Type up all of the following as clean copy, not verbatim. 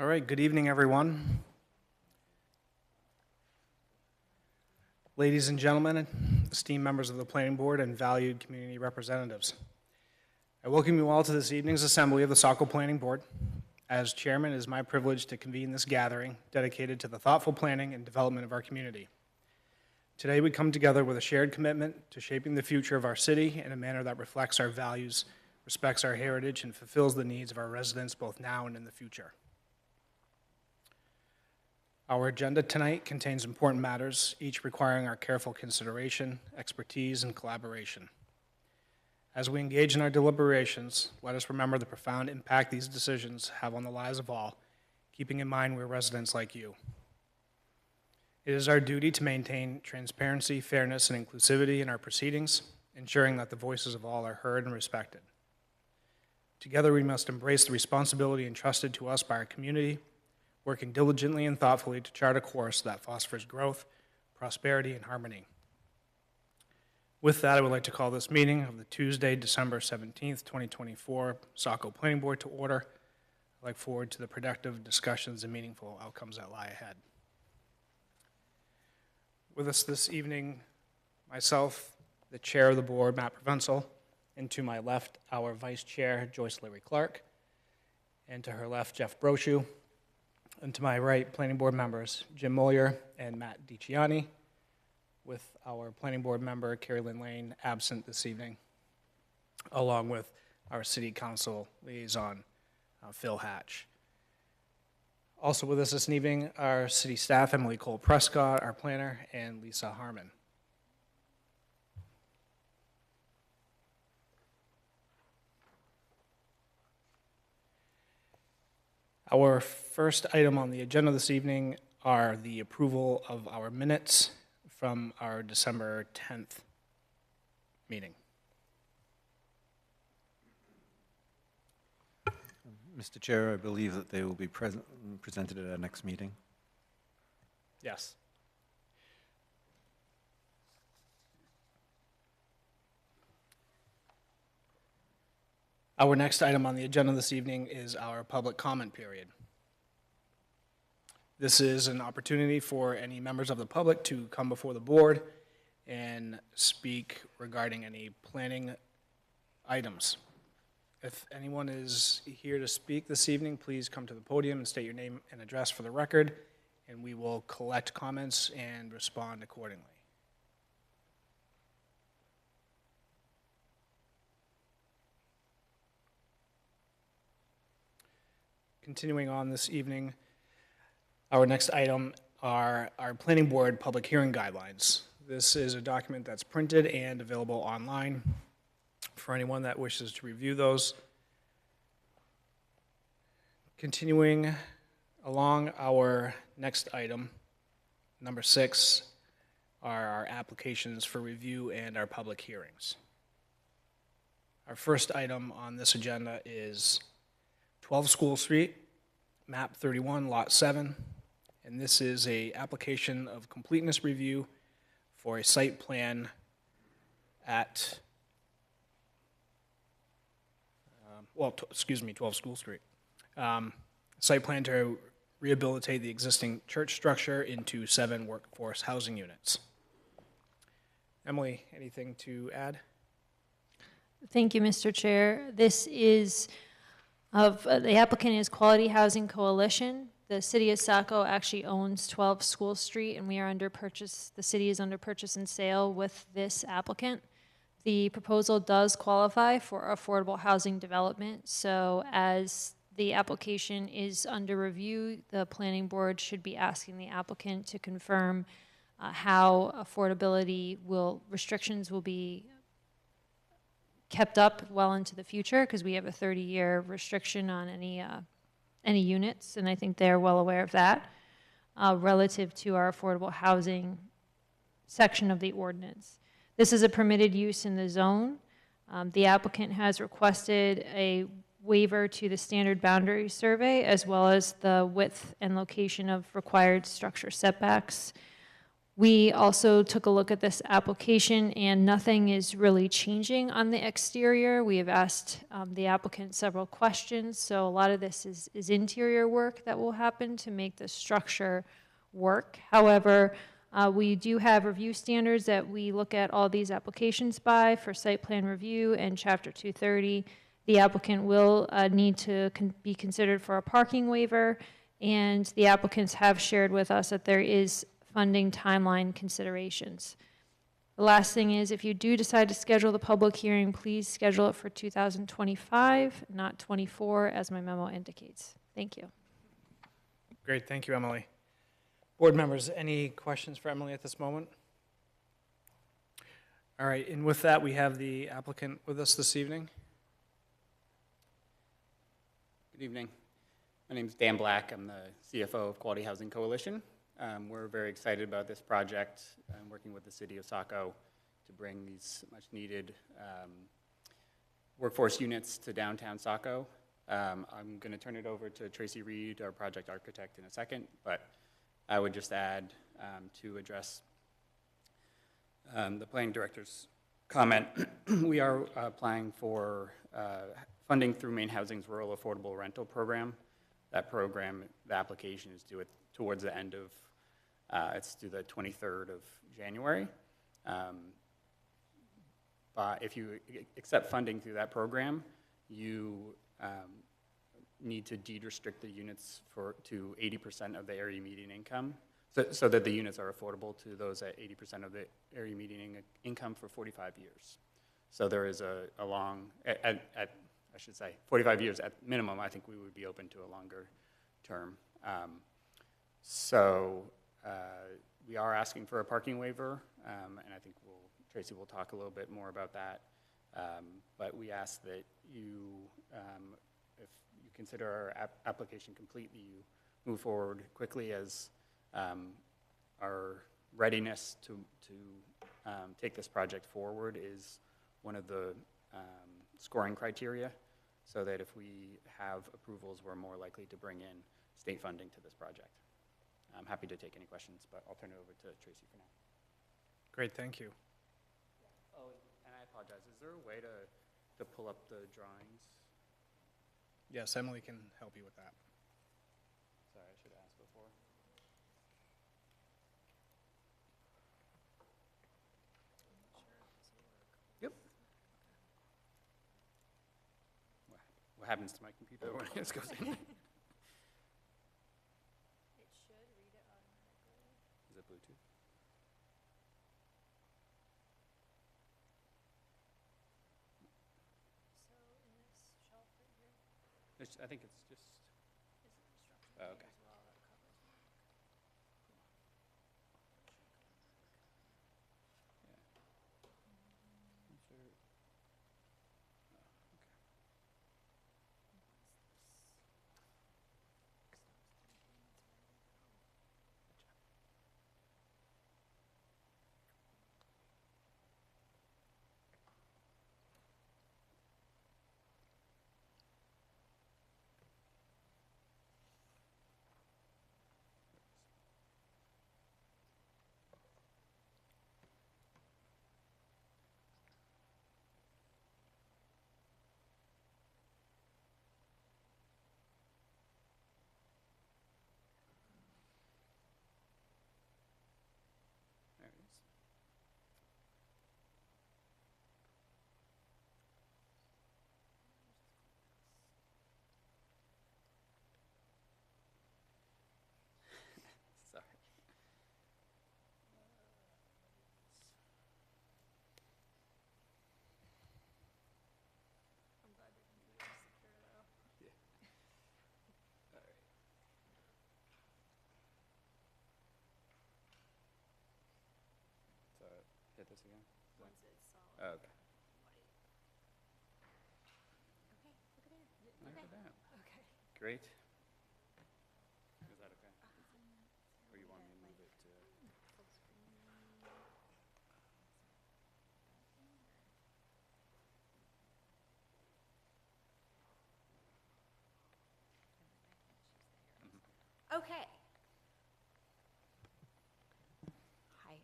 right, good evening, everyone. Ladies and gentlemen, esteemed members of the Planning Board and valued community representatives. I welcome you all to this evening's assembly of the Saco Planning Board. As chairman, it is my privilege to convene this gathering dedicated to the thoughtful planning and development of our community. Today, we come together with a shared commitment to shaping the future of our city in a manner that reflects our values, respects our heritage, and fulfills the needs of our residents both now and in the future. Our agenda tonight contains important matters, each requiring our careful consideration, expertise, and collaboration. As we engage in our deliberations, let us remember the profound impact these decisions have on the lives of all, keeping in mind we're residents like you. It is our duty to maintain transparency, fairness, and inclusivity in our proceedings, ensuring that the voices of all are heard and respected. Together, we must embrace the responsibility entrusted to us by our community, working diligently and thoughtfully to chart a course that fosters growth, prosperity, and harmony. With that, I would like to call this meeting of the Tuesday, December 17th, 2024, Saco Planning Board to order. I look forward to the productive discussions and meaningful outcomes that lie ahead. With us this evening, myself, the chair of the board, Matt Provenzel, and to my left, our vice chair, Joyce Larry Clark, and to her left, Jeff Brochu, and to my right, planning board members, Jim Moyer and Matt DiCiani, with our planning board member, Carrie Lynn Lane, absent this evening, along with our city council liaison, Phil Hatch. Also with us this evening, our city staff, Emily Cole Prescott, our planner, and Lisa Harmon. Our first item on the agenda this evening are the approval of our minutes from our December 10th meeting. Mr. Chair, I believe that they will be presented at our next meeting. Yes. Our next item on the agenda this evening is our public comment period. This is an opportunity for any members of the public to come before the board and speak regarding any planning items. If anyone is here to speak this evening, please come to the podium and state your name and address for the record, and we will collect comments and respond accordingly. Continuing on this evening, our next item are our planning board public hearing guidelines. This is a document that's printed and available online for anyone that wishes to review those. Continuing along, our next item, number 6, are our applications for review and our public hearings. Our first item on this agenda is 12 School Street, map 31, lot 7, and this is a application of completeness review for a site plan at, 12 School Street. Site plan to rehabilitate the existing church structure into 7 workforce housing units. Emily, anything to add? Thank you, Mr. Chair. This is the applicant is Quality Housing Coalition. The city of Saco actually owns 12 School Street, and we are under purchase. The city is under purchase and sale with this applicant. The proposal does qualify for affordable housing development. So as the application is under review, the planning board should be asking the applicant to confirm how affordability restrictions will be kept up well into the future, because we have a 30-year restriction on any units, and I think they're well aware of that, relative to our affordable housing section of the ordinance. This is a permitted use in the zone. The applicant has requested a waiver to the standard boundary survey, as well as the width and location of required structure setbacks. We also took a look at this application, and nothing is really changing on the exterior. We have asked the applicant several questions, so a lot of this is interior work that will happen to make the structure work. However, we do have review standards that we look at all these applications by for site plan review and Chapter 230. The applicant will need to be considered for a parking waiver, and the applicants have shared with us that there is funding timeline considerations. The last thing is, if you do decide to schedule the public hearing, please schedule it for 2025, not 24, as my memo indicates. Thank you. Great, thank you, Emily. Board members, any questions for Emily at this moment? All right, and with that, we have the applicant with us this evening. Good evening. My name is Dan Black. I'm the CFO of Quality Housing Coalition. We're very excited about this project. I'm working with the city of Saco to bring these much-needed workforce units to downtown Saco. I'm going to turn it over to Tracy Reed, our project architect, in a second, but I would just add to address the planning director's comment. We are applying for funding through Maine Housing's Rural Affordable Rental Program. That program, the application is due towards the end of, it's due the 23rd of January. But if you accept funding through that program, you need to deed restrict the units to 80% of the area median income, so that the units are affordable to those at 80% of the area median income for 45 years. So there is a long, I should say, 45 years at minimum. I think we would be open to a longer term. We are asking for a parking waiver, and I think Tracy will talk a little bit more about that. But we ask that you, if you consider our application complete, that you move forward quickly, as our readiness to take this project forward is one of the scoring criteria, so that if we have approvals, we're more likely to bring in state funding to this project. I'm happy to take any questions, but I'll turn it over to Tracy for now. Great, thank you. Oh, and I apologize. Is there a way to pull up the drawings? Yes, Emily can help you with that. Sorry, I should have asked before. Yep. What happens to my computer when it goes in? It should read it automatically. Is it Bluetooth? So in this shelf right here, I think it's just. is the instruction Oh, okay. as well that covers that. Insert. There it is. Sorry. I'm glad your computer is secure though. Yeah. All right. So hit this again. Once it's solid. Oh, okay. Okay, look at there. Look at that. Okay. Great. Is that okay? Or you want me to move it to? Okay. Hi.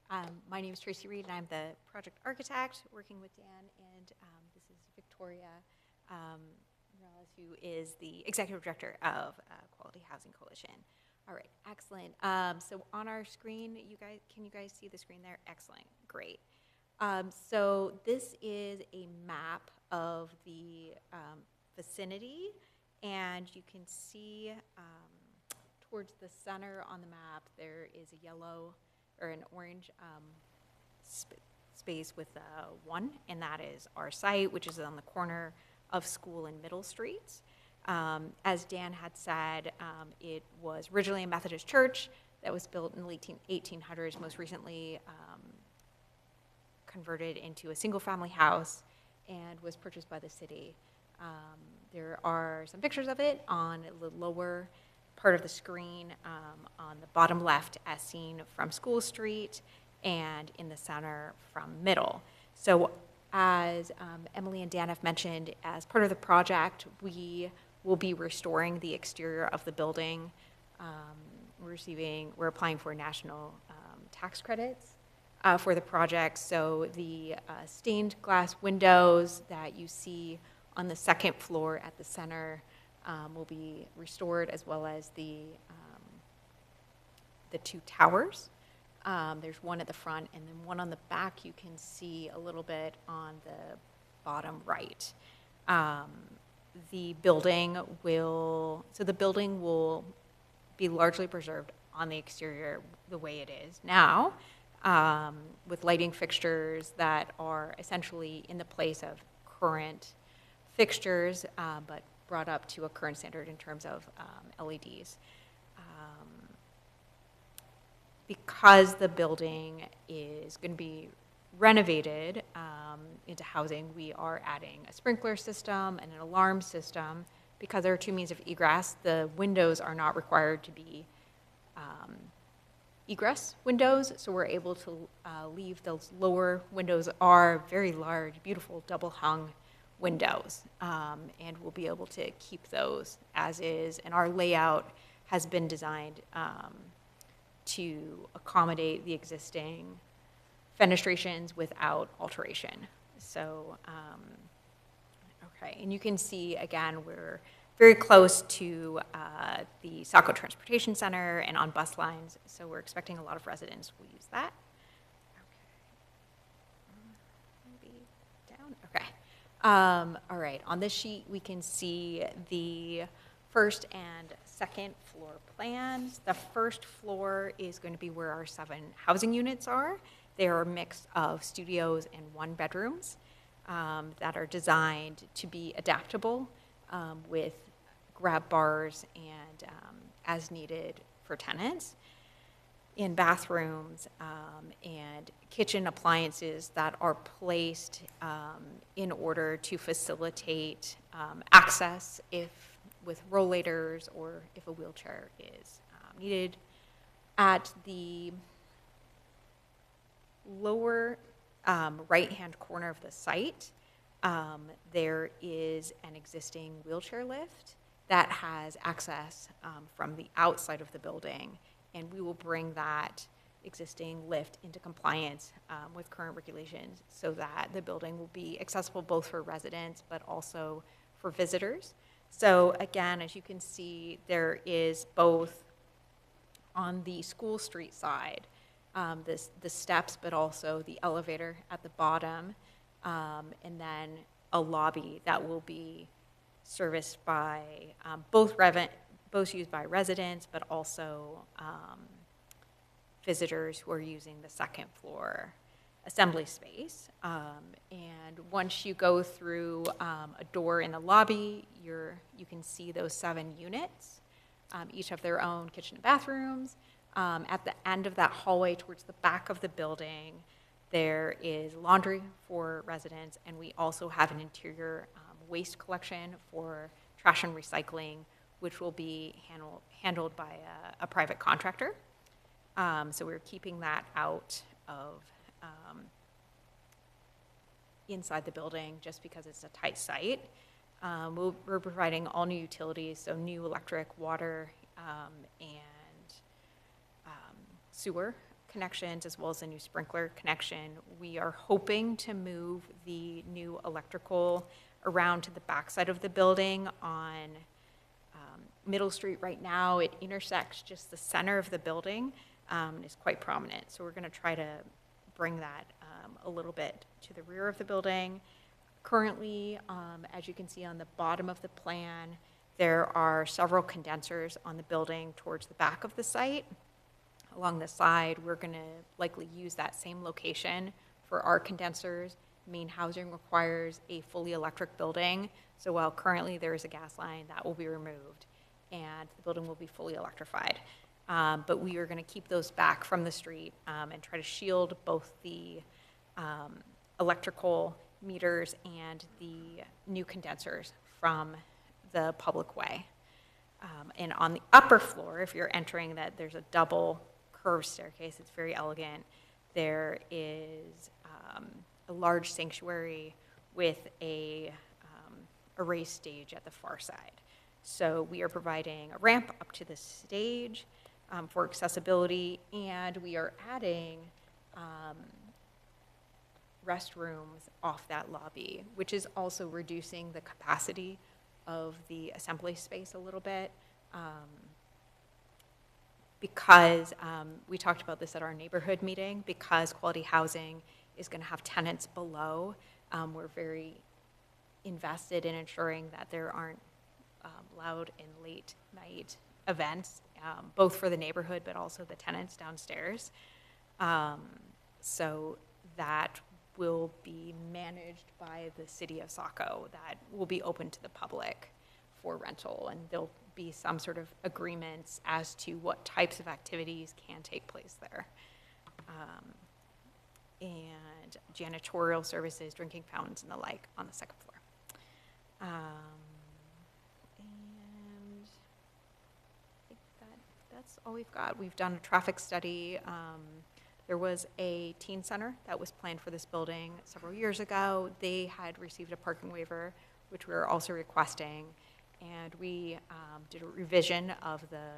My name is Tracy Reed, and I'm the project architect working with Dan, and this is Victoria Morales, who is the executive director of Quality Housing Coalition. All right, excellent. So on our screen, can you guys see the screen there? Excellent, great. So this is a map of the vicinity, and you can see towards the center on the map, there is a yellow or an orange space with a 1, and that is our site, which is on the corner of School and Middle Streets. As Dan had said, it was originally a Methodist church that was built in the 1800s, most recently converted into a single-family house and was purchased by the city. There are some pictures of it on the lower part of the screen, on the bottom left as seen from School Street, and in the center from Middle. So as Emily and Dan have mentioned, as part of the project, we will be restoring the exterior of the building. We're applying for national tax credits for the project. So the stained glass windows that you see on the second floor at the center will be restored, as well as the 2 towers. There's one at the front and then one on the back you can see a little bit on the bottom right. The building will be largely preserved on the exterior the way it is now, with lighting fixtures that are essentially in the place of current fixtures, but brought up to a current standard in terms of LEDs. Because the building is going to be renovated into housing, we are adding a sprinkler system and an alarm system. Because there are 2 means of egress, the windows are not required to be egress windows, so we're able to leave those lower windows are very large, beautiful double-hung windows, and we'll be able to keep those as is. And our layout has been designed to accommodate the existing fenestrations without alteration. So, okay, and you can see, again, we're very close to the Saco Transportation Center and on bus lines, so we're expecting a lot of residents will use that. Okay. Maybe down, okay. All right, on this sheet, we can see the first and second floor plans. The first floor is going to be where our 7 housing units are. They are a mix of studios and 1-bedrooms that are designed to be adaptable with grab bars and as needed for tenants, in bathrooms and kitchen appliances that are placed in order to facilitate access with rollators or if a wheelchair is needed. At the lower right-hand corner of the site, there is an existing wheelchair lift that has access from the outside of the building, and we will bring that existing lift into compliance with current regulations so that the building will be accessible both for residents but also for visitors. So again, as you can see, there is both on the School Street side, the steps, but also the elevator at the bottom, and then a lobby that will be serviced by both used by residents, but also visitors who are using the second floor assembly space. And once you go through a door in the lobby, you can see those 7 units. Each have their own kitchen and bathrooms. At the end of that hallway towards the back of the building, there is laundry for residents, and we also have an interior waste collection for trash and recycling, which will be handled by a private contractor. So we're keeping that out of inside the building just because it's a tight site. We're providing all new utilities, so new electric, water, and sewer connections as well as a new sprinkler connection. We are hoping to move the new electrical around to the backside of the building on Middle Street. Right now, it intersects just the center of the building, is quite prominent. So we're going to try to bring that a little bit to the rear of the building. Currently, as you can see on the bottom of the plan, there are several condensers on the building towards the back of the site. Along the side, we're going to likely use that same location for our condensers. Main housing requires a fully electric building, so while currently there is a gas line, that will be removed, and the building will be fully electrified. But we are going to keep those back from the street and try to shield both the electrical meters and the new condensers from the public way. And on the upper floor, if you're entering that, there's a double curved staircase. It's very elegant. There is a large sanctuary with a raised stage at the far side. So we are providing a ramp up to the stage for accessibility, and we are adding restrooms off that lobby, which is also reducing the capacity of the assembly space a little bit. Because we talked about this at our neighborhood meeting, because quality housing is going to have tenants below, we're very invested in ensuring that there aren't loud and late night events, both for the neighborhood but also the tenants downstairs. So that will be managed by the city of Saco. That will be open to the public for rental, and there'll be some sort of agreements as to what types of activities can take place there. And janitorial services, drinking fountains, and the like on the second floor. And I think that's all we've got. We've done a traffic study. There was a teen center that was planned for this building several years ago. They had received a parking waiver, which we are also requesting. And we did a revision of the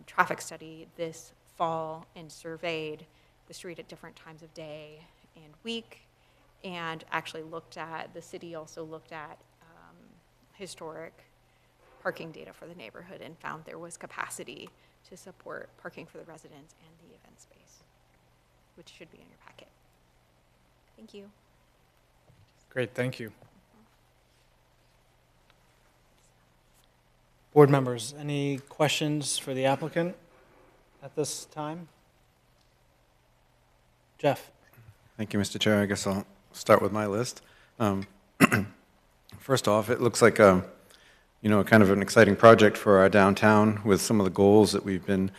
traffic study this fall and surveyed the street at different times of day and week, and actually the city also looked at historic parking data for the neighborhood and found there was capacity to support parking for the residents and the event space, which should be in your packet. Thank you. Great, thank you. Board members, any questions for the applicant at this time? Jeff? Thank you, Mr. Chair. I guess I'll start with my list. First off, it looks like kind of an exciting project for our downtown with some of the goals that we've been,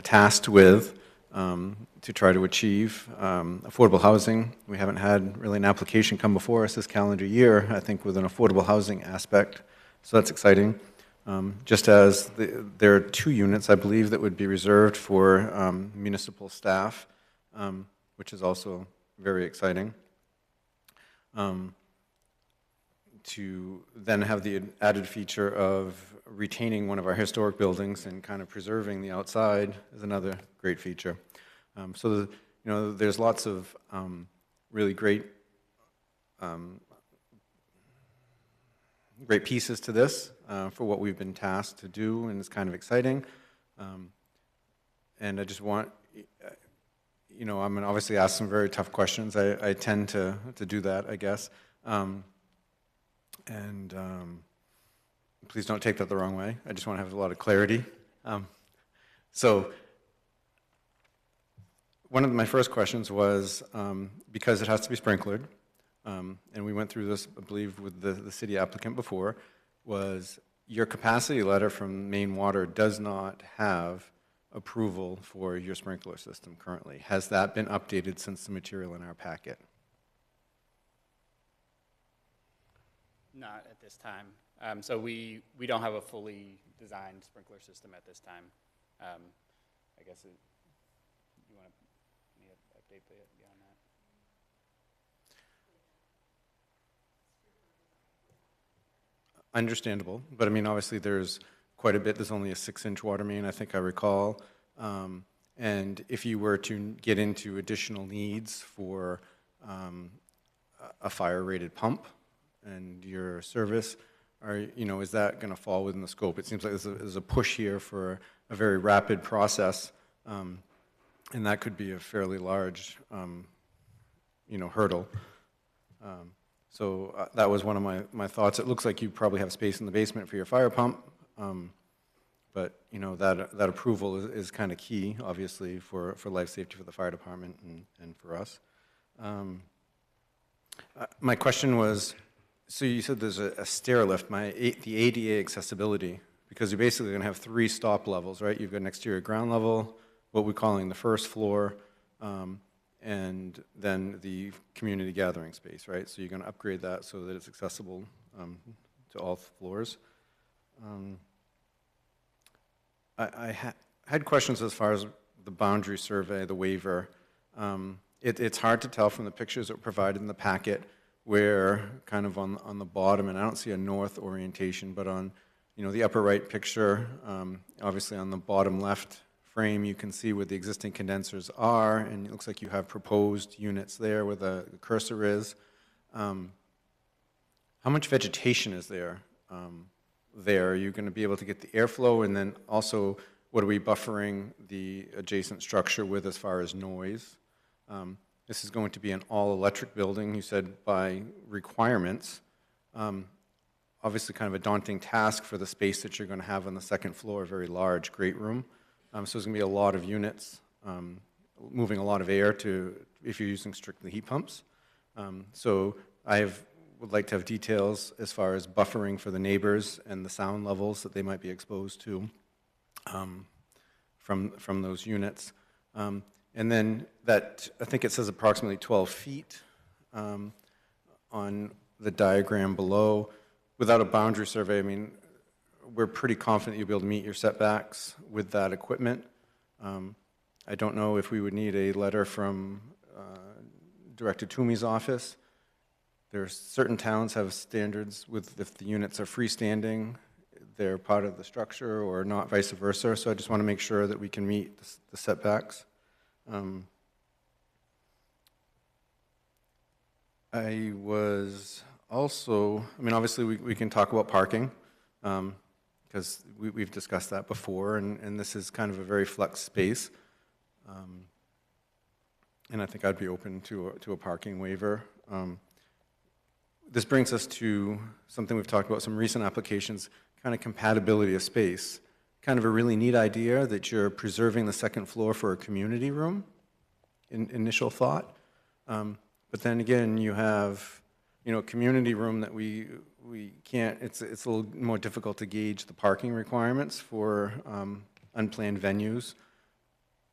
tasked with to try to achieve. Affordable housing, we haven't had really an application come before us this calendar year, I think, with an affordable housing aspect, so that's exciting. Just as there are 2 units, I believe, that would be reserved for municipal staff, which is also very exciting. To then have the added feature of retaining one of our historic buildings and kind of preserving the outside is another great feature. So there's lots of really great pieces to this for what we've been tasked to do, and it's kind of exciting. And I just want, I'm going to obviously ask some very tough questions. I tend to do that, I guess. Please don't take that the wrong way. I just want to have a lot of clarity. So one of my first questions was, because it has to be sprinklered, and we went through this, I believe, with the city applicant before, was your capacity letter from Maine Water does not have approval for your sprinkler system currently. Has that been updated since the material in our packet? Not at this time. So we don't have a fully designed sprinkler system at this time. I guess you want any update beyond that? Understandable, but I mean, obviously there's quite a bit. There's only a 6-inch water main, I think I recall. And if you were to get into additional needs for a fire-rated pump and your service, is that going to fall within the scope? It seems like there's a push here for a very rapid process, and that could be a fairly large, hurdle. So that was one of my thoughts. It looks like you probably have space in the basement for your fire pump, but that approval is kind of key, obviously, for life safety for the fire department and for us. My question was, so you said there's a stair lift, the ADA accessibility, because you're basically going to have 3 stop levels, right? You've got an exterior ground level, what we're calling the first floor, and then the community gathering space, right? So you're going to upgrade that so that it's accessible to all floors. I had questions as far as the boundary survey, the waiver. It's hard to tell from the pictures that were provided in the packet where kind of on the bottom, and I don't see a north orientation, but on the upper right picture, obviously on the bottom left frame, you can see where the existing condensers are, and it looks like you have proposed units there where the cursor is. How much vegetation is there? Are you going to be able to get the airflow, and then also what are we buffering the adjacent structure with as far as noise? This is going to be an all-electric building, you said, by requirements. Obviously kind of a daunting task for the space that you're going to have on the second floor, a very large, great room. So there's going to be a lot of units, moving a lot of air if you're using strictly heat pumps. So would like to have details as far as buffering for the neighbors and the sound levels that they might be exposed to from those units. And then I think it says approximately 12 feet on the diagram below. Without a boundary survey, I mean, we're pretty confident you'll be able to meet your setbacks with that equipment. I don't know if we would need a letter from Director Toomey's office. There's certain towns have standards with if the units are freestanding, they're part of the structure, or not vice versa. So I just want to make sure that we can meet the setbacks. I was also, obviously we can talk about parking, because we've discussed that before, and this is kind of a very flex space. And I think I'd be open to a parking waiver. This brings us to something we've talked about, some recent applications, kind of compatibility of space. Kind of a really neat idea that you're preserving the second floor for a community room, initial thought. But then again, you have, a community room that we can't, it's a little more difficult to gauge the parking requirements for unplanned venues.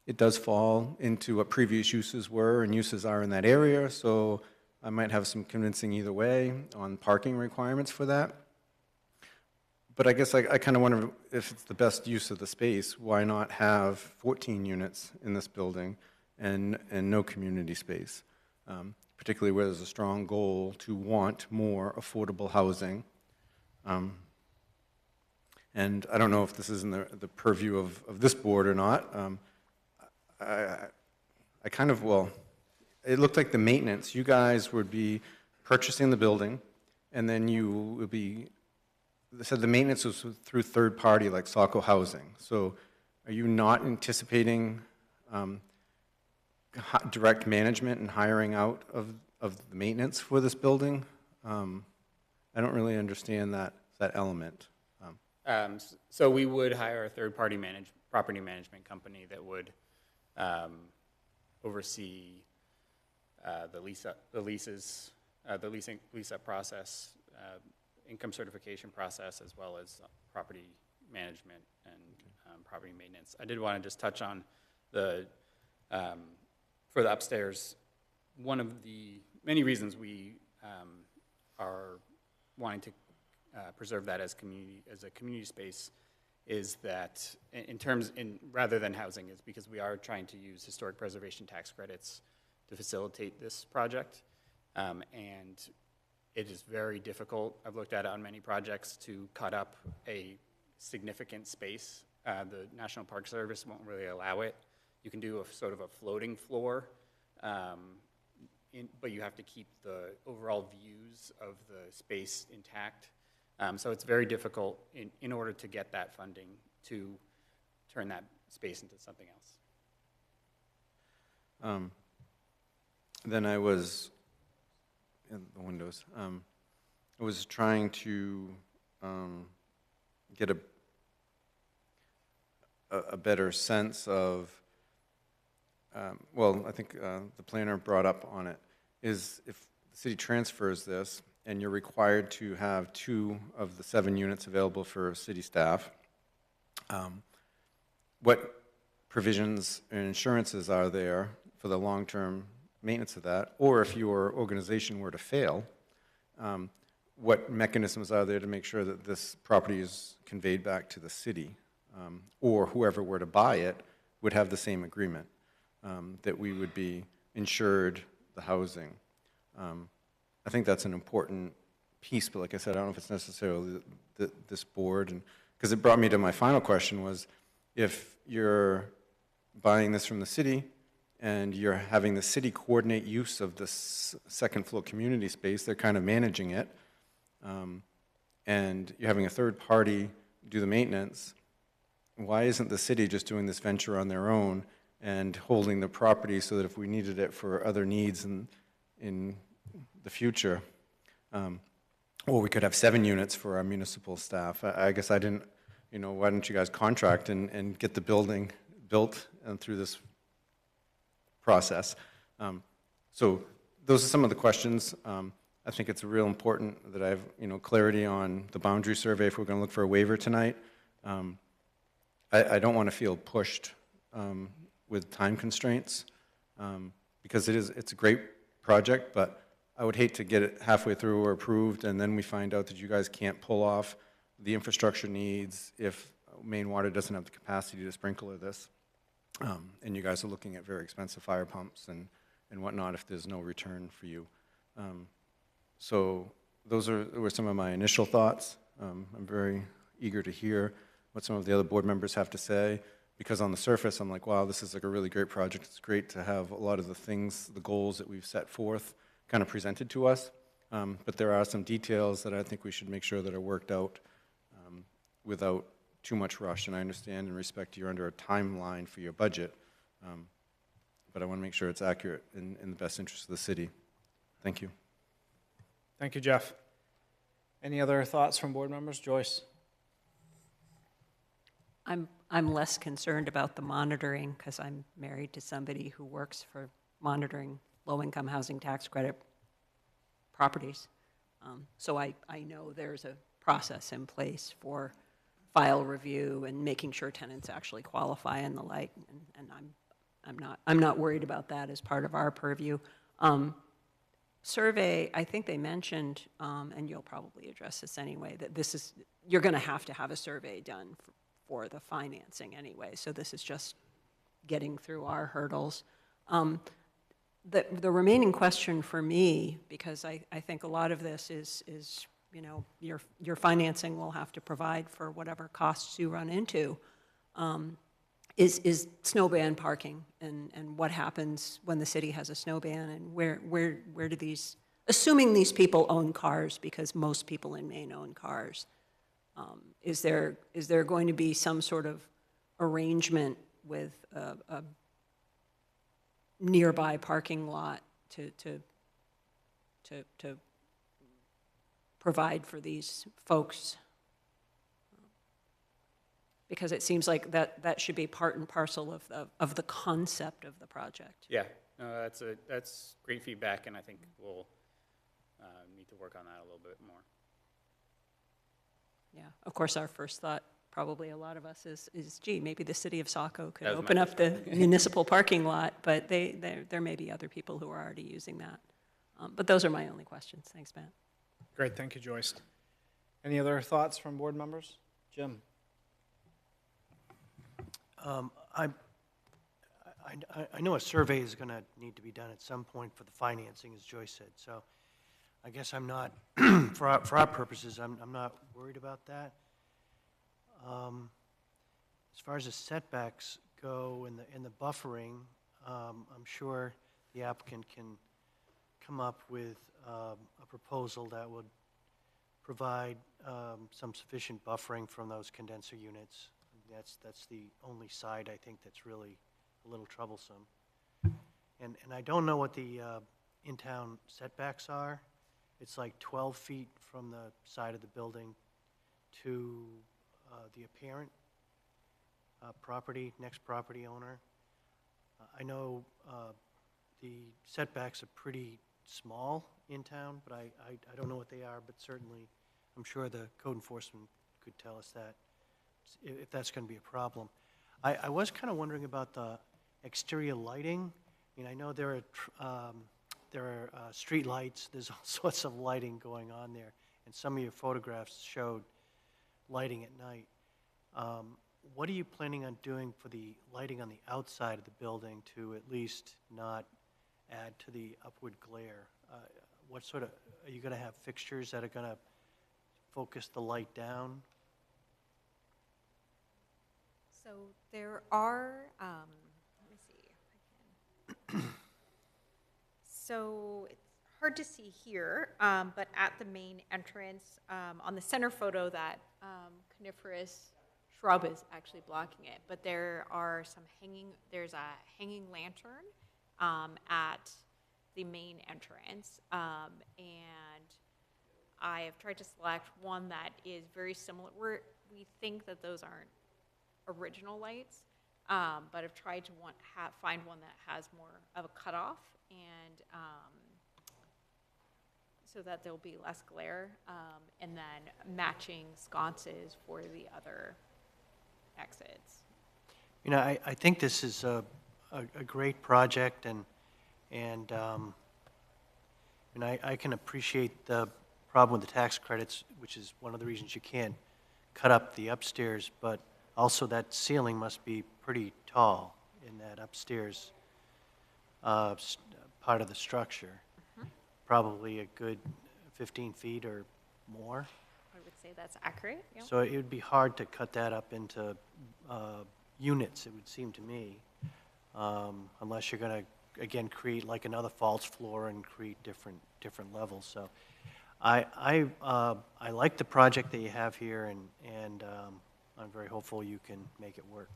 It does fall into what previous uses were and uses are in that area, so I might have some convincing either way on parking requirements for that. But I guess I kind of wonder if it's the best use of the space, why not have 14 units in this building and no community space, particularly where there's a strong goal to want more affordable housing. And I don't know if this is in the purview of this board or not. It looked like the maintenance, you guys would be purchasing the building, and then you would be, they said the maintenance was through third party like Saco Housing. So are you not anticipating direct management and hiring out of the maintenance for this building? I don't really understand that element. So we would hire a third-party property management company that would oversee the lease-up process, income certification process, as well as property management and property maintenance. I did want to just touch on for the upstairs. One of the many reasons we are wanting to preserve that as a community space is that rather than housing, is because we are trying to use historic preservation tax credits to facilitate this project, and it is very difficult. I've looked at it on many projects to cut up a significant space. The National Park Service won't really allow it You can do a sort of a floating floor, but you have to keep the overall views of the space intact. So it's very difficult in order to get that funding to turn that space into something else. Then I was, in the windows, I was trying to get a better sense of, well, I think the planner brought up on it, is if the city transfers this and you're required to have 2 of the 7 units available for city staff, what provisions and insurances are there for the long-term maintenance of that? Or if your organization were to fail, what mechanisms are there to make sure that this property is conveyed back to the city? Or whoever were to buy it would have the same agreement, that we would be insured the housing. I think that's an important piece, but like I said, I don't know if it's necessarily this board, and because it brought me to my final question was, if you're buying this from the city and you're having the city coordinate use of this second floor community space, they're kind of managing it, and you're having a third party do the maintenance, why isn't the city just doing this venture on their own and holding the property so that if we needed it for other needs in the future, or we could have 7 units for our municipal staff? I guess I didn't, why didn't you guys contract and get the building built and through this process? So those are some of the questions. I think it's real important that I have, clarity on the boundary survey if we're going to look for a waiver tonight. I don't want to feel pushed with time constraints, because it's a great project, but I would hate to get it halfway through or approved and then we find out that you guys can't pull off the infrastructure needs if Maine Water doesn't have the capacity to sprinkler this. And you guys are looking at very expensive fire pumps and whatnot if there's no return for you. So those were some of my initial thoughts. I'm very eager to hear what some of the other board members have to say, because on the surface I'm like, wow, this is like a really great project. It's great to have a lot of the things, the goals that we've set forth kind of presented to us. But there are some details that I think we should make sure that are worked out without too much rush. And I understand and respect you're under a timeline for your budget, but I want to make sure it's accurate in the best interest of the city. Thank you. Thank you, Jeff. Any other thoughts from board members? Joyce? I'm less concerned about the monitoring because I'm married to somebody who works for monitoring low-income housing tax credit properties. So I know there's a process in place for file review and making sure tenants actually qualify and the like, and I'm not worried about that as part of our purview. Survey, I think they mentioned, and you'll probably address this anyway, that you're going to have a survey done for the financing anyway, so this is just getting through our hurdles. The remaining question for me, because I think a lot of this is your financing will have to provide for whatever costs you run into, is snow ban parking and what happens when the city has a snow ban, and where do these, assuming these people own cars, because most people in Maine own cars, is there going to be some sort of arrangement with a nearby parking lot to provide for these folks? Because it seems like that should be part and parcel of the concept of the project. Yeah, no, that's great feedback, and I think we'll need to work on that a little bit more. Yeah, of course, our first thought, probably a lot of us, is gee, maybe the city of Saco could open up the municipal parking lot, but there may be other people who are already using that. But those are my only questions. Thanks, Matt. Great, thank you, Joyce. Any other thoughts from board members? Jim? I know a survey is going to need to be done at some point for the financing, as Joyce said. So I guess I'm not, for our purposes, I'm not worried about that. As far as the setbacks go in the buffering, I'm sure the applicant can come up with a proposal that would provide some sufficient buffering from those condenser units. That's the only side I think that's really a little troublesome. And I don't know what the in-town setbacks are. It's like 12 feet from the side of the building to the apparent property, next property owner. I know the setbacks are pretty small in town, but I don't know what they are, but certainly I'm sure the code enforcement could tell us that, if that's going to be a problem. I was kind of wondering about the exterior lighting. I mean, I know there are street lights, there's all sorts of lighting going on there, and some of your photographs showed lighting at night. What are you planning on doing for the lighting on the outside of the building to at least not add to the upward glare? What sort of, are you going to have fixtures that are going to focus the light down? So there are, let me see if I can. So it's hard to see here, but at the main entrance, on the center photo, that coniferous shrub is actually blocking it. But there are some there's a hanging lantern at the main entrance, and I have tried to select one that is very similar. We think that those aren't original lights, but I've tried to find one that has more of a cutoff, and so that there'll be less glare, and then matching sconces for the other exits. You know, I think this is a great project, and I can appreciate the problem with the tax credits, which is one of the reasons you can't cut up the upstairs, but also that ceiling must be pretty tall in that upstairs part of the structure. Mm-hmm. Probably a good 15 feet or more. I would say that's accurate. Yeah. So it would be hard to cut that up into units, it would seem to me, unless you're going to, again, create like another false floor and create different levels. So I like the project that you have here, and I'm very hopeful you can make it work.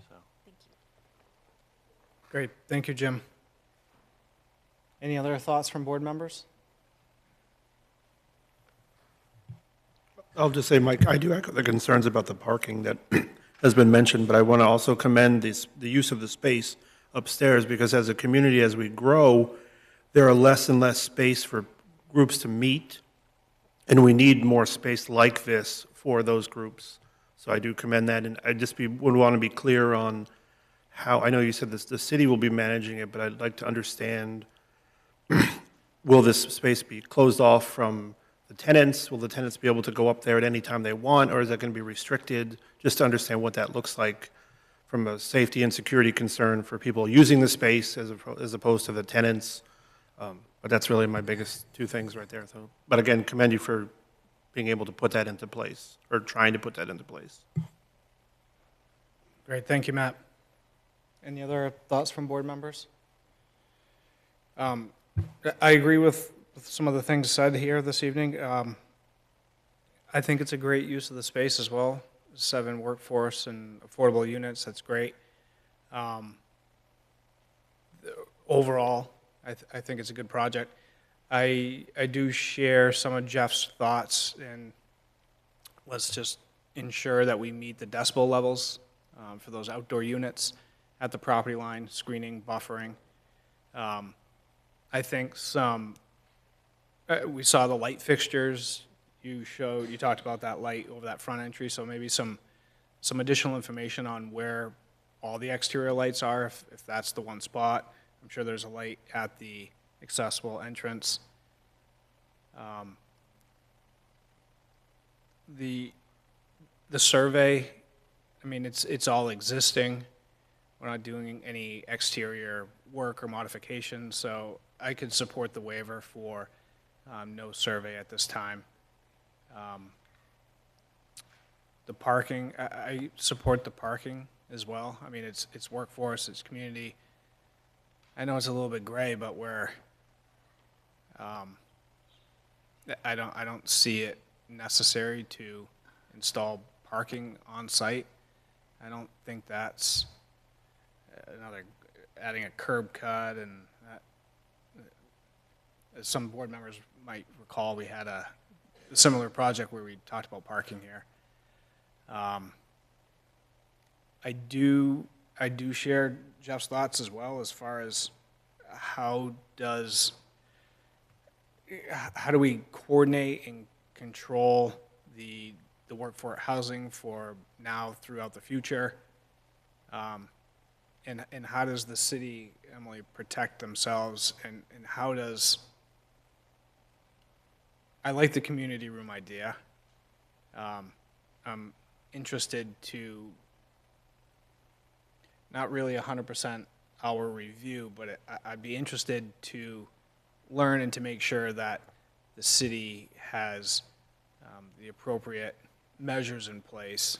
So. Thank you. Great, thank you, Jim. Any other thoughts from board members? I'll just say, Mike, I do echo the concerns about the parking that has been mentioned, but I want to also commend the use of the space upstairs, because as a community, as we grow, there are less and less space for groups to meet, and we need more space like this for those groups. So I do commend that, and I just would want to be clear on how, I know you said this, the city will be managing it, but I'd like to understand, will this space be closed off from the tenants? Will the tenants be able to go up there at any time they want, or is that going to be restricted? Just to understand what that looks like from a safety and security concern for people using the space as opposed to the tenants. But that's really my biggest two things right there. So, but again, commend you for being able to put that into place, or trying to put that into place. Great, thank you, Matt. Any other thoughts from board members? I agree with some of the things said here this evening. I think it's a great use of the space as well. 7 workforce and affordable units, that's great. Overall, I think it's a good project. I do share some of Jeff's thoughts, and let's just ensure that we meet the decibel levels for those outdoor units at the property line, screening, buffering. I think we saw the light fixtures. You talked about that light over that front entry, so maybe some additional information on where all the exterior lights are, if that's the one spot. I'm sure there's a light at the accessible entrance. The survey, I mean, it's all existing. We're not doing any exterior work or modification, so I could support the waiver for no survey at this time. The parking, I support the parking as well. I mean, it's workforce, it's community. I know it's a little bit gray, but I don't see it necessary to install parking on site. I don't think that's adding a curb cut, and that, as some board members might recall, we had a similar project where we talked about parking here. I do share Jeff's thoughts as well, as far as how do we coordinate and control the workforce housing for now throughout the future? And how does the city, Emily, protect themselves, and how does, I like the community room idea. I'm interested to, not really 100% our review, but I'd be interested to learn and to make sure that the city has the appropriate measures in place.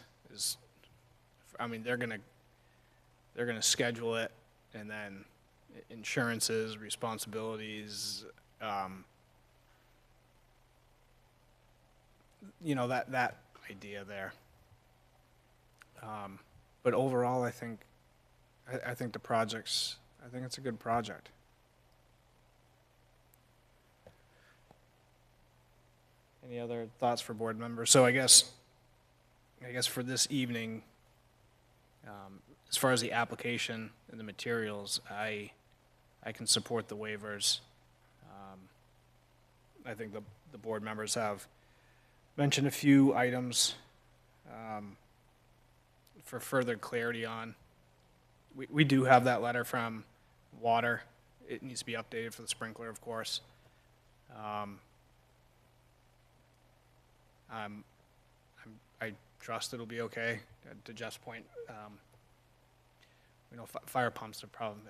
I mean, they're gonna schedule it, and then insurances, responsibilities, that idea there. But overall, I think the project's, I think it's a good project. Any other thoughts for board members? So I guess for this evening, as far as the application and the materials, I can support the waivers. I think the board members have mentioned a few items for further clarity on. We do have that letter from water. It needs to be updated for the sprinkler, of course. I trust it'll be okay. To Jeff's point, fire pumps are problem.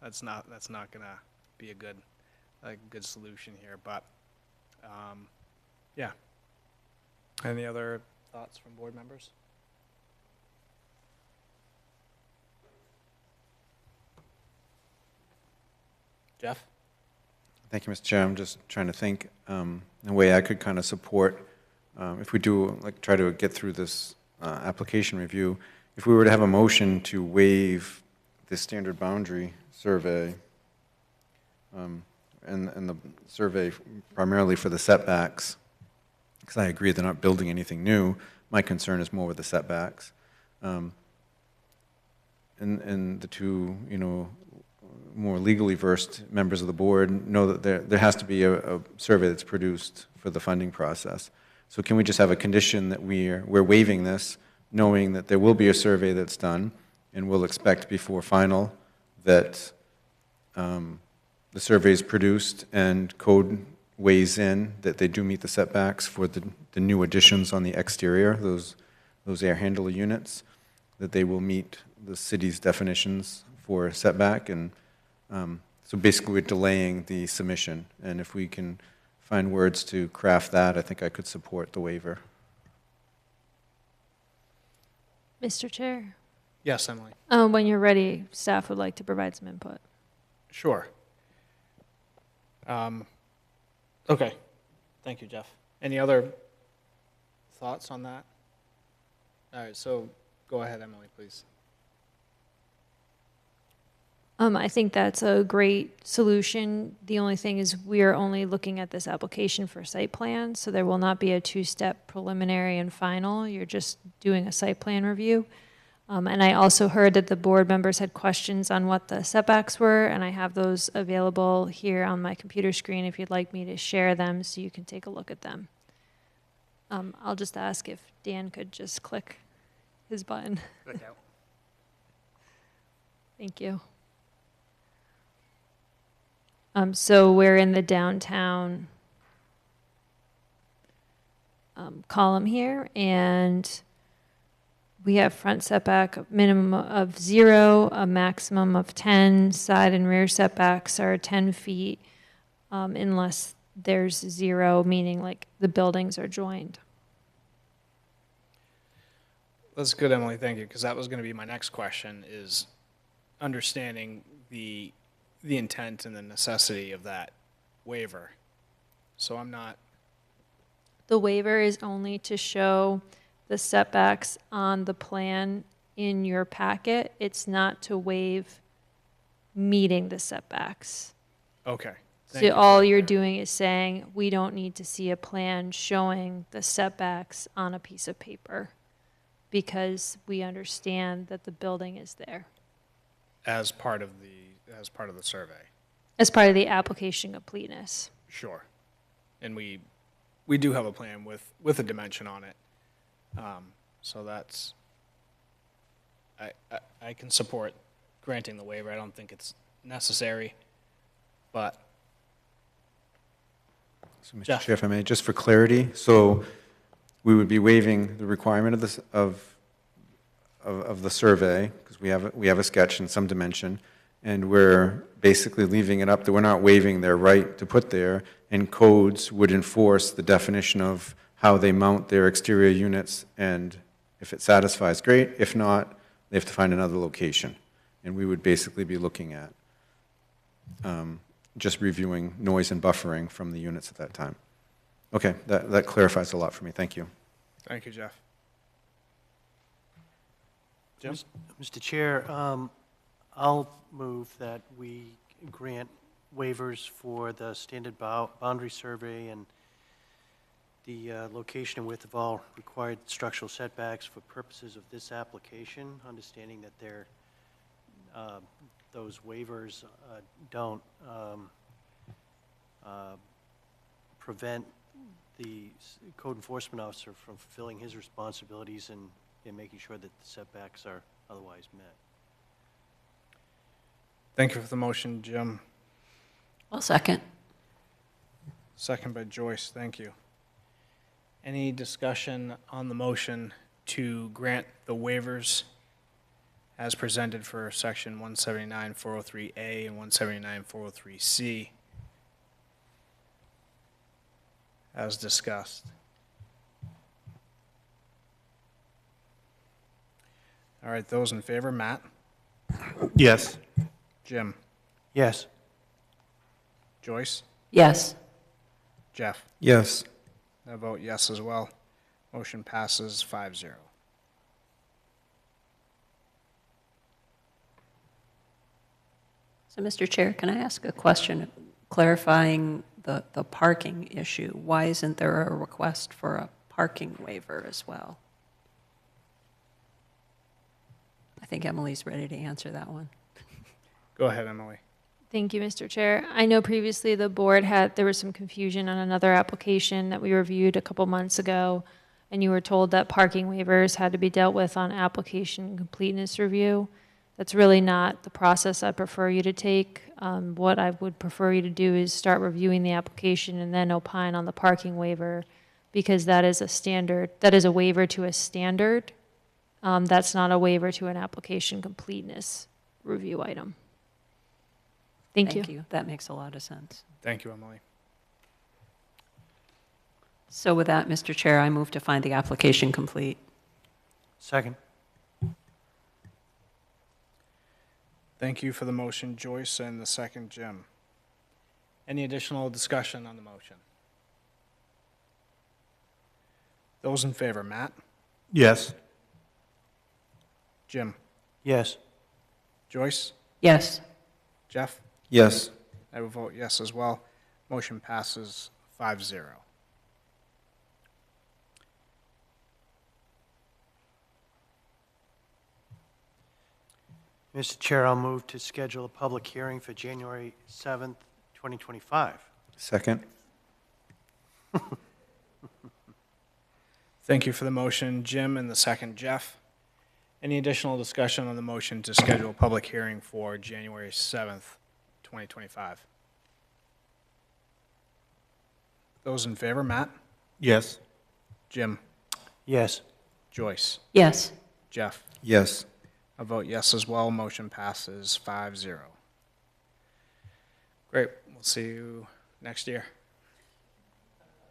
That's not gonna be a good solution here. But yeah. Any other thoughts from board members? Jeff? Thank you, Mr. Chair. I'm just trying to think a way I could kind of support, if we do try to get through this application review, if we were to have a motion to waive the standard boundary survey, and the survey primarily for the setbacks, because I agree they're not building anything new. My concern is more with the setbacks. And the two, more legally versed members of the board know that there has to be a survey that's produced for the funding process. So can we just have a condition that we're waiving this, knowing that there will be a survey that's done, and we'll expect before final that the survey is produced and code weighs in that they do meet the setbacks for the new additions on the exterior, those air handler units, that they will meet the city's definitions for setback. And so basically we're delaying the submission, and if we can find words to craft that, I think I could support the waiver. Mr. Chair, Yes, Emily. when you're ready, staff would like to provide some input. Sure. Okay. Thank you, Jeff. Any other thoughts on that? All right, so go ahead, Emily, please. I think that's a great solution. The only thing is we are only looking at this application for site plan, so there will not be a two-step preliminary and final. You're just doing a site plan review. And I also heard that the board members had questions on what the setbacks were, and I have those available here on my computer screen if you'd like me to share them so you can take a look at them. I'll just ask if Dan could just click his button. Click out. Thank you. So we're in the downtown column here, and we have front setback a minimum of 0, a maximum of 10. Side and rear setbacks are 10 feet unless there's 0, meaning like the buildings are joined. That's good, Emily, thank you, because that was going to be my next question, is understanding the intent and the necessity of that waiver. So I'm not, The waiver is only to show the setbacks on the plan in your packet. It's not to waive meeting the setbacks. okay. Thank So you for all that you're clarity. doing is saying, we don't need to see a plan showing the setbacks on a piece of paper because we understand that the building is there As part of the survey, as part of the application completeness. sure. And we do have a plan with a dimension on it. So that's, I can support granting the waiver. I don't think it's necessary, but So, Mr. Jeff. Chair, if I may, just for clarity, so we would be waiving the requirement of this, of the survey, because we have a sketch in some dimension, and we're basically leaving it up that we're not waiving their right to put there, and codes would enforce the definition of how they mount their exterior units, and if it satisfies, great. If not, they have to find another location. And we would basically be looking at just reviewing noise and buffering from the units at that time. Okay, that clarifies a lot for me. Thank you. thank you, Jeff. Jim? Mr. Chair, I'll move that we grant waivers for the standard boundary survey and the location and width of all required structural setbacks for purposes of this application, understanding that those waivers don't prevent the code enforcement officer from fulfilling his responsibilities in making sure that the setbacks are otherwise met. Thank you for the motion, Jim. I'll second. Second by Joyce, thank you. Any discussion on the motion to grant the waivers as presented for section 179-403A and 179-403C as discussed? All right, those in favor, Matt? Yes. Jim? Yes. Joyce? Yes. Jeff? Yes. I vote yes as well. Motion passes 5-0. So, Mr. Chair, can I ask a question clarifying the parking issue? Why isn't there a request for a parking waiver as well? I think Emily's ready to answer that one. Go ahead, Emily. Thank you, Mr. Chair. I know previously the board there was some confusion on another application that we reviewed a couple months ago, and you were told that parking waivers had to be dealt with on application completeness review. That's really not the process I prefer you to take. What I would prefer you to do is start reviewing the application and then opine on the parking waiver, because that is a standard, that is a waiver to a standard. That's not a waiver to an application completeness review item. Thank you. That makes a lot of sense. Thank you, Emily. So with that, Mr. Chair, I move to find the application complete. Second. Thank you for the motion, Joyce, and the second, Jim. Any additional discussion on the motion? Those in favor, Matt? Yes. Jim? Yes. Joyce? Yes. Jeff? Yes. I will vote yes as well. Motion passes 5-0. Mr. Chair, I'll move to schedule a public hearing for January 7th, 2025. Second? Thank you for the motion, Jim, and the second, Jeff. Any additional discussion on the motion to schedule a public hearing for January 7th, 2025? Those in favor, Matt? Yes. Jim? Yes. Joyce? Yes. Jeff? Yes. I vote yes as well. Motion passes 5-0. Great. We'll see you next year.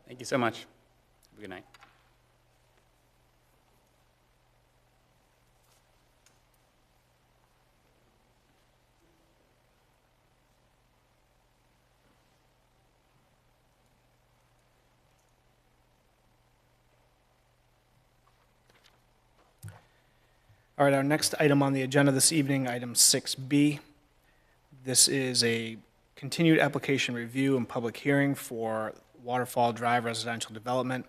Thank you so much. Have a good night. All right, our next item on the agenda this evening, item 6B. This is a continued application review and public hearing for Waterfall Drive Residential Development,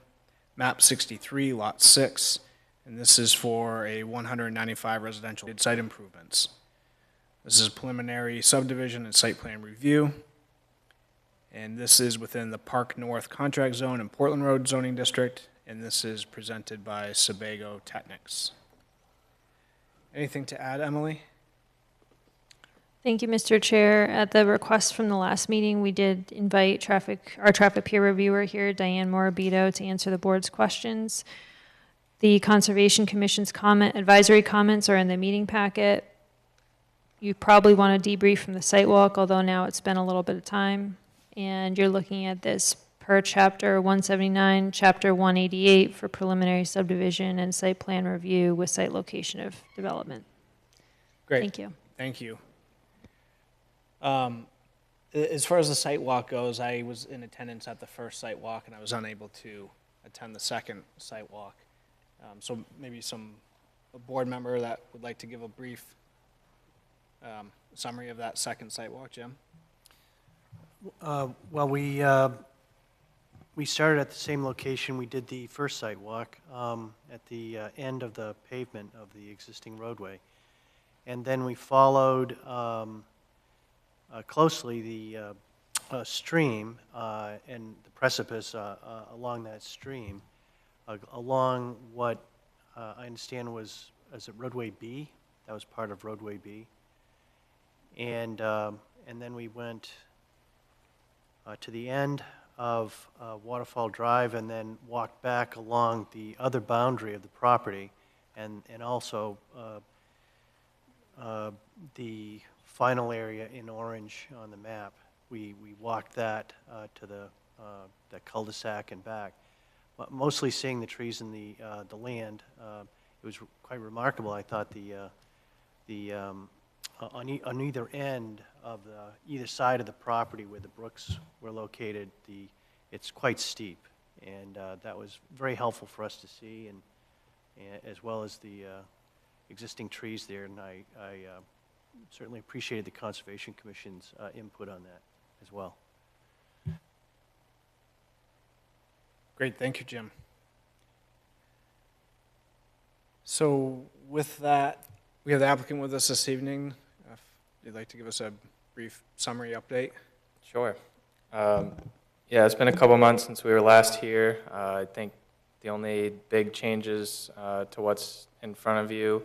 map 63, lot 6, and this is for a 195 residential site improvements. This is preliminary subdivision and site plan review, and this is within the Park North Contract Zone and Portland Road zoning district, and this is presented by Sebago Technics. Anything to add, Emily? Thank you, Mr. Chair. At the request from the last meeting, we did invite our traffic peer reviewer here, Diane Morabito, to answer the board's questions. The Conservation Commission's advisory comments are in the meeting packet. You probably want to debrief from the site walk, although now it's been a little bit of time. And you're looking at this per chapter 179, chapter 188 for preliminary subdivision and site plan review with site location of development. Great. Thank you. Thank you. As far as the site walk goes, I was in attendance at the first site walk, and I was unable to attend the second site walk. So maybe a board member that would like to give a brief summary of that second site walk, Jim? Well, we started at the same location we did the first site walk, at the end of the pavement of the existing roadway. And then we followed closely the stream and the precipice along that stream, along what I understand was, is it roadway B? That was part of roadway B. And then we went to the end of Waterfall Drive and then walked back along the other boundary of the property, and also the final area in orange on the map. We walked that to the cul-de-sac and back, mostly seeing the trees and the land. It was quite remarkable. I thought on either end of either side of the property where the brooks were located, it's quite steep, and that was very helpful for us to see, and as well as the existing trees there. And I certainly appreciated the Conservation Commission's input on that as well. Great, thank you, Jim. So with that, we have the applicant with us this evening. If you'd like to give us a brief summary update. Sure. Yeah, it's been a couple months since we were last here. I think the only big changes to what's in front of you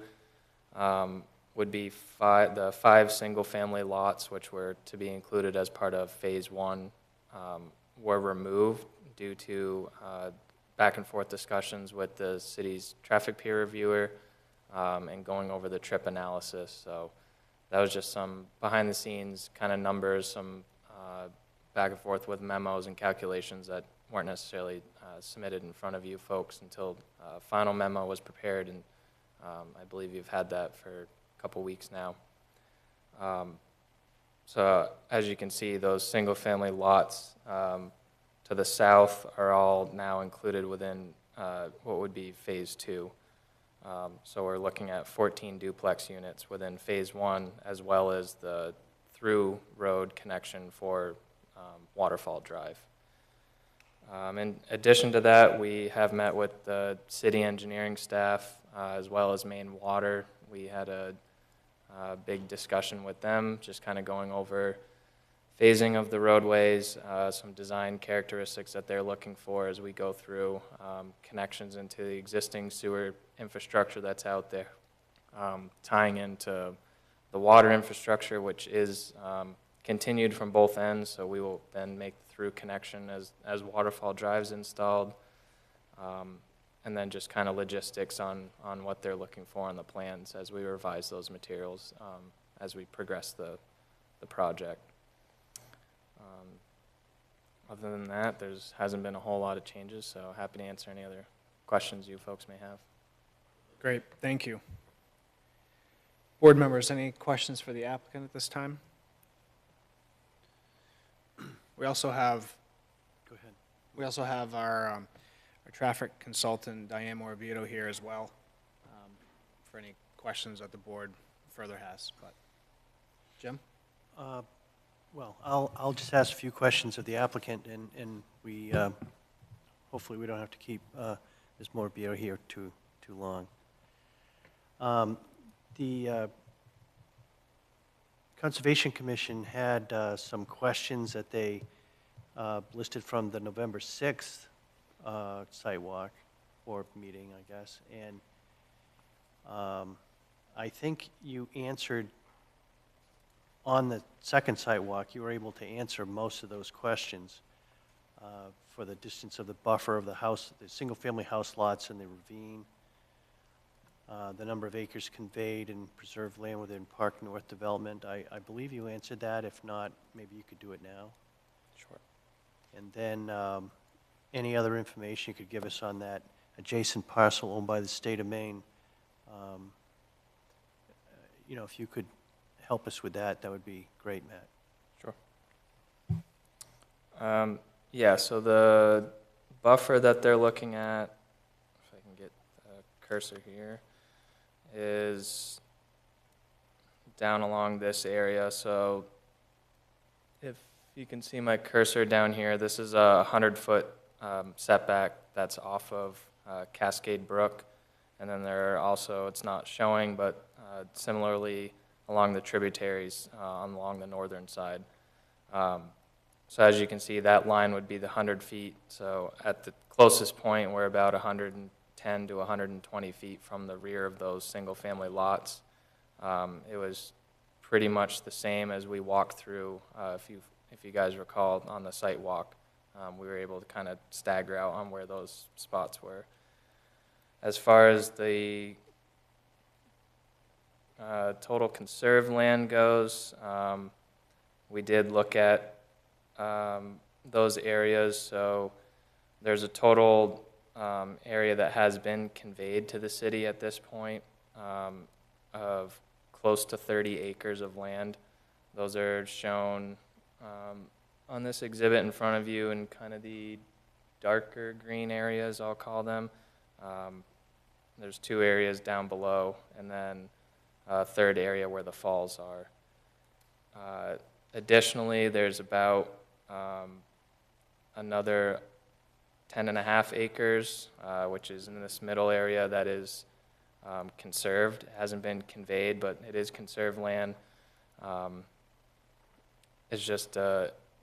would be the 5 single-family lots, which were to be included as part of Phase 1, were removed due to back and forth discussions with the city's traffic peer reviewer and going over the trip analysis. So that was just some behind-the-scenes kind of numbers, some back and forth with memos and calculations that weren't necessarily submitted in front of you folks until a final memo was prepared, and I believe you've had that for a couple weeks now. So as you can see, those single-family lots to the south are all now included within what would be Phase 2. So we're looking at 14 duplex units within Phase 1, as well as the through road connection for Waterfall Drive. In addition to that, we have met with the city engineering staff as well as Maine Water. We had a big discussion with them, just kind of going over phasing of the roadways, some design characteristics that they're looking for as we go through, connections into the existing sewer infrastructure that's out there, tying into the water infrastructure, which is continued from both ends, so we will then make the through connection as Waterfall Drive's installed, and then just kind of logistics on what they're looking for on the plans as we revise those materials as we progress the project. Other than that, there hasn't been a whole lot of changes, so happy to answer any other questions you folks may have. Great, thank you. Board members, any questions for the applicant at this time? We also have, Go ahead. we also have our traffic consultant, Diane Morabito, here as well, for any questions that the board further has, but, Jim? Well, I'll just ask a few questions of the applicant, and we, hopefully we don't have to keep Ms. Morbier here too long. The Conservation Commission had some questions that they listed from the November 6th site walk, or meeting, I guess, and I think you answered, on the second site walk, you were able to answer most of those questions for the distance of the buffer of the house, the single-family house lots in the ravine, the number of acres conveyed and preserved land within Park North development. I believe you answered that. If not, maybe you could do it now. Sure. And then any other information you could give us on that adjacent parcel owned by the state of Maine. You know, if you could help us with that, that would be great, Matt. Sure. Yeah, so the buffer that they're looking at, if I can get the cursor here, is down along this area. So if you can see my cursor down here, this is a 100-foot setback that's off of Cascade Brook. And then there are also, it's not showing, but similarly along the tributaries along the northern side. So as you can see, that line would be the 100 feet. So at the closest point, we're about 110 to 120 feet from the rear of those single-family lots. It was pretty much the same as we walked through, if you guys recall, on the site walk. We were able to kind of stagger out on where those spots were. As far as the total conserved land goes, we did look at those areas. So there's a total area that has been conveyed to the city at this point of close to 30 acres of land. Those are shown on this exhibit in front of you in kind of the darker green areas, I'll call them. There's 2 areas down below, and then a third area where the falls are. Additionally, there's about another 10.5 acres, which is in this middle area that is conserved. It hasn't been conveyed, but it is conserved land. It's just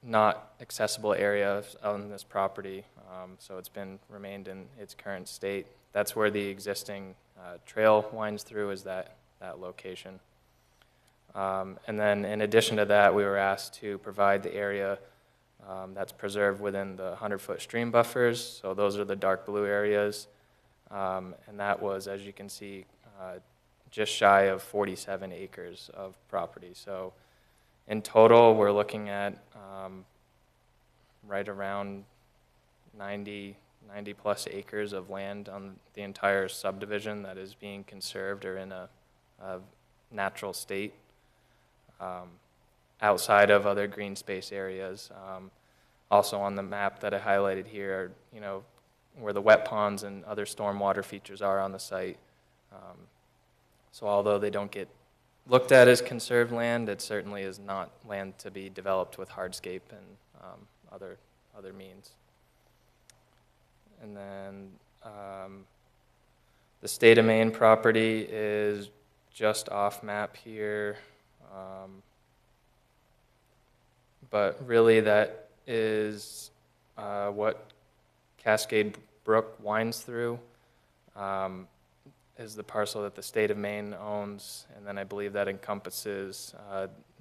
not accessible area on this property, so it's been remained in its current state. That's where the existing trail winds through, is that location. And then in addition to that, we were asked to provide the area that's preserved within the 100-foot stream buffers. So those are the dark blue areas. And that was, as you can see, just shy of 47 acres of property. So in total, we're looking at right around 90 plus acres of land on the entire subdivision that is being conserved or in a natural state, outside of other green space areas. Also on the map that I highlighted here, you know, where the wet ponds and other stormwater features are on the site. So although they don't get looked at as conserved land, it certainly is not land to be developed with hardscape and other means. And then the state of Maine property is just off map here, but really that is what Cascade Brook winds through, is the parcel that the state of Maine owns, and then I believe that encompasses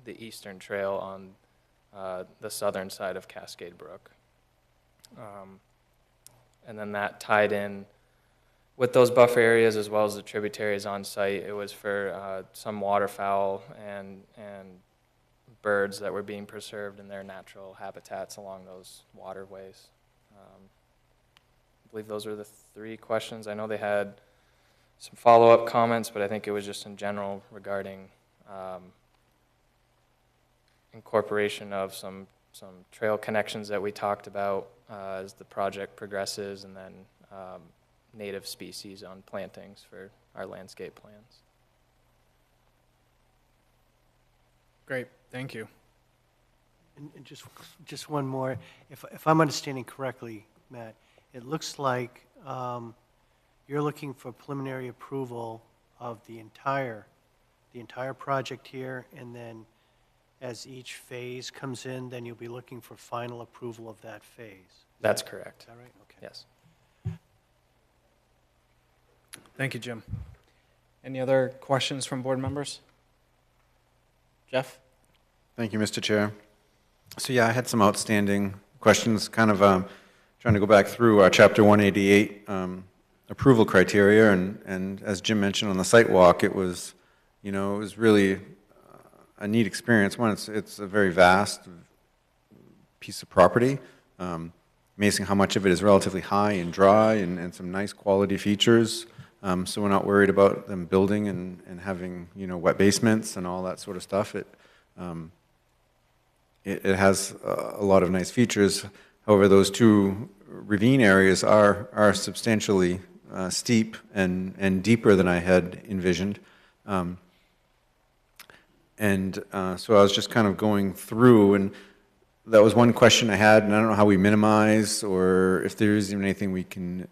the eastern trail on the southern side of Cascade Brook. And then that tied in with those buffer areas as well as the tributaries on site. It was for some waterfowl and birds that were being preserved in their natural habitats along those waterways. I believe those were the 3 questions. I know they had some follow-up comments, but I think it was just in general regarding incorporation of some trail connections that we talked about as the project progresses, and then native species on plantings for our landscape plans. Great, thank you. And just one more. If I'm understanding correctly, Matt, it looks like you're looking for preliminary approval of the entire project here, and then as each phase comes in, then you'll be looking for final approval of that phase. That's correct. Is that right? Okay. Yes. Thank you, Jim. Any other questions from board members? Jeff? Thank you, Mr. Chair. So yeah, I had some outstanding questions, kind of trying to go back through our Chapter 188 approval criteria, and as Jim mentioned on the site walk, it was, it was really a neat experience. One, it's a very vast piece of property. Amazing how much of it is relatively high and dry and some nice quality features. So we're not worried about them building and having, wet basements and all that sort of stuff. It has a lot of nice features. However, those two ravine areas are substantially steep and deeper than I had envisioned. So I was just kind of going through, and that was one question I had, and I don't know how we minimize or if there is even anything we can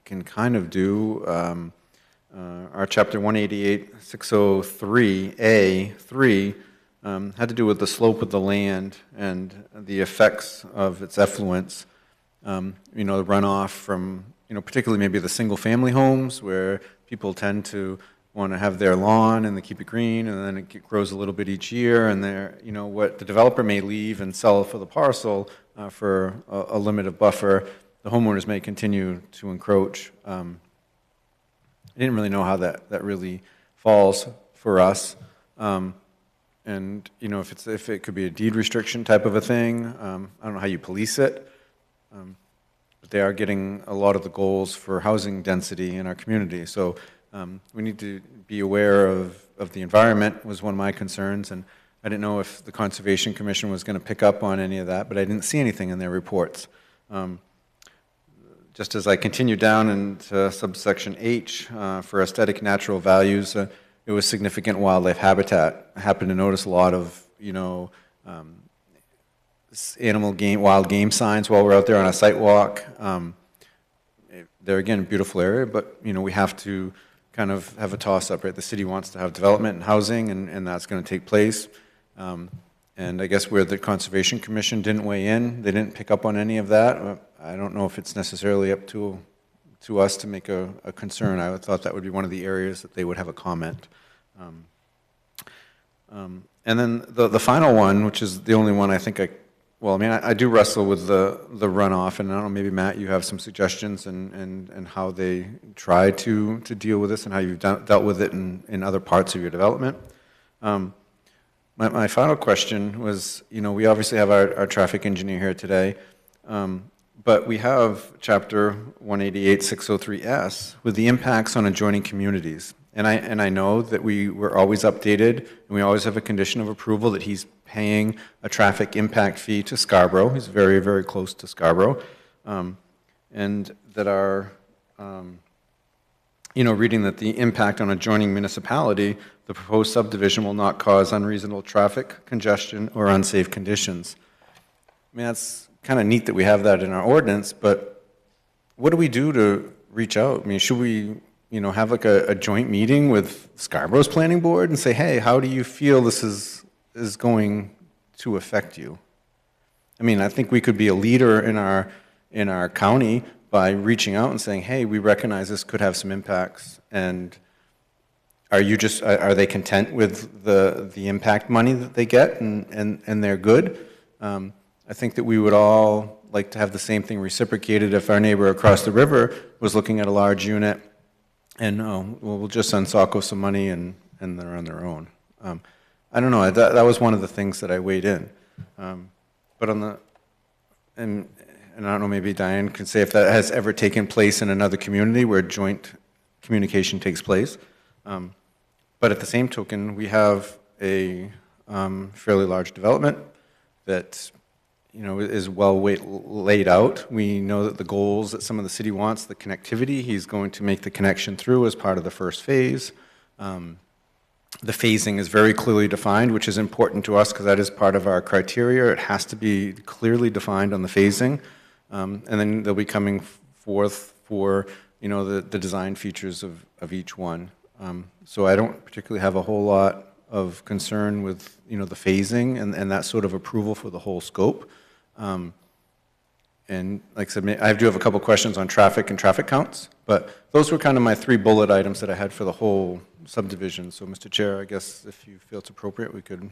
kind of do. Our Chapter 188, 603A3 had to do with the slope of the land and the effects of its effluents. The runoff from, particularly maybe the single-family homes where people tend to want to have their lawn and they keep it green, and then it grows a little bit each year, and what the developer may leave and sell for the parcel for a limit of buffer, the homeowners may continue to encroach. I didn't really know how that really falls for us. And if it could be a deed restriction type of a thing, I don't know how you police it. But they are getting a lot of the goals for housing density in our community. So we need to be aware of the environment was one of my concerns, and I didn't know if the Conservation Commission was going to pick up on any of that, but I didn't see anything in their reports. Just as I continue down into subsection H for aesthetic natural values, it was significant wildlife habitat. I happened to notice a lot of, wild game signs while we're out there on a site walk. They're, again, a beautiful area, but, we have to kind of have a toss-up, right? The city wants to have development and housing, and that's going to take place. And I guess where the Conservation Commission didn't weigh in, they didn't pick up on any of that. I don't know if it's necessarily up to us to make a concern. I thought that would be one of the areas that they would have a comment. And then the final one, which is the only one I think I do wrestle with the runoff, and I don't know, maybe Matt, you have some suggestions and how they try to deal with this and how you've dealt with it in other parts of your development. My final question was, we obviously have our traffic engineer here today, but we have Chapter 188, 603S with the impacts on adjoining communities. And I know that we're always updated, and we always have a condition of approval that he's paying a traffic impact fee to Scarborough. He's very, very close to Scarborough. And that our, reading that the impact on adjoining municipality, the proposed subdivision will not cause unreasonable traffic congestion or unsafe conditions. I mean, that's kind of neat that we have that in our ordinance, but what do we do to reach out? I mean, should we, have like a joint meeting with Scarborough's planning board and say, hey, how do you feel this is going to affect you? I mean, I think we could be a leader in our county by reaching out and saying, hey, we recognize this could have some impacts, and are they content with the impact money that they get and they're good? I think that we would all like to have the same thing reciprocated if our neighbor across the river was looking at a large unit and, we'll just send Saco some money and they're on their own. I don't know, that was one of the things that I weighed in. But and I don't know, maybe Diane can say if that has ever taken place in another community where joint communication takes place. But at the same token, we have a fairly large development that is well laid out. We know that the goals that some of the city wants, the connectivity, he's going to make the connection through as part of the first phase. The phasing is very clearly defined, which is important to us because that is part of our criteria. It has to be clearly defined on the phasing. And then they'll be coming forth for, the design features of each one. So I don't particularly have a whole lot of concern with, the phasing and that sort of approval for the whole scope. And like I said, I do have a couple questions on traffic and traffic counts, but those were kind of my 3 bullet items that I had for the whole subdivision. So, Mr. Chair, I guess if you feel it's appropriate, we could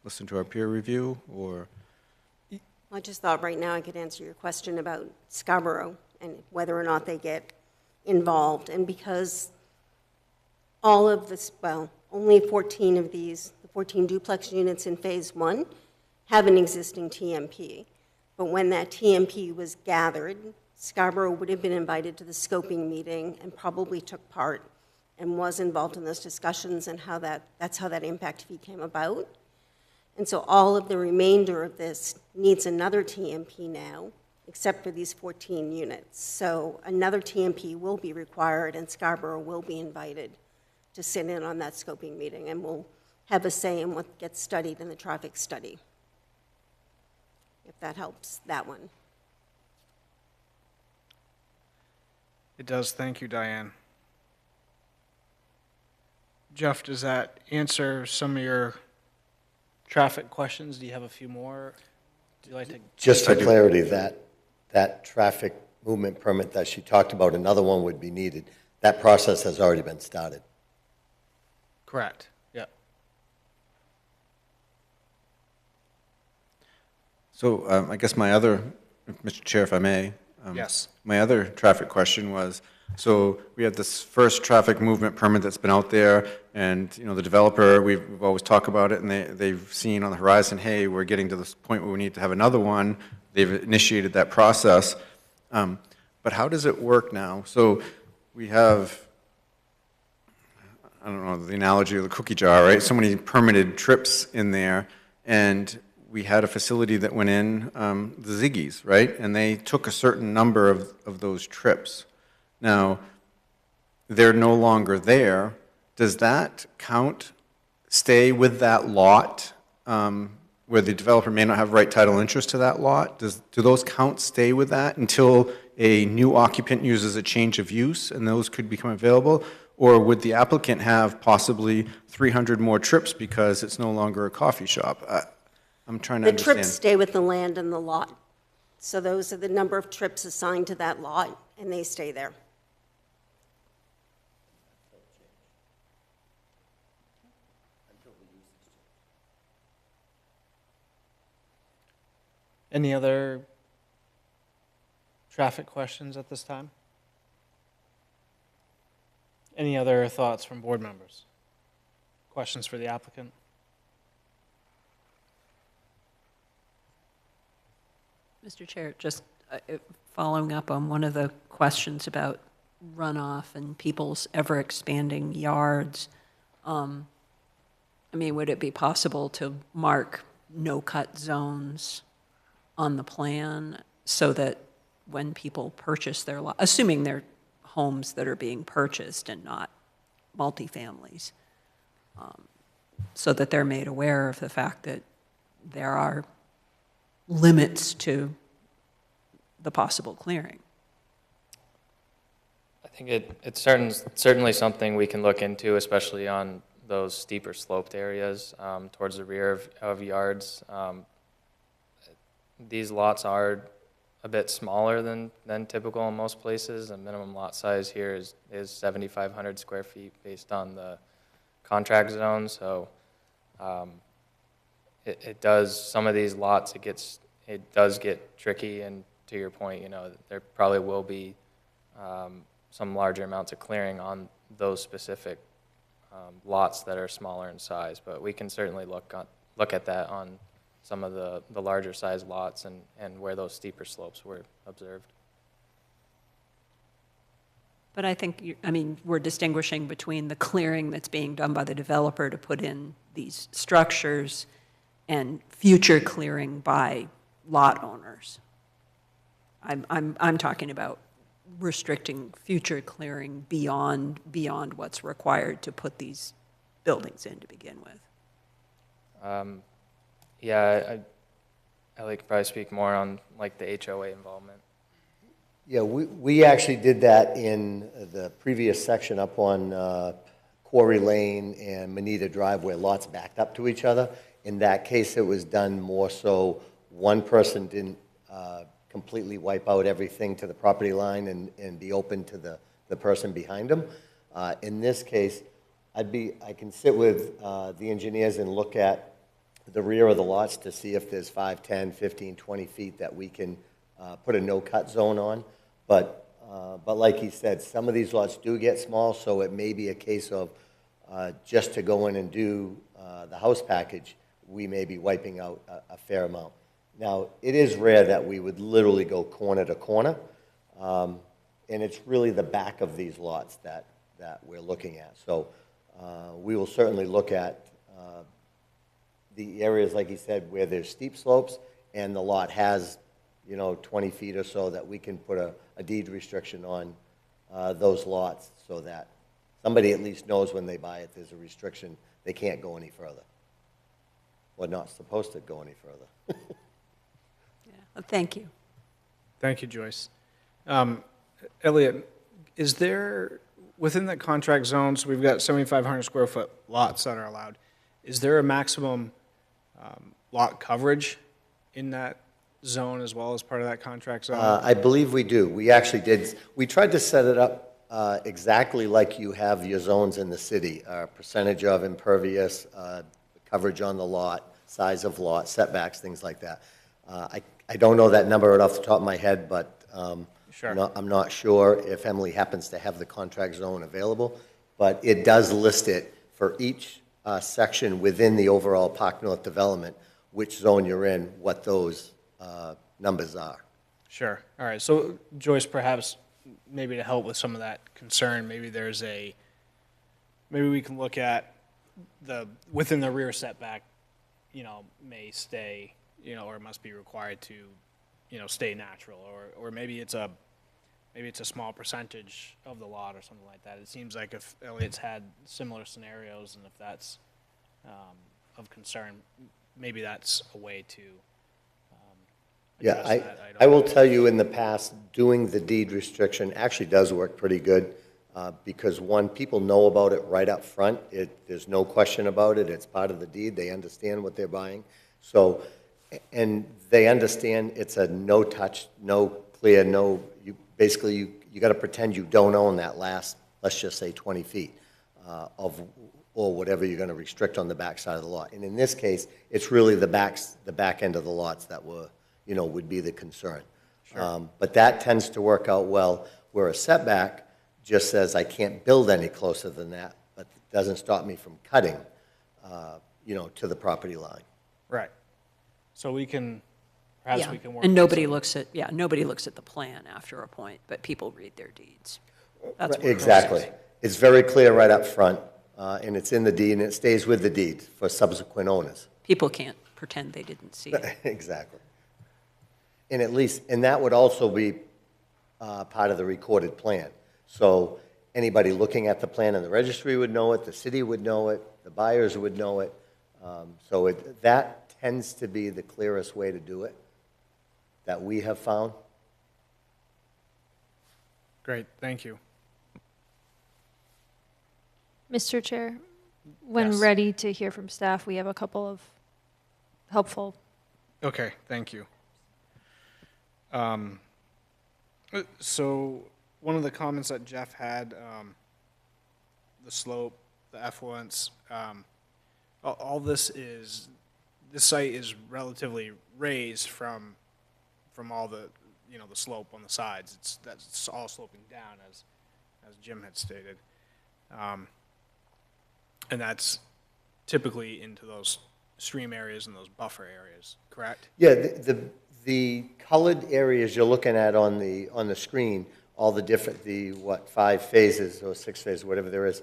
listen to our peer review, or... I just thought right now I could answer your question about Scarborough and whether or not they get involved. And because all of this, well, only 14 of these, the 14 duplex units in Phase 1 have an existing TMP. But when that TMP was gathered, Scarborough would have been invited to the scoping meeting and probably took part and was involved in those discussions and that's how that impact fee came about. And so all of the remainder of this needs another TMP now, except for these 14 units. So another TMP will be required and Scarborough will be invited to sit in on that scoping meeting and will have a say in what gets studied in the traffic study, if that helps that one. It does. Thank you, Diane. Jeff, does that answer some of your traffic questions? Do you have a few more? Do you like to? Just for clarity, that traffic movement permit that she talked about, another one would be needed. That process has already been started. Correct. Yeah. So I guess my other, Mr. Chair, if I may. Yes. My other traffic question was, so we had this first traffic movement permit that's been out there, and the developer, we've always talked about it, and they've seen on the horizon, hey, we're getting to this point where we need to have another one. They've initiated that process. But how does it work now? So we have, I don't know, the analogy of the cookie jar, right? So many permitted trips in there, and we had a facility that went in, the Ziggy's, right? And they took a certain number of those trips. Now, they're no longer there. Does that count stay with that lot where the developer may not have right title interest to that lot? Do those counts stay with that until a new occupant uses a change of use and those could become available? Or would the applicant have possibly 300 more trips because it's no longer a coffee shop? I'm trying to understand. The trips stay with the land and the lot. So those are the number of trips assigned to that lot, and they stay there. Any other traffic questions at this time? Any other thoughts from board members? Questions for the applicant? Mr. Chair, just following up on one of the questions about runoff and people's ever-expanding yards, would it be possible to mark no-cut zones on the plan so that when people purchase their lot, assuming they're homes that are being purchased and not multifamilies, so that they're made aware of the fact that there are limits to the possible clearing? I think it's certainly something we can look into, especially on those steeper sloped areas towards the rear of yards. These lots are a bit smaller than typical in most places. The minimum lot size here is 7,500 square feet based on the contract zone. So it does, some of these lots, it does get tricky, and to your point, there probably will be some larger amounts of clearing on those specific lots that are smaller in size, but we can certainly look at that on some of the larger size lots and where those steeper slopes were observed. But I think, we're distinguishing between the clearing that's being done by the developer to put in these structures and future clearing by lot owners. I'm talking about restricting future clearing beyond what's required to put these buildings in to begin with. Yeah, Ellie could probably speak more on like the HOA involvement. Yeah, we actually did that in the previous section up on Quarry Lane and Manita Drive where lots backed up to each other. In that case, it was done more so one person didn't completely wipe out everything to the property line and be open to the person behind them. In this case, I can sit with the engineers and look at the rear of the lots to see if there's 5, 10, 15, 20 feet that we can put a no-cut zone on. But like he said, some of these lots do get small, so it may be a case of just to go in and do the house package, we may be wiping out a fair amount. Now, it is rare that we would literally go corner to corner, and it's really the back of these lots that we're looking at. So we will certainly look at the areas, like he said, where there's steep slopes and the lot has, 20 feet or so that we can put a deed restriction on those lots so that somebody at least knows when they buy it, there's a restriction, they can't go any further. Or not supposed to go any further. Yeah. Thank you. Thank you, Joyce. Elliot, is there, within that contract zone, so we've got 7,500 square foot lots that are allowed, is there a maximum lot coverage in that zone as well as part of that contract zone? I believe we do. We actually did. We tried to set it up exactly like you have your zones in the city, percentage of impervious, coverage on the lot, size of lot, setbacks, things like that. I don't know that number right off the top of my head, but Sure. I'm not sure if Emily happens to have the contract zone available, but it does list it for each section within the overall Park North development, which zone you're in, what those numbers are. Sure. All right. So Joyce, perhaps maybe to help with some of that concern, maybe we can look at within the rear setback, may stay, or must be required to, stay natural, or maybe it's a small percentage of the lot or something like that. It seems like if Elliot's had similar scenarios and if that's of concern, maybe that's a way to address Yeah, that. I will tell you in the past, doing the deed restriction actually does work pretty good because one, people know about it right up front. There's no question about it. It's part of the deed. They understand what they're buying. So, and they understand it's a no touch, no clear, you got to pretend you don't own that last, let's just say 20 feet or whatever you're going to restrict on the back side of the lot. And in this case, it's really the back end of the lots that would be the concern. Sure. But that tends to work out well, where a setback just says I can't build any closer than that, but it doesn't stop me from cutting, to the property line. Right. So we can, perhaps Yeah. we can work. And on nobody some- looks at the plan after a point, but people read their deeds. That's what Exactly. process. It's very clear right up front, and it's in the deed, and it stays with the deed for subsequent owners. People can't pretend they didn't see it. Exactly. And that would also be part of the recorded plan. So anybody looking at the plan in the registry would know it, the city would know it, the buyers would know it. So that tends to be the clearest way to do it that we have found. Great, thank you. Mr. Chair, when Yes. ready to hear from staff, we have a couple of helpful. Okay, thank you. So one of the comments that Jeff had, the slope, the effluence, all this site is relatively raised from all the, the slope on the sides. That's all sloping down as Jim had stated. And that's typically into those stream areas and those buffer areas, correct? Yeah, the colored areas you're looking at on the screen, all the different, 5 phases or 6 phases, whatever there is,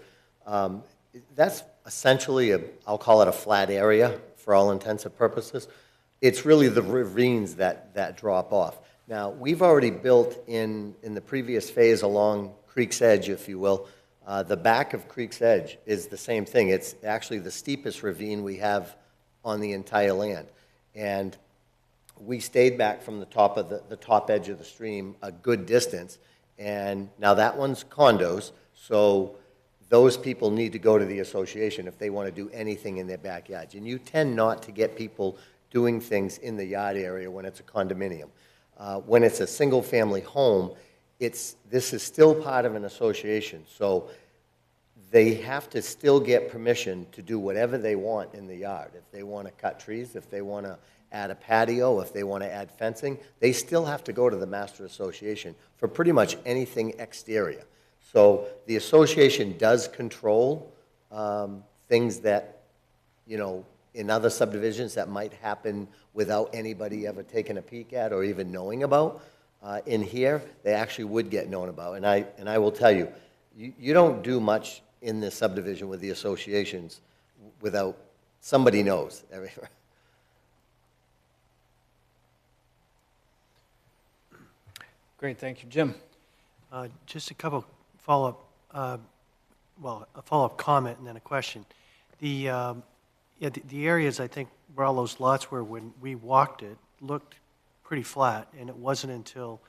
that's essentially I'll call it a flat area for all intents and purposes. It's really the ravines that drop off. Now, we've already built in the previous phase along Creek's Edge, if you will, The back of Creek's Edge is the same thing. It's actually the steepest ravine we have on the entire land. And we stayed back from the top of the top edge of the stream a good distance. And now that one's condos, so those people need to go to the association if they want to do anything in their backyards. And you tend not to get people doing things in the yard area when it's a condominium. When it's a single-family home, this is still part of an association. So they have to still get permission to do whatever they want in the yard. If they want to cut trees, if they want to add a patio, if they want to add fencing, they still have to go to the master association for pretty much anything exterior. So the association does control things that, you know, in other subdivisions that might happen without anybody ever taking a peek at or even knowing about. In here, they actually would get known about. And I will tell you, you don't do much in this subdivision with the associations without somebody knows. Great, thank you. Jim? Just a couple follow-up, a follow-up comment and then a question. The areas, I think, where all those lots were when we walked it, looked pretty flat, and it wasn't until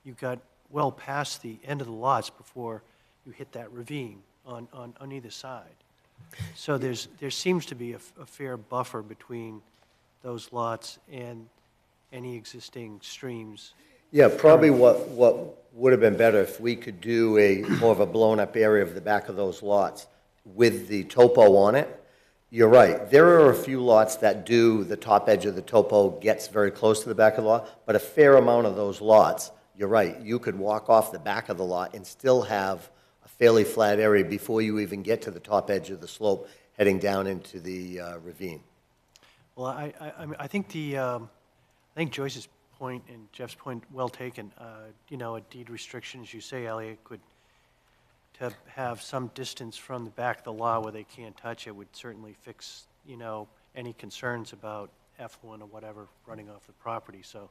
you got well past the end of the lots before you hit that ravine on either side. So there seems to be a fair buffer between those lots and any existing streams. Yeah, probably what would have been better if we could do more of a blown-up area of the back of those lots with the topo on it. You're right. There are a few lots that the top edge of the topo gets very close to the back of the lot, but a fair amount of those lots, you're right, you could walk off the back of the lot and still have a fairly flat area before you even get to the top edge of the slope heading down into the ravine. Well, I think Joyce's point and Jeff's point, well taken. You know, a deed restriction, as you say, Elliot, to have some distance from the back of the lot where they can't touch it would certainly fix, you know, any concerns about effluent or whatever running off the property. So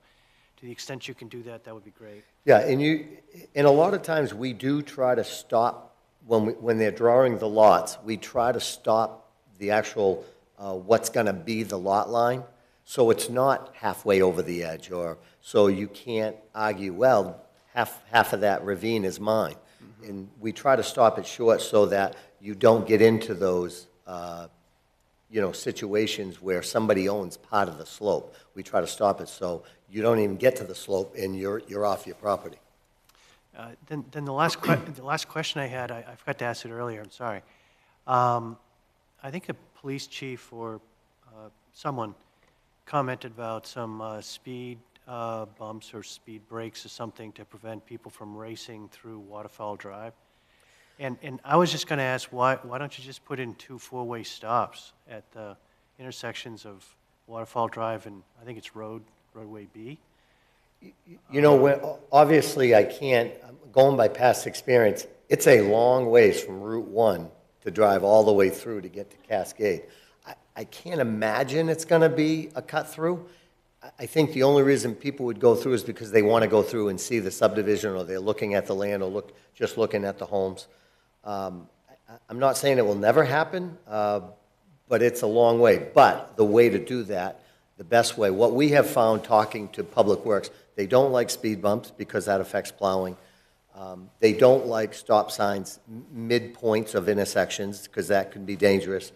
to the extent you can do that, that would be great. Yeah, and a lot of times we do try to stop, when they're drawing the lots, we try to stop the actual, what's going to be the lot line. So it's not halfway over the edge, or so you can't argue, well, half of that ravine is mine. Mm-hmm. And we try to stop it short so that you don't get into those, you know, situations where somebody owns part of the slope. We try to stop it so you don't even get to the slope and you're off your property. Then the last question I had, I forgot to ask it earlier. I'm sorry. I think the police chief or someone commented about some speed bumps or speed breaks or something to prevent people from racing through Waterfall Drive. And I was just going to ask, why don't you just put in 2 4-way stops at the intersections of Waterfall Drive and I think it's roadway B? You know, obviously I can't, going by past experience, it's a long ways from Route 1 to drive all the way through to get to Cascade. I can't imagine it's going to be a cut through. I think the only reason people would go through is because they want to go through and see the subdivision, or they're looking at the land, or just looking at the homes. I'm not saying it will never happen, but it's a long way. But the way to do that, the best way, what we have found talking to Public Works, they don't like speed bumps because that affects plowing. They don't like stop signs midpoints of intersections because that can be dangerous.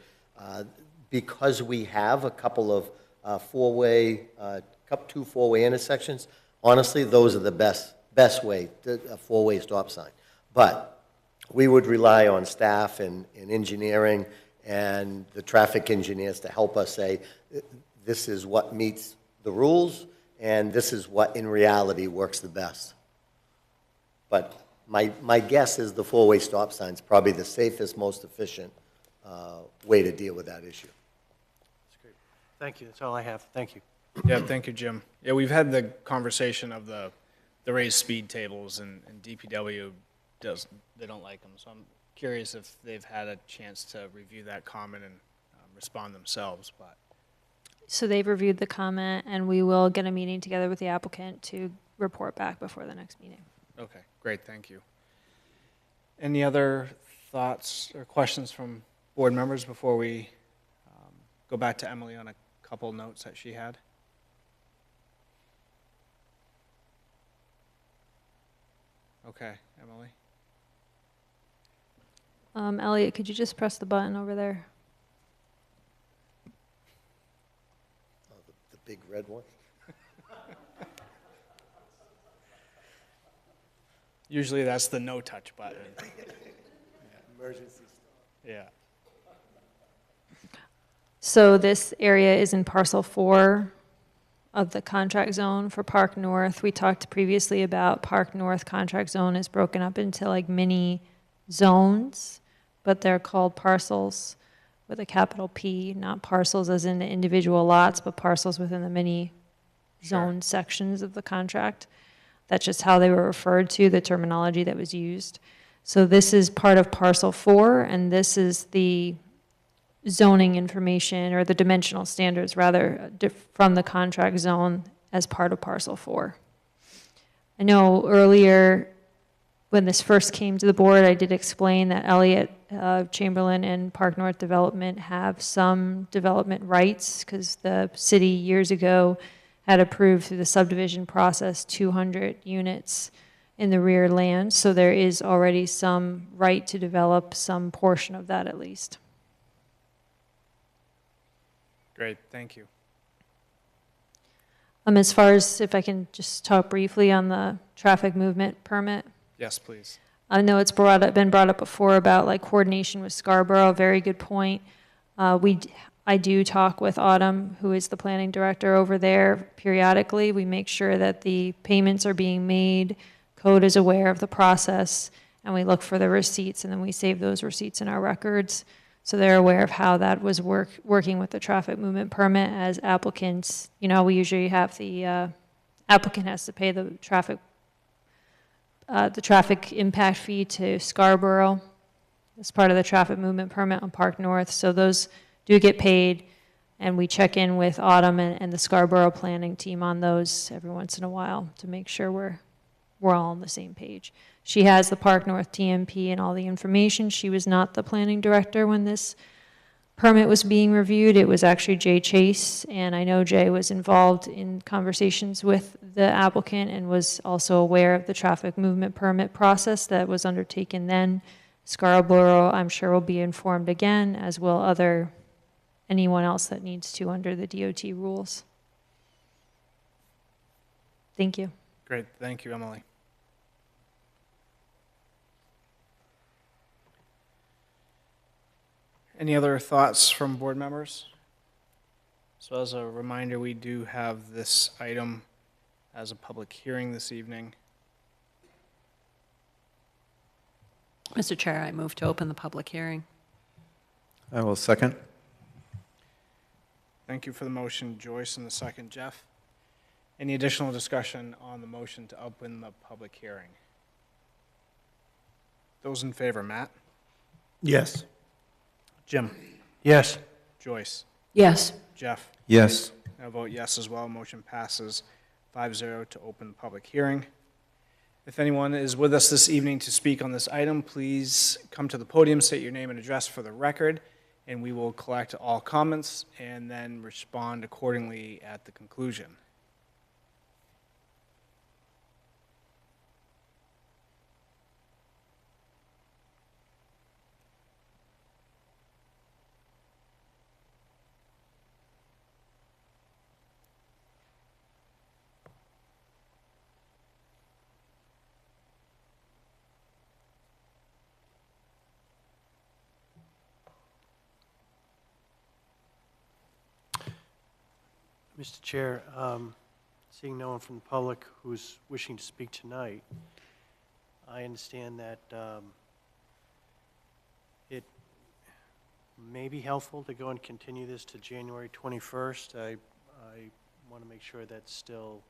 Because we have a couple of 2 4-way intersections, honestly, those are the best way, a 4-way stop sign. But we would rely on staff and engineering and the traffic engineers to help us say, this is what meets the rules, and this is what in reality works the best. But my guess is the 4-way stop sign is probably the safest, most efficient way to deal with that issue. Thank you. That's all I have. Thank you. Yeah, thank you, Jim. Yeah, we've had the conversation of the raised speed tables, and DPW they don't like them. So I'm curious if they've had a chance to review that comment and respond themselves. But So they've reviewed the comment, and we will get a meeting together with the applicant to report back before the next meeting. okay, great, thank you. Any other thoughts or questions from board members before we go back to Emily on a couple notes that she had? Okay, Emily. Elliot, could you just press the button over there? Oh, the big red one? Usually that's the no-touch button. Emergency. Yeah. So this area is in parcel 4 of the contract zone for Park North. We talked previously about Park North contract zone is broken up into like mini zones, but they're called parcels with a capital P, not parcels as in the individual lots, but parcels within the mini zone sections of the contract. That's just how they were referred to, the terminology that was used. So this is part of parcel 4, and this is the zoning information, or the dimensional standards rather, from the contract zone as part of parcel 4. I know earlier when this first came to the board, I did explain that Elliott, Chamberlain, and Park North Development have some development rights because the city years ago had approved through the subdivision process 200 units in the rear land. So there is already some right to develop some portion of that at least. Great, thank you. As far as, if I can just talk briefly on the traffic movement permit. Yes, please. I know it's been brought up before about like coordination with Scarborough, very good point. I do talk with Autumn, who is the planning director over there, periodically. We make sure that the payments are being made, code is aware of the process, and we look for the receipts, and then we save those receipts in our records. So they're aware of how that was working with the traffic movement permit as applicants. You know, we usually have the applicant has to pay the traffic impact fee to Scarborough as part of the traffic movement permit on Park North. So those do get paid, and we check in with Autumn and the Scarborough planning team on those every once in a while to make sure we're all on the same page. She has the Park North TMP and all the information. She was not the planning director when this permit was being reviewed. It was actually Jay Chase, and I know Jay was involved in conversations with the applicant and was also aware of the traffic movement permit process that was undertaken then. Scarborough, I'm sure, will be informed again, as will anyone else that needs to under the DOT rules. Thank you. Great, thank you, Emily. Any other thoughts from board members? So as a reminder, we do have this item as a public hearing this evening. Mr. Chair, I move to open the public hearing. I will second. Thank you for the motion, Joyce, and the second, Jeff. Any additional discussion on the motion to open the public hearing? Those in favor, Matt? Yes. Jim? Yes. Joyce? Yes. Jeff? Yes. I vote yes as well. Motion passes 5-0 to open the public hearing. If anyone is with us this evening to speak on this item, please come to the podium, state your name and address for the record, and we will collect all comments and then respond accordingly at the conclusion. Mr. Chair, seeing no one from the public who's wishing to speak tonight, I understand that it may be helpful to go and continue this to January 21st. I want to make sure that's still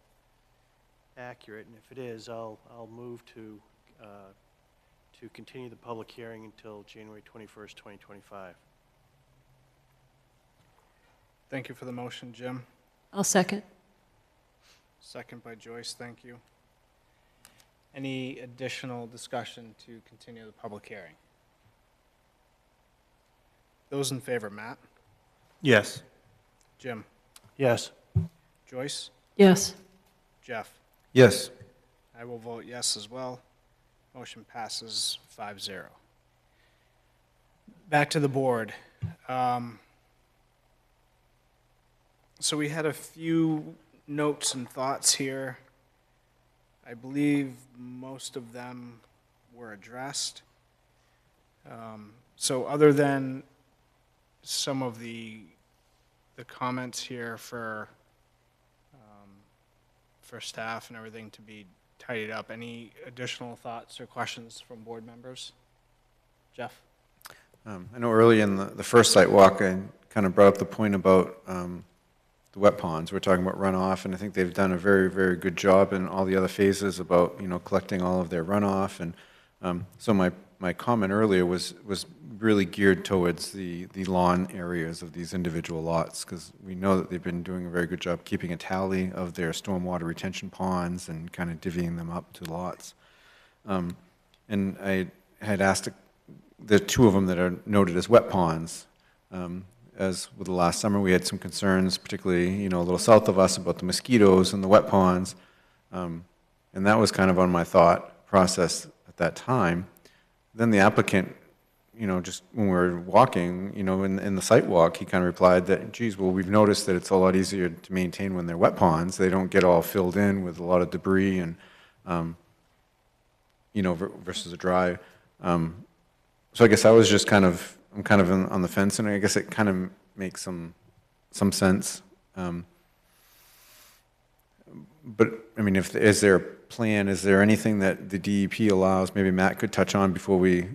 accurate, and if it is, I'll move to continue the public hearing until January 21st, 2025. Thank you for the motion, Jim. I'll second. Second by Joyce, thank you. Any additional discussion to continue the public hearing? Those in favor, Matt? Yes. Jim? Yes. Joyce? Yes. Jeff? Yes. I will vote yes as well. Motion passes 5-0. Back to the board. So we had a few notes and thoughts here. I believe most of them were addressed. So other than some of the comments here for staff and everything to be tidied up, any additional thoughts or questions from board members? Jeff? I know early in the first site walk, I kind of brought up the point about the wet ponds. We're talking about runoff, and I think they've done a very, very good job in all the other phases about, collecting all of their runoff. And so my comment earlier was really geared towards the lawn areas of these individual lots, because we know that they've been doing a very good job keeping a tally of their stormwater retention ponds and kind of divvying them up to lots. And I had asked the two of them that are noted as wet ponds. As with the last summer, we had some concerns, particularly, a little south of us, about the mosquitoes and the wet ponds. And that was kind of on my thought process at that time. Then the applicant, just when we were walking, in the site walk, he kind of replied that, geez, well, we've noticed that it's a lot easier to maintain when they're wet ponds. They don't get all filled in with a lot of debris and, versus a dry. So I guess I was just I'm kind of on the fence, and I guess it kind of makes some sense. But, I mean, is there a plan, is there anything that the DEP allows, maybe Matt could touch on before we,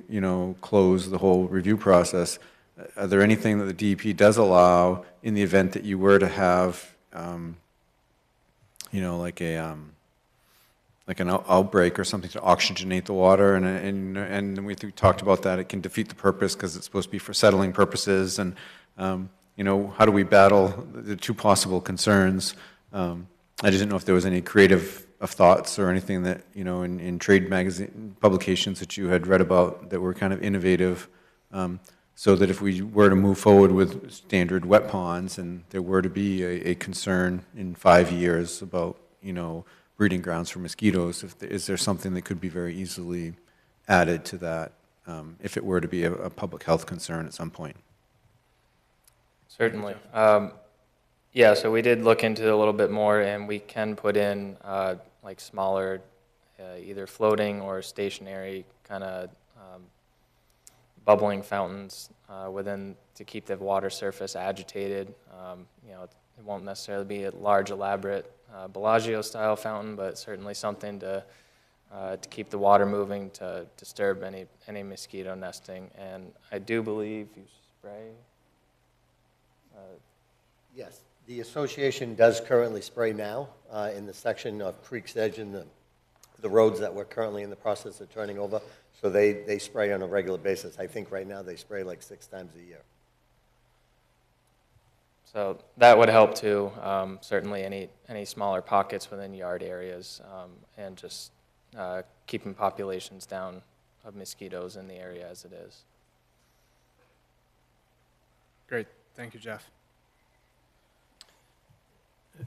close the whole review process? Are there anything that the DEP does allow in the event that you were to have, like an outbreak or something to oxygenate the water, and we talked about that, it can defeat the purpose because it's supposed to be for settling purposes, and how do we battle the two possible concerns? I just didn't know if there was any creative thoughts or anything that, in trade magazine publications that you had read about that were kind of innovative, so that if we were to move forward with standard wet ponds and there were to be a concern in 5 years about, breeding grounds for mosquitoes, is there something that could be very easily added to that, if it were to be a public health concern at some point? Certainly. Yeah, so we did look into it a little bit more, and we can put in like smaller, either floating or stationary kind of bubbling fountains within to keep the water surface agitated. It won't necessarily be a large, elaborate Bellagio-style fountain, but certainly something to keep the water moving, to disturb any mosquito nesting. And I do believe you spray. Yes, the association does currently spray now in the section of Creek's Edge and the roads that we're currently in the process of turning over. So they spray on a regular basis. I think right now they spray like 6 times a year. So that would help too. Certainly any smaller pockets within yard areas, and just keeping populations down of mosquitoes in the area as it is. Great, thank you, Jeff.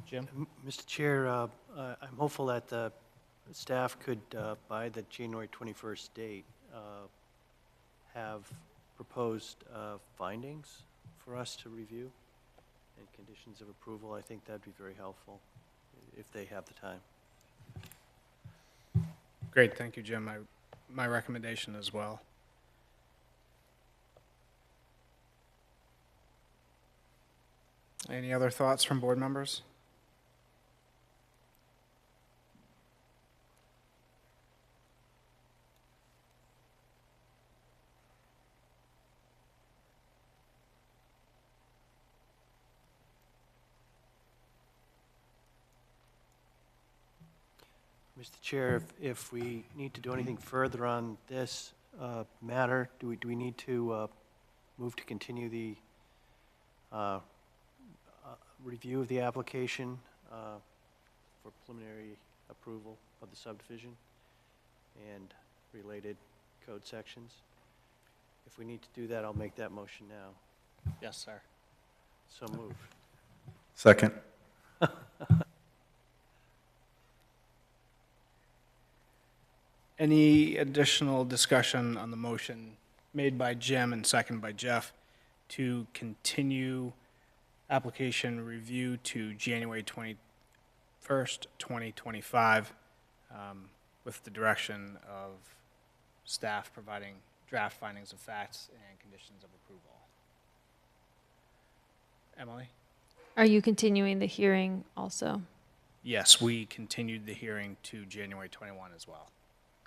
Jim? Mr. Chair, I'm hopeful that the staff could, by the January 21st date, have proposed findings for us to review and conditions of approval. I think that'd be very helpful if they have the time. Great, thank you, Jim. My recommendation as well. Any other thoughts from board members? Mr. Chair, if we need to do anything further on this matter, do we need to move to continue the review of the application for preliminary approval of the subdivision and related code sections? If we need to do that, I'll make that motion now. Yes, sir. So moved. Second. Any additional discussion on the motion made by Jim and seconded by Jeff to continue application review to January 21st, 2025, with the direction of staff providing draft findings of facts and conditions of approval? Emily? Are you continuing the hearing also? Yes, we continued the hearing to January 21 as well.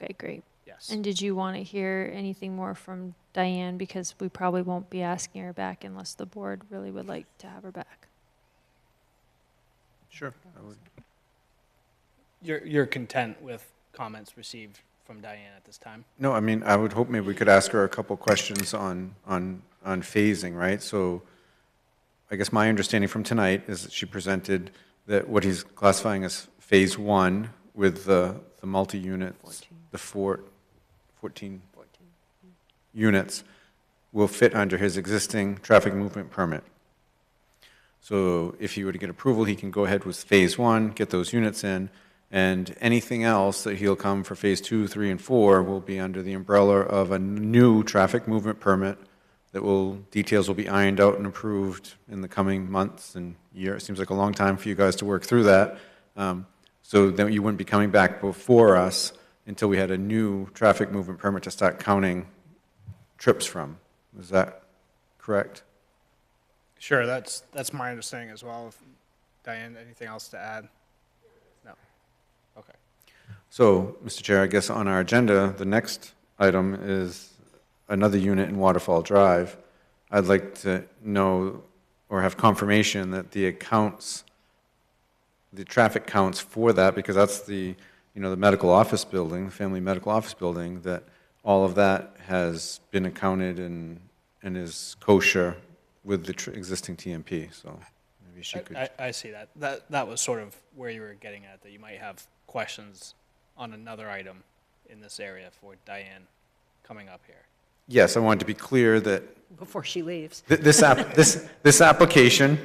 Okay, great. Yes. And did you want to hear anything more from Diane? Because we probably won't be asking her back unless the board really would like to have her back. Sure. You're content with comments received from Diane at this time? No, I mean, I would hope maybe we could ask her a couple questions on phasing, right? So I guess my understanding from tonight is that she presented that what he's classifying as phase one with the multi-units, the 14 units, will fit under his existing traffic movement permit. So if he were to get approval, he can go ahead with phase one, get those units in, and anything else that he'll come for phase 2, 3, and 4 will be under the umbrella of a new traffic movement permit that details will be ironed out and approved in the coming months and year. It seems like a long time for you guys to work through that. So then you wouldn't be coming back before us until we had a new traffic movement permit to start counting trips from. Is that correct? Sure, that's my understanding as well. Diane, anything else to add? No. Okay. So, Mr. Chair, I guess on our agenda, the next item is another unit in Waterfall Drive. I'd like to know or have confirmation that the traffic counts for that, because that's the medical office building, family medical office building, that all of that has been accounted and is kosher with the existing TMP, so maybe she could. I see that. That was sort of where you were getting at, that you might have questions on another item in this area for Diane coming up here. Yes, I wanted to be clear that Before she leaves. this application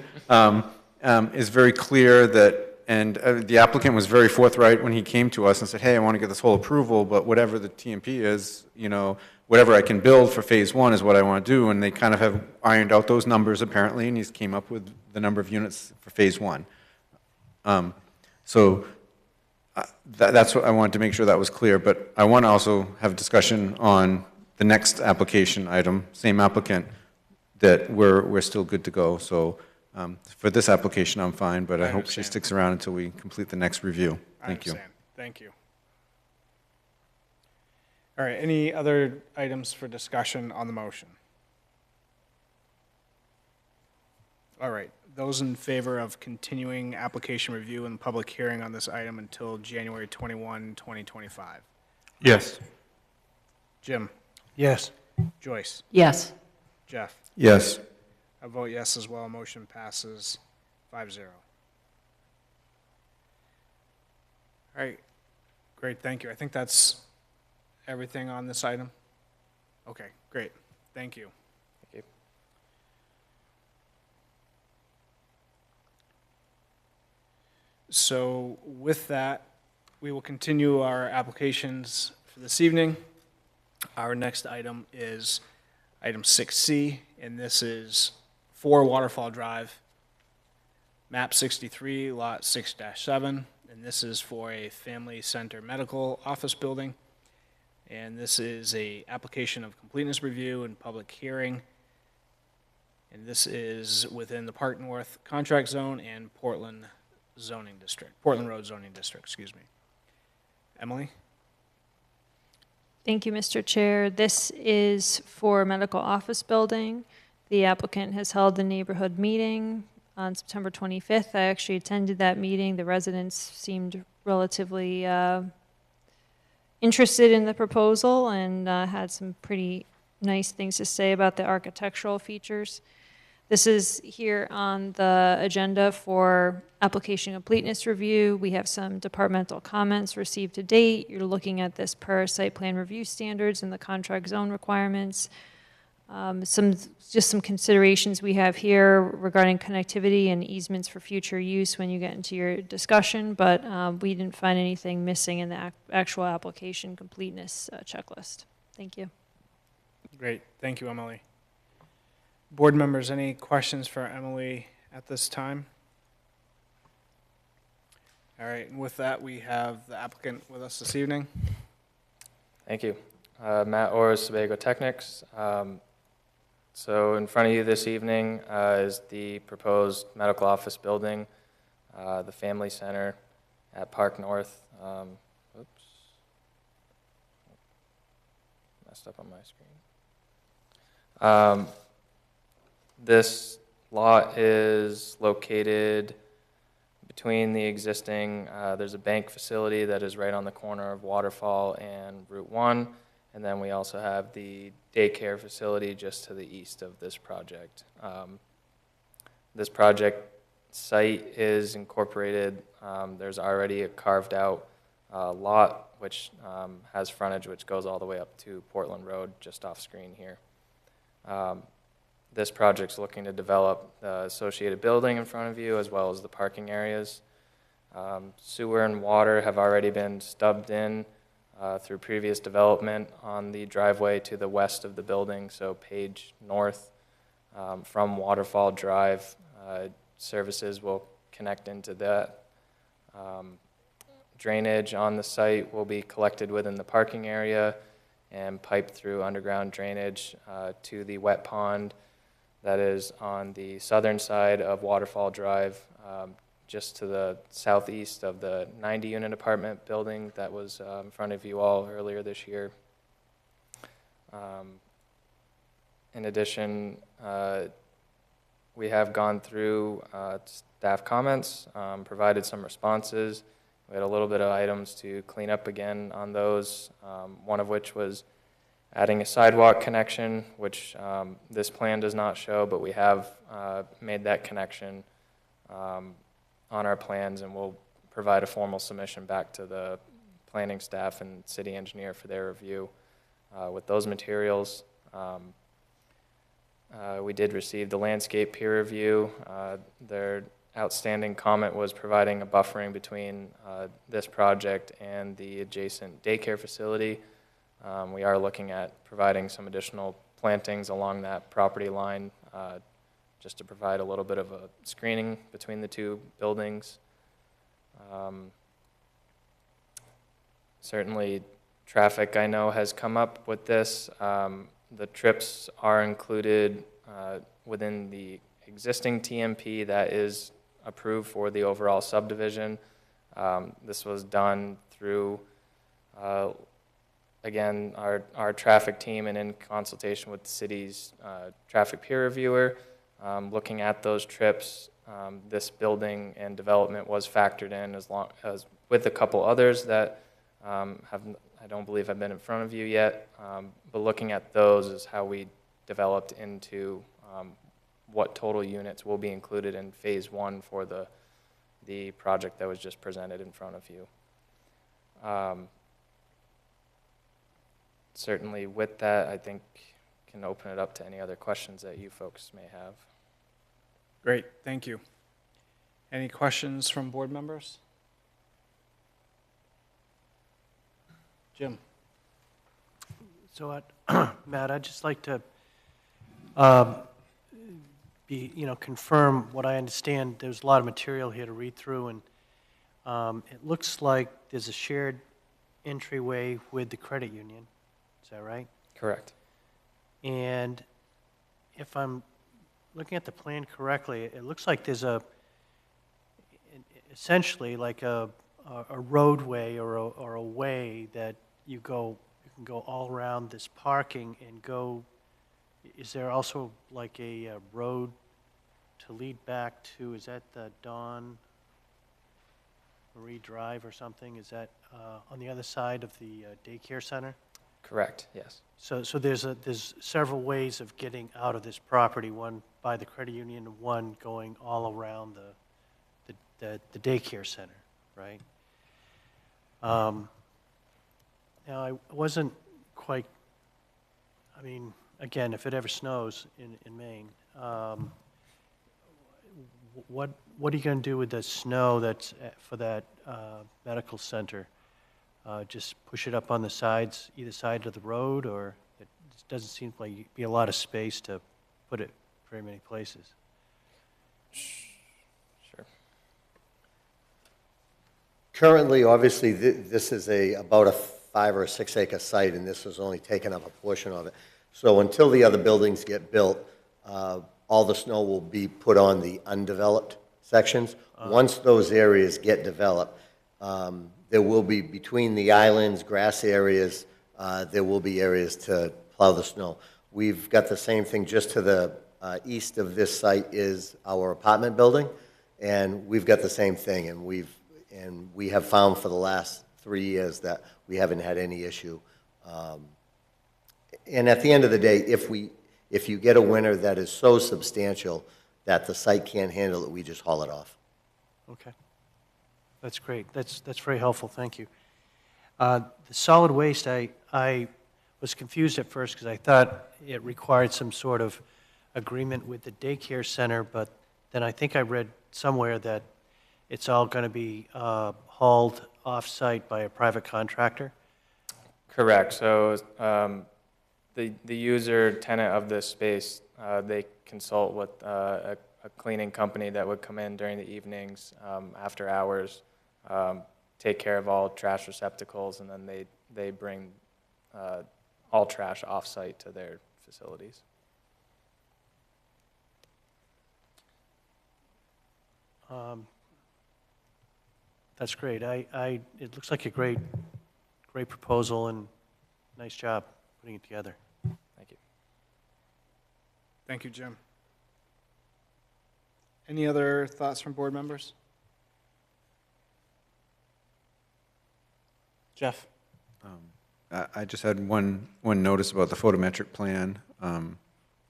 is very clear that, and the applicant was very forthright when he came to us and said, hey, I want to get this whole approval, but whatever the TMP is, whatever I can build for phase one is what I want to do, and they kind of have ironed out those numbers apparently, and he's came up with the number of units for phase one. So that's what I wanted to make sure that was clear, but I want to also have a discussion on the next application item, same applicant, that we're still good to go. So for this application, I'm fine, but I hope she sticks around until we complete the next review. Thank you. I understand. Thank you. All right, any other items for discussion on the motion? All right, those in favor of continuing application review and public hearing on this item until January 21, 2025? Yes. Jim? Yes. Joyce? Yes. Jeff? Yes. I vote yes as well. Motion passes 5-0. All right, great, thank you. I think that's everything on this item. Okay, great, thank you. Thank you. So with that, we will continue our applications for this evening. Our next item is item 6C, and this is 4 Waterfall Drive, map 63, lot 6-7, and this is for a family center medical office building. And this is a application of completeness review and public hearing. And this is within the Park North contract zone and Portland Road zoning district, excuse me. Emily? Thank you, Mr. Chair. This is for a medical office building. The applicant has held the neighborhood meeting on September 25th. I actually attended that meeting. The residents seemed relatively interested in the proposal and had some pretty nice things to say about the architectural features. This is here on the agenda for application completeness review. We have some departmental comments received to date. You're looking at this per site plan review standards and the contract zone requirements. Just some considerations we have here regarding connectivity and easements for future use when you get into your discussion, but we didn't find anything missing in the actual application completeness checklist. Thank you. Great, thank you, Emily. Board members, any questions for Emily at this time? All right, and with that, we have the applicant with us this evening. Thank you. Matt Orrs, Sebago Technics. So in front of you this evening is the proposed medical office building, the Family Center at Park North. Oops. Messed up on my screen. This lot is located between the existing, there's a bank facility that is right on the corner of Waterfall and Route 1. And then we also have the daycare facility just to the east of this project. This project site is incorporated. There's already a carved out lot which has frontage which goes all the way up to Portland Road just off screen here. This project's looking to develop the associated building in front of you as well as the parking areas. Sewer and water have already been stubbed in through previous development on the driveway to the west of the building, so Page North from Waterfall Drive. Services will connect into that. Drainage on the site will be collected within the parking area and piped through underground drainage to the wet pond that is on the southern side of Waterfall Drive, just to the southeast of the 90-unit apartment building that was in front of you all earlier this year. In addition, we have gone through staff comments, provided some responses. We had a little bit of items to clean up again on those, one of which was adding a sidewalk connection, which this plan does not show, but we have made that connection on our plans, and we'll provide a formal submission back to the planning staff and city engineer for their review with those materials. We did receive the landscape peer review. Their outstanding comment was providing a buffering between this project and the adjacent daycare facility. We are looking at providing some additional plantings along that property line just to provide a little bit of a screening between the two buildings. Certainly, traffic, I know, has come up with this. The trips are included within the existing TMP that is approved for the overall subdivision. This was done through, again, our traffic team and in consultation with the city's traffic peer reviewer. Looking at those trips, this building and development was factored in as long as with a couple others that I don't believe have been in front of you yet. But looking at those is how we developed into what total units will be included in phase 1 for the project that was just presented in front of you. Certainly with that, I think can open it up to any other questions that you folks may have. Great, thank you. Any questions from board members? Jim? So, Matt, I'd just like to confirm what I understand. There's a lot of material here to read through, and it looks like there's a shared entryway with the credit union. Is that right? Correct. And if I'm looking at the plan correctly, it looks like there's essentially like a roadway or a way that you can go all around this parking and go. Is there also like a road to lead back to, is that the Don Marie Drive or something? Is that on the other side of the daycare center? Correct, yes. So there's several ways of getting out of this property, one by the credit union, and one going all around the daycare center, right? Now, I wasn't quite, again, if it ever snows in Maine, what are you going to do with the snow that's for that medical center? Just push it up on the sides, either side of the road, or it doesn't seem like be a lot of space to put it very many places? Sure. Currently, obviously, this is about a 5 or 6 acre site, and this is only taking up a portion of it. So until the other buildings get built, all the snow will be put on the undeveloped sections. Once those areas get developed, there will be, between the islands, grass areas, there will be areas to plow the snow. We've got the same thing just to the east of this site is our apartment building, and we've got the same thing, and we have found for the last 3 years that we haven't had any issue. And at the end of the day, if you get a winter that is so substantial that the site can't handle it, we just haul it off. Okay. That's great. That's very helpful. Thank you. The solid waste, I was confused at first because I thought it required some sort of agreement with the daycare center, but then I think I read somewhere that it's all going to be hauled off-site by a private contractor? Correct. So the user tenant of this space, they consult with a cleaning company that would come in during the evenings, after hours, take care of all trash receptacles, and then they bring all trash off-site to their facilities. That's great. It looks like a great proposal, and nice job putting it together. Thank you. Thank you, Jim. Any other thoughts from board members? Jeff? I just had one notice about the photometric plan.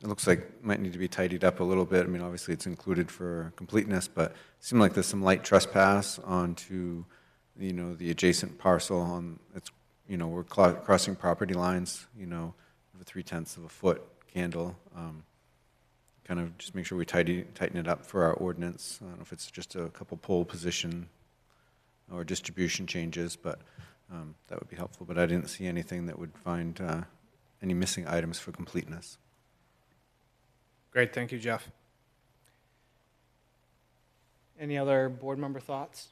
It looks like it might need to be tidied up a little bit. I mean, obviously, it's included for completeness, but it seemed like there's some light trespass onto, the adjacent parcel on, it's, we're crossing property lines, of a 3/10 of a foot candle. Kind of just make sure we tighten it up for our ordinance. I don't know if it's just a couple pole position or distribution changes, but that would be helpful. But I didn't see anything that would find any missing items for completeness. Great, thank you, Jeff. Any other board member thoughts?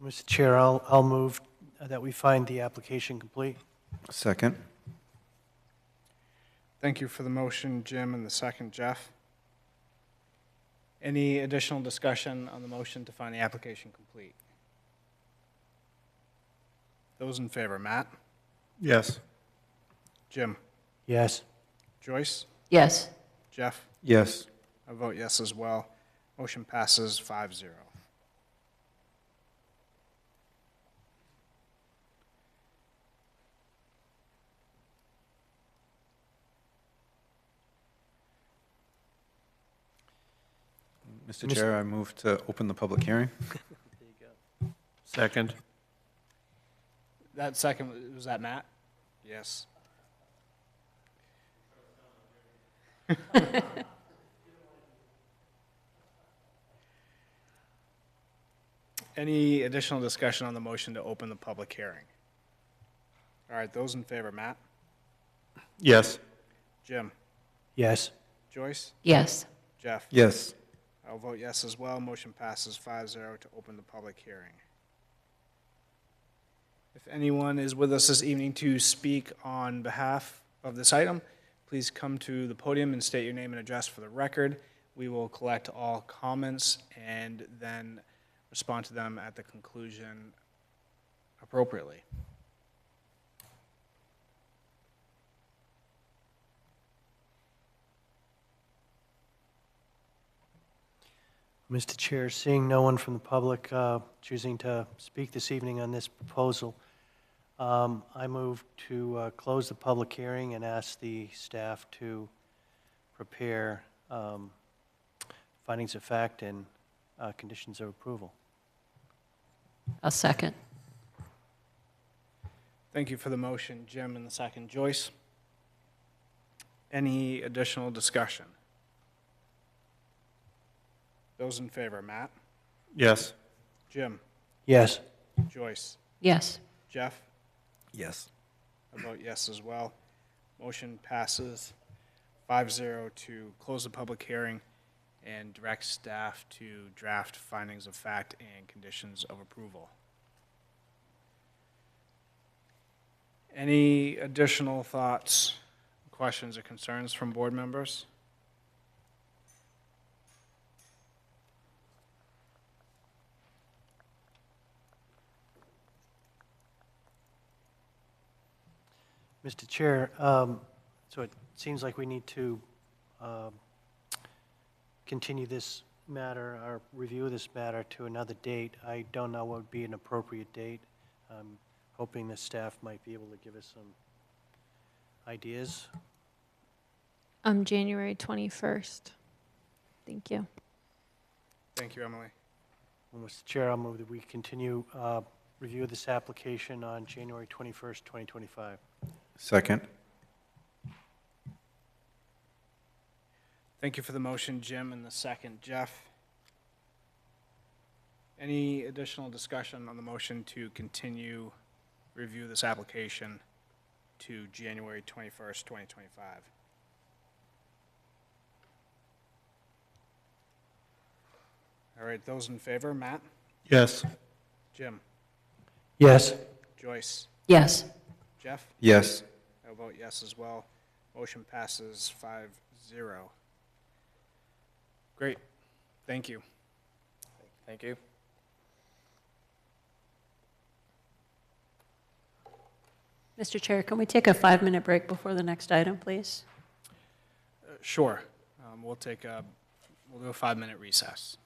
Mr. Chair, I'll move that we find the application complete. Second. Thank you for the motion, Jim, and the second, Jeff. Any additional discussion on the motion to find the application complete? Those in favor, Matt? Yes. Jim? Yes. Joyce? Yes. Jeff? Yes. I vote yes as well. Motion passes 5-0. Mr. Chair, I move to open the public hearing. Second. That second, was that Matt? Yes. Any additional discussion on the motion to open the public hearing? All right, those in favor, Matt? Yes. Jim? Yes. Joyce? Yes. Jeff? Yes. I'll vote yes as well. Motion passes 5-0 to open the public hearing. If anyone is with us this evening to speak on behalf of this item, please come to the podium and state your name and address for the record. We will collect all comments and then respond to them at the conclusion appropriately. Mr. Chair, seeing no one from the public choosing to speak this evening on this proposal, I move to close the public hearing and ask the staff to prepare findings of fact and conditions of approval. A second. Thank you for the motion, Jim, and the second, Joyce. Any additional discussion? Those in favor, Matt? Yes. Jim? Yes. Joyce? Yes. Jeff? Yes. I vote yes as well. Motion passes 5-0 to close the public hearing and direct staff to draft findings of fact and conditions of approval. Any additional thoughts, questions, or concerns from board members? Mr. Chair, so it seems like we need to continue this matter, our review of this matter to another date. I don't know what would be an appropriate date. I'm hoping the staff might be able to give us some ideas. January 21st. Thank you. Thank you, Emily. Well, Mr. Chair, I'll move that we continue review of this application on January 21st, 2025. Second. Thank you for the motion, Jim, and the second, Jeff. Any additional discussion on the motion to continue review this application to January 21st, 2025? All right, those in favor, Matt? Yes. Jim? Yes. Joyce? Yes. Jeff? Yes. I vote yes as well. Motion passes 5-0. Great, thank you. Thank you. Mr. Chair, can we take a 5-minute break before the next item, please? Sure, we'll do a 5-minute recess.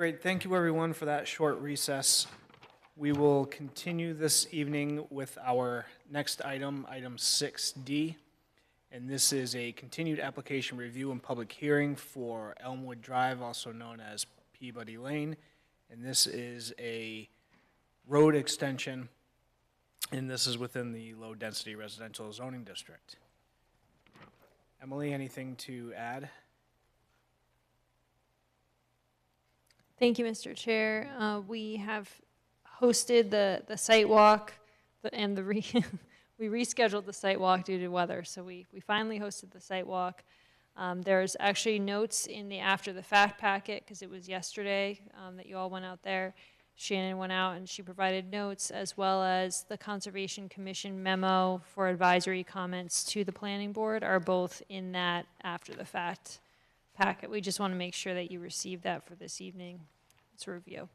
Great, thank you everyone for that short recess. We will continue this evening with our next item, item 6D. And this is a continued application review and public hearing for Elmwood Drive, also known as Peabody Lane. And this is a road extension, and this is within the low-density residential zoning district. Emily, anything to add? Thank you, Mr. Chair. We have hosted the site walk and we rescheduled the site walk due to weather, so we finally hosted the site walk. There's actually notes in the after the fact packet, because it was yesterday that you all went out there. Shannon went out and she provided notes, as well as the Conservation Commission memo for advisory comments to the planning board are both in that after the fact packet. We just want to make sure that you receive that for this evening to review.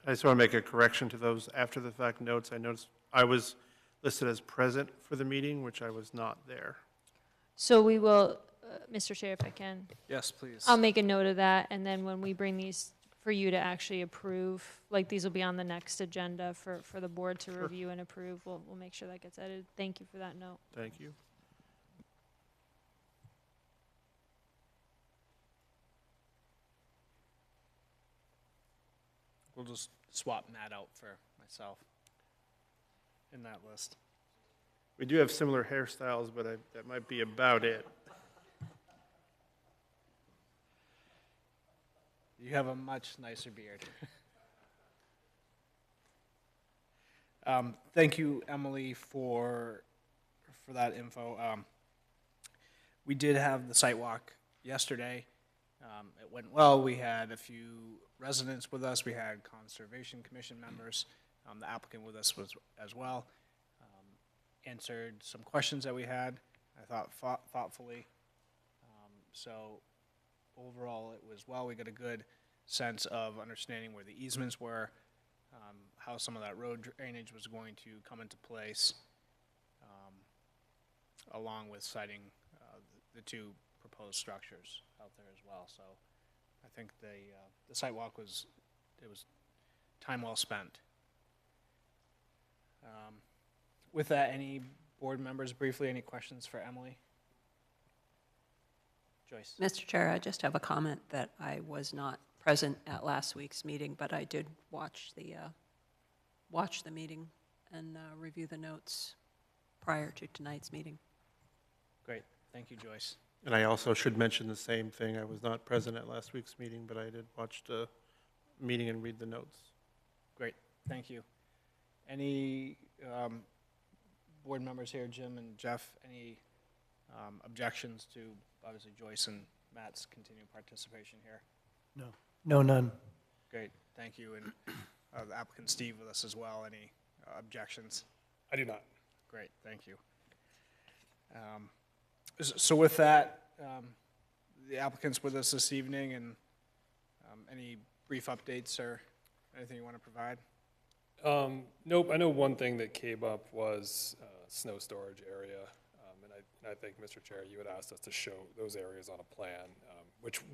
I just want to make a correction to those after-the-fact notes. I noticed I was listed as present for the meeting, which I was not there. So we will, Mr. Chair, if I can, Yes, please. I'll make a note of that, and then when we bring these for you to actually approve, like these will be on the next agenda for the board to review and approve, we'll make sure that gets edited. Thank you for that note. Thank you. We'll just swap Matt out for myself in that list. We do have similar hairstyles, but that might be about it. You have a much nicer beard. Thank you, Emily, for that info. We did have the site walk yesterday. It went well. We had a few residents with us. We had Conservation Commission members. The applicant with us was as well. Answered some questions that we had, I thought thoughtfully. So overall, it was well. We got a good sense of understanding where the easements were, how some of that road drainage was going to come into place, along with citing the two proposed structures out there as well. So I think the site walk was time well spent. With that, any board members briefly, any questions for Emily? Joyce? Mr. Chair, I just have a comment that I was not present at last week's meeting, but I did watch the meeting and review the notes prior to tonight's meeting. Great, thank you, Joyce. And I also should mention the same thing. I was not present at last week's meeting, but I did watch the meeting and read the notes. Great, thank you. Any board members here, Jim and Jeff, any objections to, obviously, Joyce and Matt's continued participation here? No, none. Great, thank you. And the applicant Steve with us as well. Any objections? I do not. Great, thank you. So with that, the applicant's with us this evening, and any brief updates or anything you want to provide? Nope, I know one thing that came up was snow storage area, and I think, Mr. Chair, you had asked us to show those areas on a plan,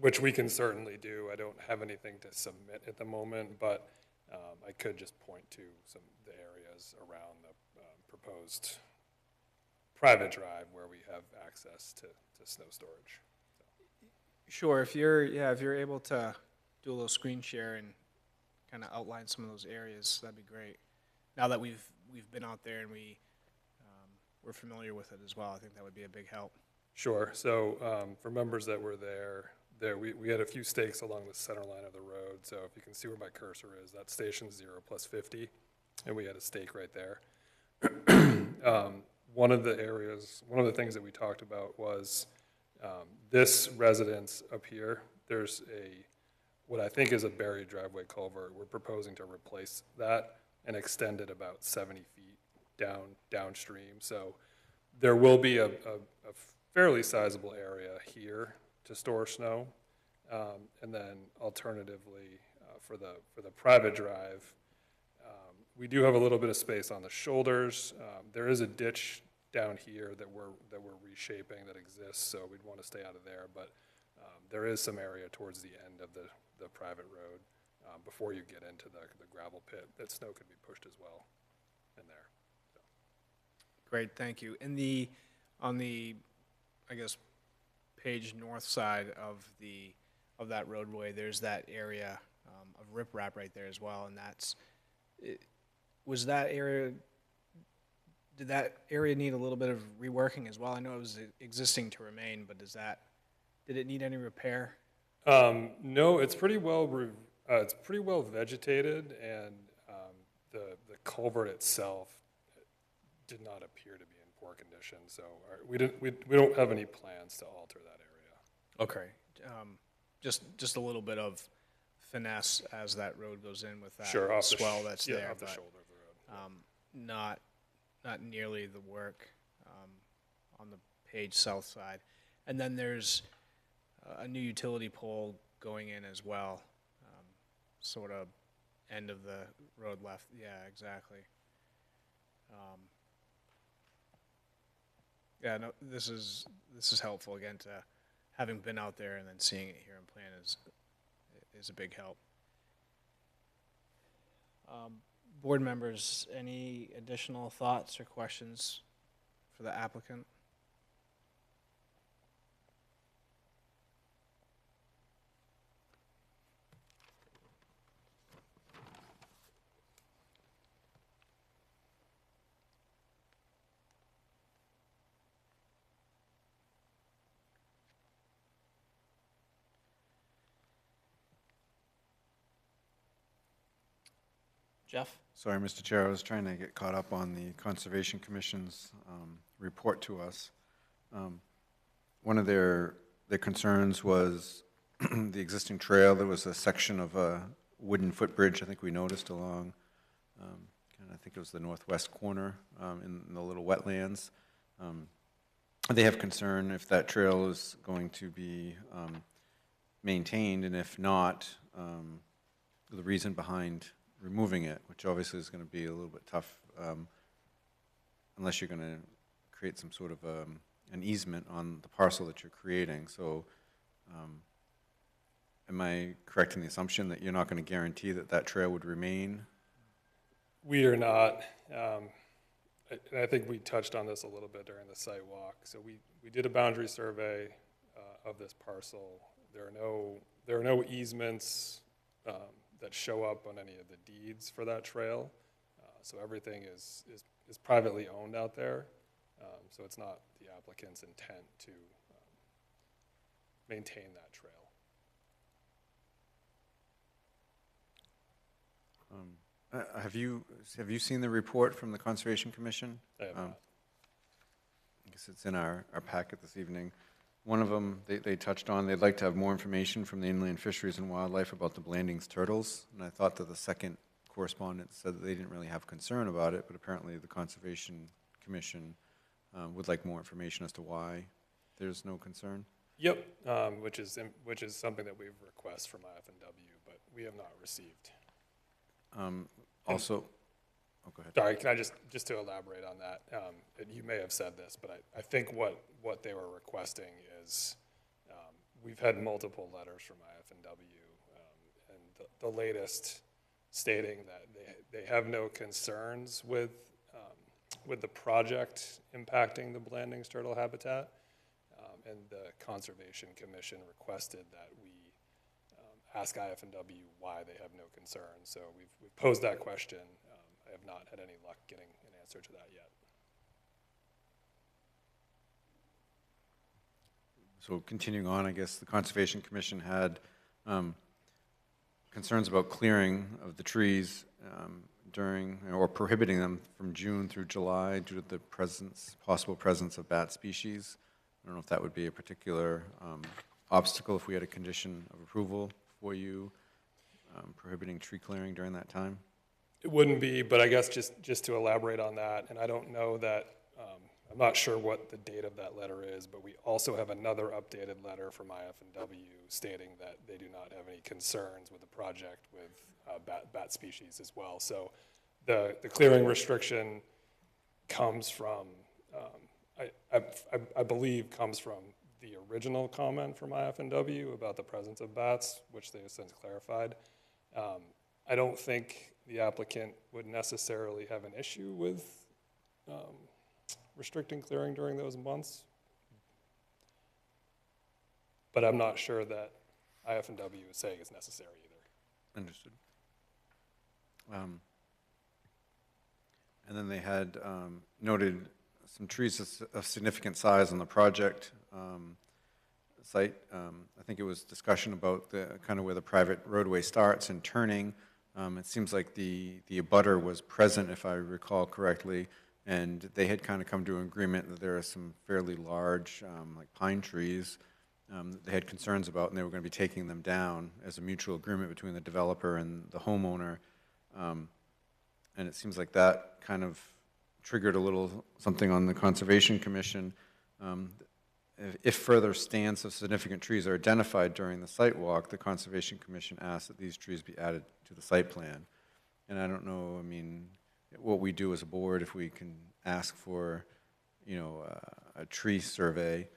which we can certainly do. I don't have anything to submit at the moment, but I could just point to some of the areas around the proposed private drive where we have access to snow storage. Sure, if you're able to do a little screen share and kind of outline some of those areas, that'd be great. Now that we've been out there and we're familiar with it as well, I think that would be a big help. Sure. So for members that were there we had a few stakes along the center line of the road. So if you can see where my cursor is, that's station 0 plus 50, and we had a stake right there. One of the things that we talked about was this residence up here. There's what I think is a buried driveway culvert. We're proposing to replace that and extend it about 70 feet downstream. So there will be a fairly sizable area here to store snow. And then alternatively, for the private drive, we do have a little bit of space on the shoulders. There is a ditch down here that we're reshaping that exists, so we'd want to stay out of there. But There is some area towards the end of the private road before you get into the gravel pit that snow could be pushed as well in there. So. Great, thank you. On the, I guess, page north side of that roadway, there's that area of riprap right there as well, and did that area need a little bit of reworking as well? I know it was existing to remain, but did it need any repair? No, it's pretty well vegetated, and the culvert itself did not appear to be in poor condition. So we don't have any plans to alter that area. Okay, just a little bit of finesse as that road goes in with that Sure, swell that's there, off the but shoulder of the road. not nearly the work on the page south side. And then there's a new utility pole going in as well, sort of end of the road left. Yeah, exactly. Yeah, no, this is helpful again to having been out there and then seeing it here in plan is a big help. Board members, any additional thoughts or questions for the applicant? Jeff? Sorry, Mr. Chair, I was trying to get caught up on the Conservation Commission's report to us. One of their concerns was the existing trail. There was a section of a wooden footbridge, I think we noticed, along, and I think it was the northwest corner in the little wetlands. They have concern if that trail is going to be maintained, and if not, the reason behind removing it, which obviously is going to be a little bit tough unless you're going to create some sort of an easement on the parcel that you're creating. So am I correct in the assumption that you're not going to guarantee that that trail would remain? We are not. And I think we touched on this a little bit during the site walk. So we did a boundary survey of this parcel. There are no easements that show up on any of the deeds for that trail. So everything is privately owned out there. So it's not the applicant's intent to maintain that trail. Have you seen the report from the Conservation Commission? I have not. I guess it's in our packet this evening. One of them, they touched on, they'd like to have more information from the Inland Fisheries and Wildlife about the Blandings turtles. And I thought that the second correspondent said that they didn't really have concern about it, but apparently the Conservation Commission would like more information as to why there's no concern. Yep, which is something that we've requested from IF&W, but we have not received. Also, oh, go ahead. Sorry, can I just to elaborate on that? And you may have said this, but I think what they were requesting is we've had multiple letters from IF&W, and the latest stating that they have no concerns with the project impacting the Blandings turtle habitat, and the Conservation Commission requested that we ask IF&W why they have no concerns. So we've posed that question. I have not had any luck getting an answer to that yet. So continuing on, I guess the Conservation Commission had concerns about clearing of the trees during, or prohibiting them from June through July due to the possible presence of bat species. I don't know if that would be a particular obstacle if we had a condition of approval for you prohibiting tree clearing during that time. It wouldn't be, but I guess just to elaborate on that, and I don't know that, I'm not sure what the date of that letter is, but we also have another updated letter from IF&W stating that they do not have any concerns with the project with bat species as well. So the clearing restriction comes from, I believe comes from the original comment from IF&W about the presence of bats, which they have since clarified. I don't think the applicant would necessarily have an issue with restricting clearing during those months, but I'm not sure that IF&W is saying it's necessary either. Understood. And then they had noted some trees of significant size on the project site. I think it was discussion about the kind of where the private roadway starts and turning. It seems like the abutter was present, if I recall correctly, and they had kind of come to an agreement that there are some fairly large, like pine trees, that they had concerns about, and they were going to be taking them down as a mutual agreement between the developer and the homeowner. And it seems like that kind of triggered a little something on the Conservation Commission. If further stands of significant trees are identified during the site walk, the Conservation Commission asked that these trees be added to the site plan. And I don't know, I mean, what we do as a board, if we can ask for, you know, a tree survey.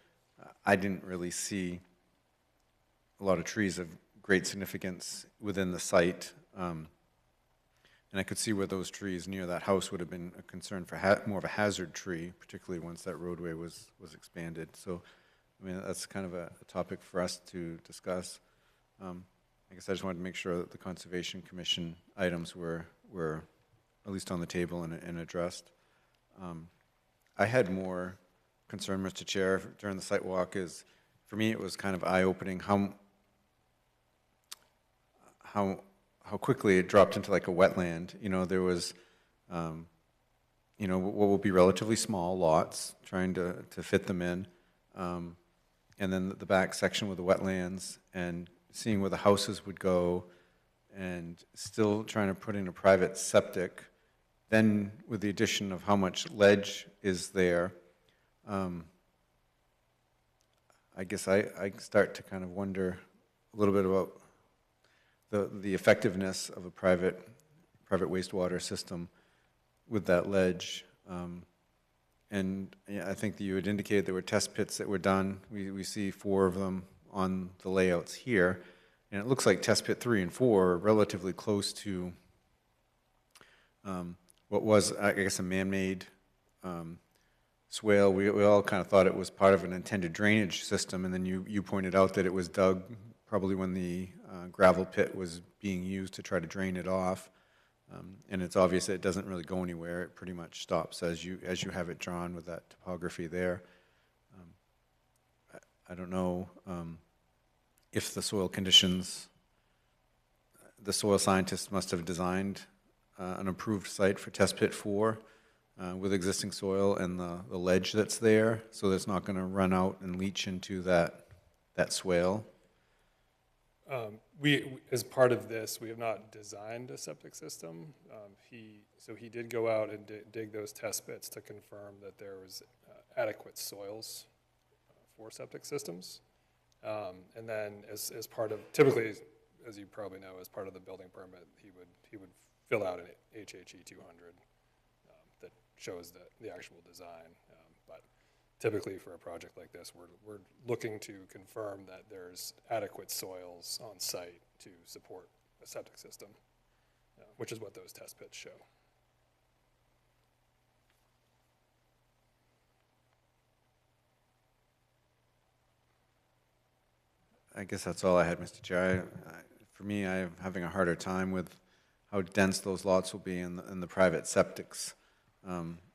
I didn't really see a lot of trees of great significance within the site. And I could see where those trees near that house would have been a concern for more of a hazard tree, particularly once that roadway was expanded. So, I mean, that's kind of a topic for us to discuss. I guess I just wanted to make sure that the Conservation Commission items were at least on the table and addressed. I had more concern, Mr. Chair, during the site walk. Is for me it was kind of eye-opening how quickly it dropped into like a wetland. You know, there was, you know, what will be relatively small lots, trying to fit them in, and then the back section with the wetlands, and seeing where the houses would go, and still trying to put in a private septic. Then with the addition of how much ledge is there, I guess I start to kind of wonder a little bit about the effectiveness of a private wastewater system with that ledge. And yeah, I think that you had indicated there were test pits that were done. We see 4 of them on the layouts here. And it looks like test pit 3 and 4 are relatively close to what was, I guess, a man-made swale. We all kind of thought it was part of an intended drainage system, and then you pointed out that it was dug probably when the gravel pit was being used to try to drain it off. And it's obvious that it doesn't really go anywhere. It pretty much stops as you have it drawn with that topography there. I don't know if the soil conditions, the soil scientists must have designed an approved site for test pit 4 with existing soil and the ledge that's there, so that it's not going to run out and leach into that swale. As part of this, we have not designed a septic system. So he did go out and dig those test pits to confirm that there was adequate soils for septic systems. And then as part of, typically, as you probably know, as part of the building permit, he would fill out an HHE 200 that shows the actual design. But typically for a project like this, we're looking to confirm that there's adequate soils on site to support a septic system, which is what those test pits show. I guess that's all I had, Mr. Chair. For me, I'm having a harder time with how dense those lots will be in the private septics.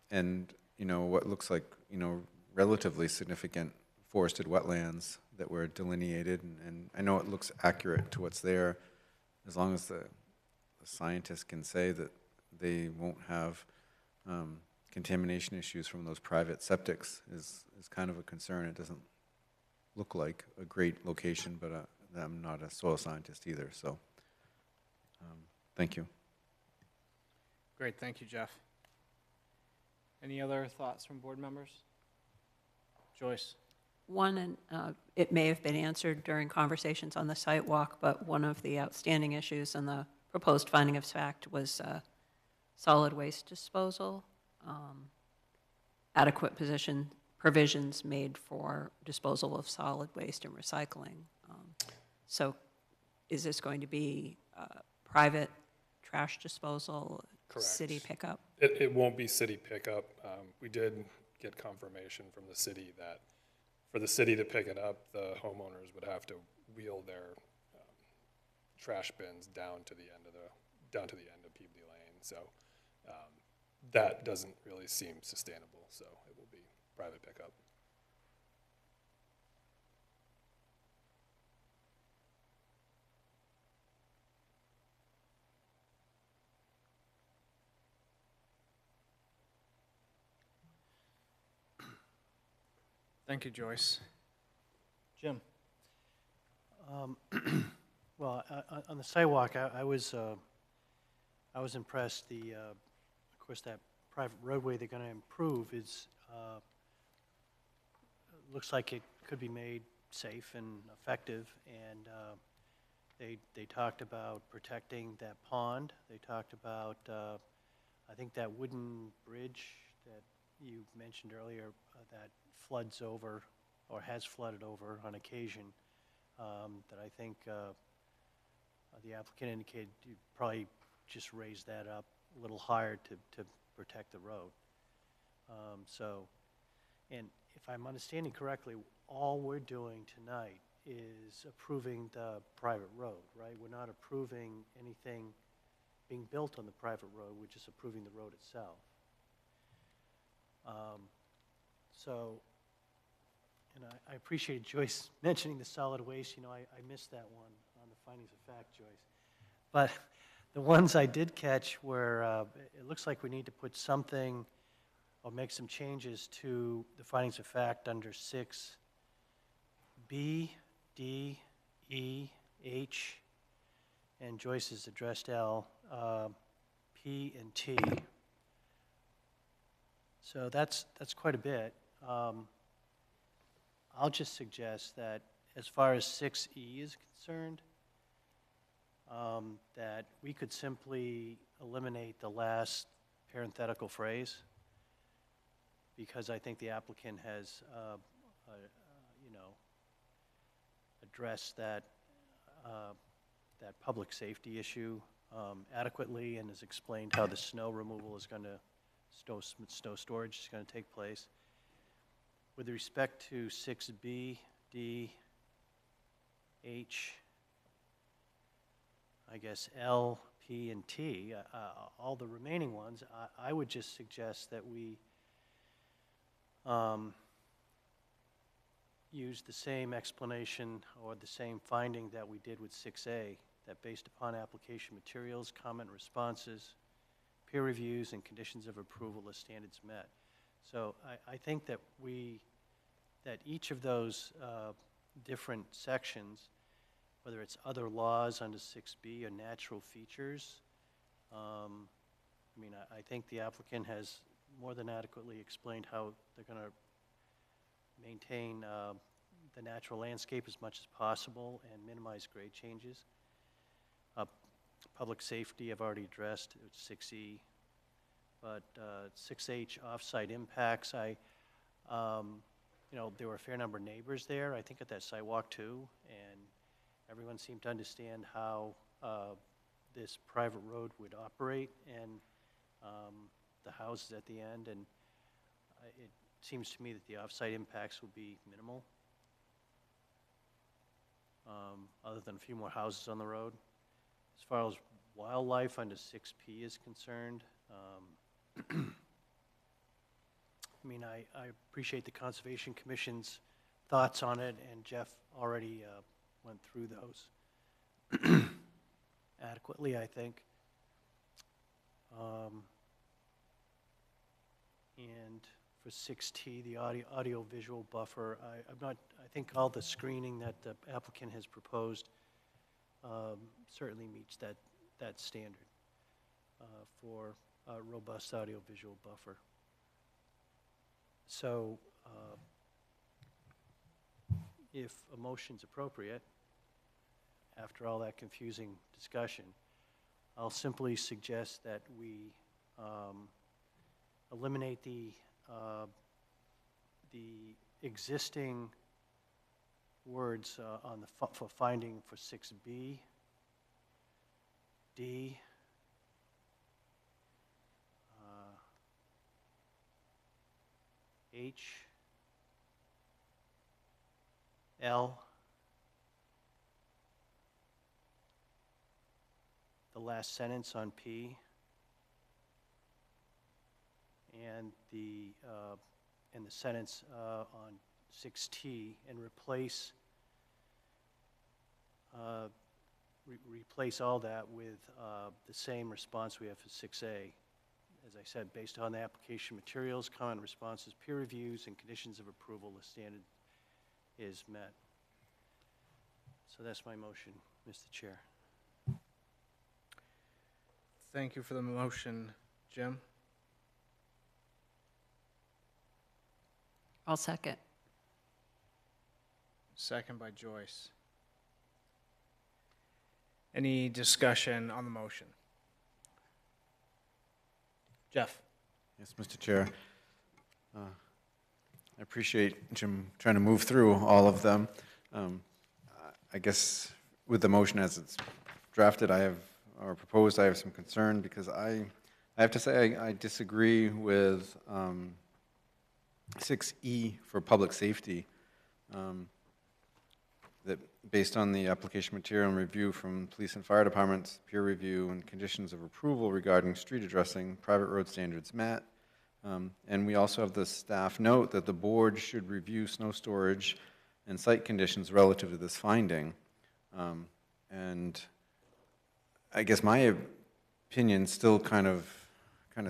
And, you know, what looks like, you know, relatively significant forested wetlands that were delineated. And I know it looks accurate to what's there, as long as the scientists can say that they won't have contamination issues from those private septics is kind of a concern. It doesn't look like a great location, but I'm not a soil scientist either, so thank you. Great, thank you, Jeff. Any other thoughts from board members? Joyce? One, and it may have been answered during conversations on the site walk, but one of the outstanding issues in the proposed finding of fact was solid waste disposal. Adequate provisions made for disposal of solid waste and recycling. So is this going to be private trash disposal, Correct. city pickup? It won't be city pickup. We did get confirmation from the city that for the city to pick it up, the homeowners would have to wheel their trash bins down to the end of Peabody Lane. So that doesn't really seem sustainable. So it will be private pickup. Thank you, Joyce. Jim? Well, on the sidewalk, I was impressed. Of course, that private roadway they're going to improve is, looks like it could be made safe and effective. And they talked about protecting that pond. They talked about, I think, that wooden bridge that you mentioned earlier that floods over or has flooded over on occasion. That I think the applicant indicated you'd probably just raise that up a little higher to protect the road. And if I'm understanding correctly, all we're doing tonight is approving the private road, right? We're not approving anything being built on the private road, we're just approving the road itself. And I appreciate Joyce mentioning the solid waste. You know, I missed that one on the findings of fact, Joyce. But the ones I did catch were, it looks like we need to put something or make some changes to the findings of fact under 6B, D, E, H, and Joyce has addressed L, P, and T. So that's quite a bit. I'll just suggest that as far as 6E is concerned, that we could simply eliminate the last parenthetical phrase, because I think the applicant has, addressed that public safety issue adequately and has explained how the snow removal is going to, snow storage is going to take place. With respect to 6B, D, H, I guess L, P, and T, all the remaining ones, I would just suggest that we use the same explanation or the same finding that we did with 6A, that based upon application materials, comment responses, peer reviews, and conditions of approval, the standards met. So I think that that each of those different sections, whether it's other laws under 6B or natural features, I think the applicant has more than adequately explained how they're going to maintain the natural landscape as much as possible and minimize grade changes. Public safety, I've already addressed, it's 6E. But 6H, off-site impacts, there were a fair number of neighbors there, I think, at that sidewalk too, and everyone seemed to understand how this private road would operate and the houses at the end, and it seems to me that the off-site impacts would be minimal, other than a few more houses on the road. As far as wildlife under 6P is concerned, I appreciate the Conservation Commission's thoughts on it, and Jeff already went through those adequately, I think. And for 6T, the audio-visual buffer, I think all the screening that the applicant has proposed certainly meets that standard for a robust audio-visual buffer. So if a motion's appropriate, after all that confusing discussion, I'll simply suggest that we eliminate the the existing words on the, for finding for 6B, D, H, L, the last sentence on P, and the sentence on 6T, and replace replace all that with the same response we have for 6A. As I said, based on the application materials, comment responses, peer reviews, and conditions of approval, the standard is met. So that's my motion, Mr. Chair. Thank you for the motion, Jim. I'll second. Second by Joyce. Any discussion on the motion? Jeff? Yes, Mr. Chair. I appreciate Jim trying to move through all of them. I guess with the motion as it's drafted, or proposed, I have some concern because I have to say I disagree with 6E for public safety. That based on the application material and review from police and fire departments, peer review and conditions of approval regarding street addressing, private road standards met. And we also have the staff note that the board should review snow storage and site conditions relative to this finding. And I guess my opinion still kind of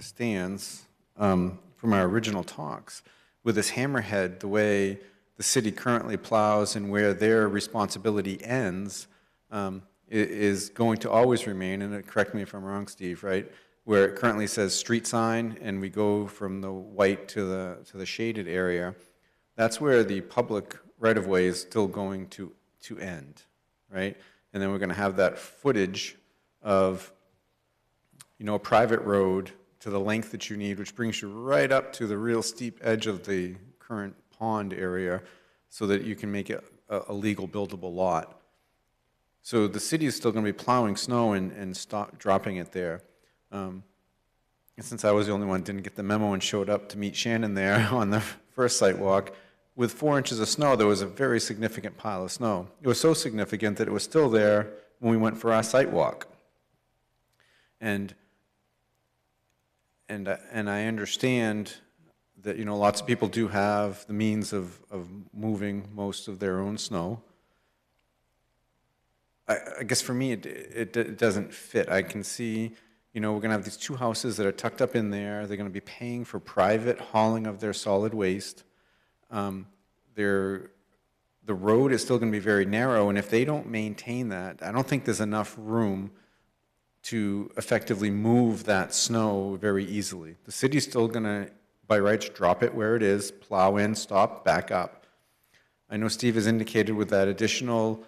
stands from our original talks. With this hammerhead, the way the city currently plows and where their responsibility ends is going to always remain, and correct me if I'm wrong, Steve, right? Where it currently says street sign and we go from the white to the shaded area, that's where the public right-of-way is still going to end, right? And then we're going to have that footage of, a private road to the length that you need, which brings you right up to the real steep edge of the current pond area so that you can make it a legal buildable lot. So the city is still going to be plowing snow and dropping it there. And since I was the only one who didn't get the memo and showed up to meet Shannon there on the first site walk, with 4 inches of snow, there was a very significant pile of snow. It was so significant that it was still there when we went for our site walk. And I understand that, lots of people do have the means of moving most of their own snow. I guess for me, it doesn't fit. I can see, we're going to have these 2 houses that are tucked up in there. They're going to be paying for private hauling of their solid waste. The road is still going to be very narrow, and if they don't maintain that, I don't think there's enough room to effectively move that snow very easily. The city's still going to, by rights, drop it where it is, plow in, stop, back up. I know Steve has indicated with that additional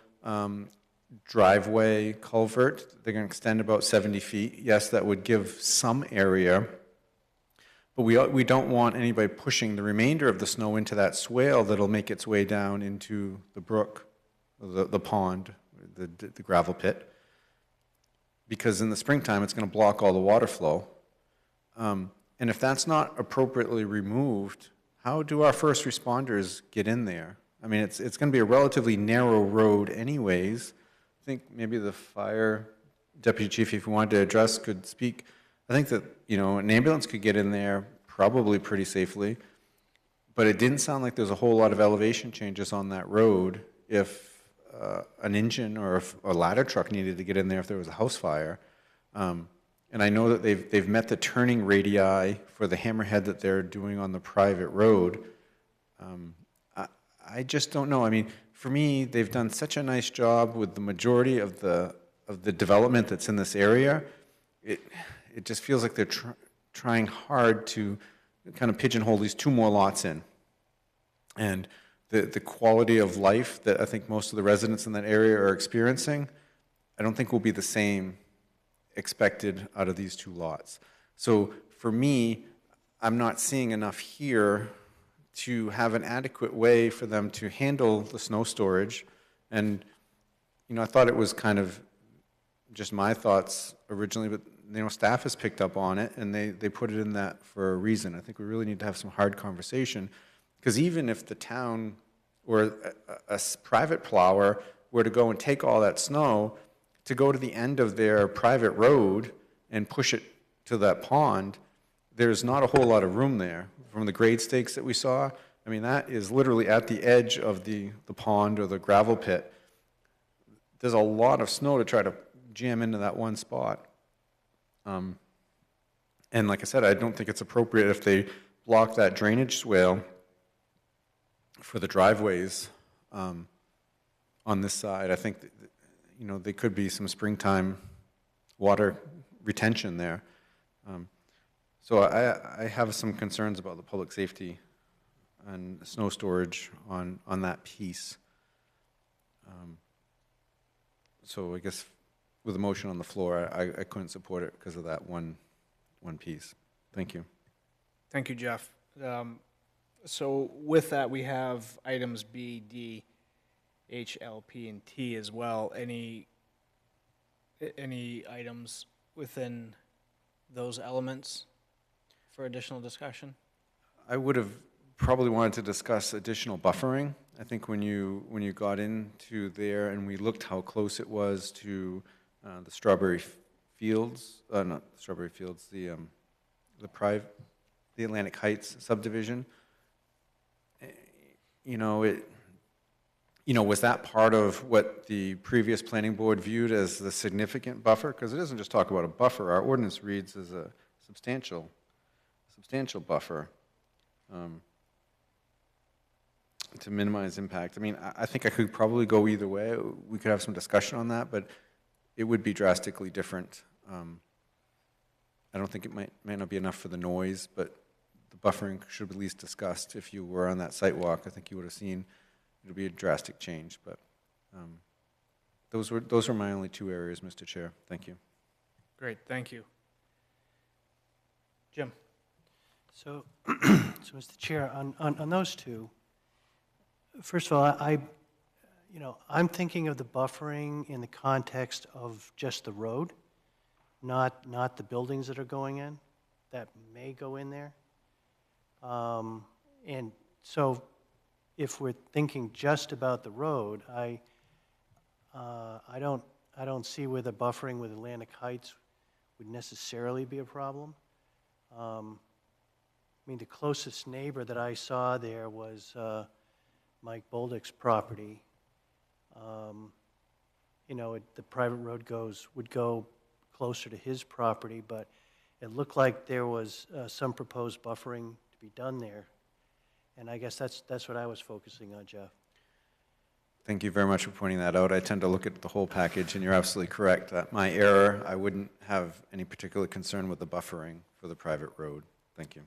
driveway culvert, they're going to extend about 70 feet. Yes, that would give some area, but we don't want anybody pushing the remainder of the snow into that swale that'll make its way down into the brook, the pond, the gravel pit, because in the springtime it's going to block all the water flow. And if that's not appropriately removed, how do our first responders get in there? I mean, it's going to be a relatively narrow road anyways. I think maybe the fire deputy chief, if you wanted to address, could speak. I think that, an ambulance could get in there probably pretty safely, but it didn't sound like there's a whole lot of elevation changes on that road if an engine or if a ladder truck needed to get in there if there was a house fire. And I know that they've met the turning radii for the hammerhead that they're doing on the private road. I just don't know. I mean, for me, they've done such a nice job with the majority of the development that's in this area. It just feels like they're trying hard to kind of pigeonhole these 2 more lots in. And the quality of life that I think most of the residents in that area are experiencing, I don't think will be the same expected out of these 2 lots. So for me, I'm not seeing enough here to have an adequate way for them to handle the snow storage. And, I thought it was kind of just my thoughts originally, but, staff has picked up on it, and they put it in that for a reason. I think we really need to have some hard conversation, because even if the town or a private plower were to go and take all that snow, to go to the end of their private road and push it to that pond, there's not a whole lot of room there. From the grade stakes that we saw, I mean, that is literally at the edge of the pond or the gravel pit. There's a lot of snow to try to jam into that one spot. And like I said, I don't think it's appropriate if they block that drainage swale for the driveways on this side. I think, there could be some springtime water retention there. So I have some concerns about the public safety and snow storage on that piece. So I guess with a motion on the floor, I couldn't support it because of that one piece. Thank you. Thank you, Jeff. So with that, we have items B, D, H, L, P, and T as well. Any items within those elements for additional discussion? I would have probably wanted to discuss additional buffering. I think when you got into there and we looked how close it was to the strawberry fields, not the strawberry fields, the Atlantic Heights subdivision. Was that part of what the previous planning board viewed as the significant buffer? Because it doesn't just talk about a buffer. Our ordinance reads as a substantial buffer to minimize impact. I mean, I think I could probably go either way. We could have some discussion on that, but it would be drastically different. I don't think it might not be enough for the noise, but the buffering should be at least discussed. If you were on that site walk, I think you would have seen it would be a drastic change. But those were my only two areas, Mr. Chair. Thank you. Great, thank you. Jim? So, Mr. Chair, on those two, first of all, I'm thinking of the buffering in the context of just the road, not the buildings that are going in, that may go in there. And so if we're thinking just about the road, I don't see where the buffering with Atlantic Heights would necessarily be a problem. I mean, the closest neighbor that I saw there was Mike Boldick's property. The private road would go closer to his property, but it looked like there was some proposed buffering to be done there. And I guess that's what I was focusing on, Jeff. Thank you very much for pointing that out. I tend to look at the whole package, and you're absolutely correct. My error, I wouldn't have any particular concern with the buffering for the private road. Thank you.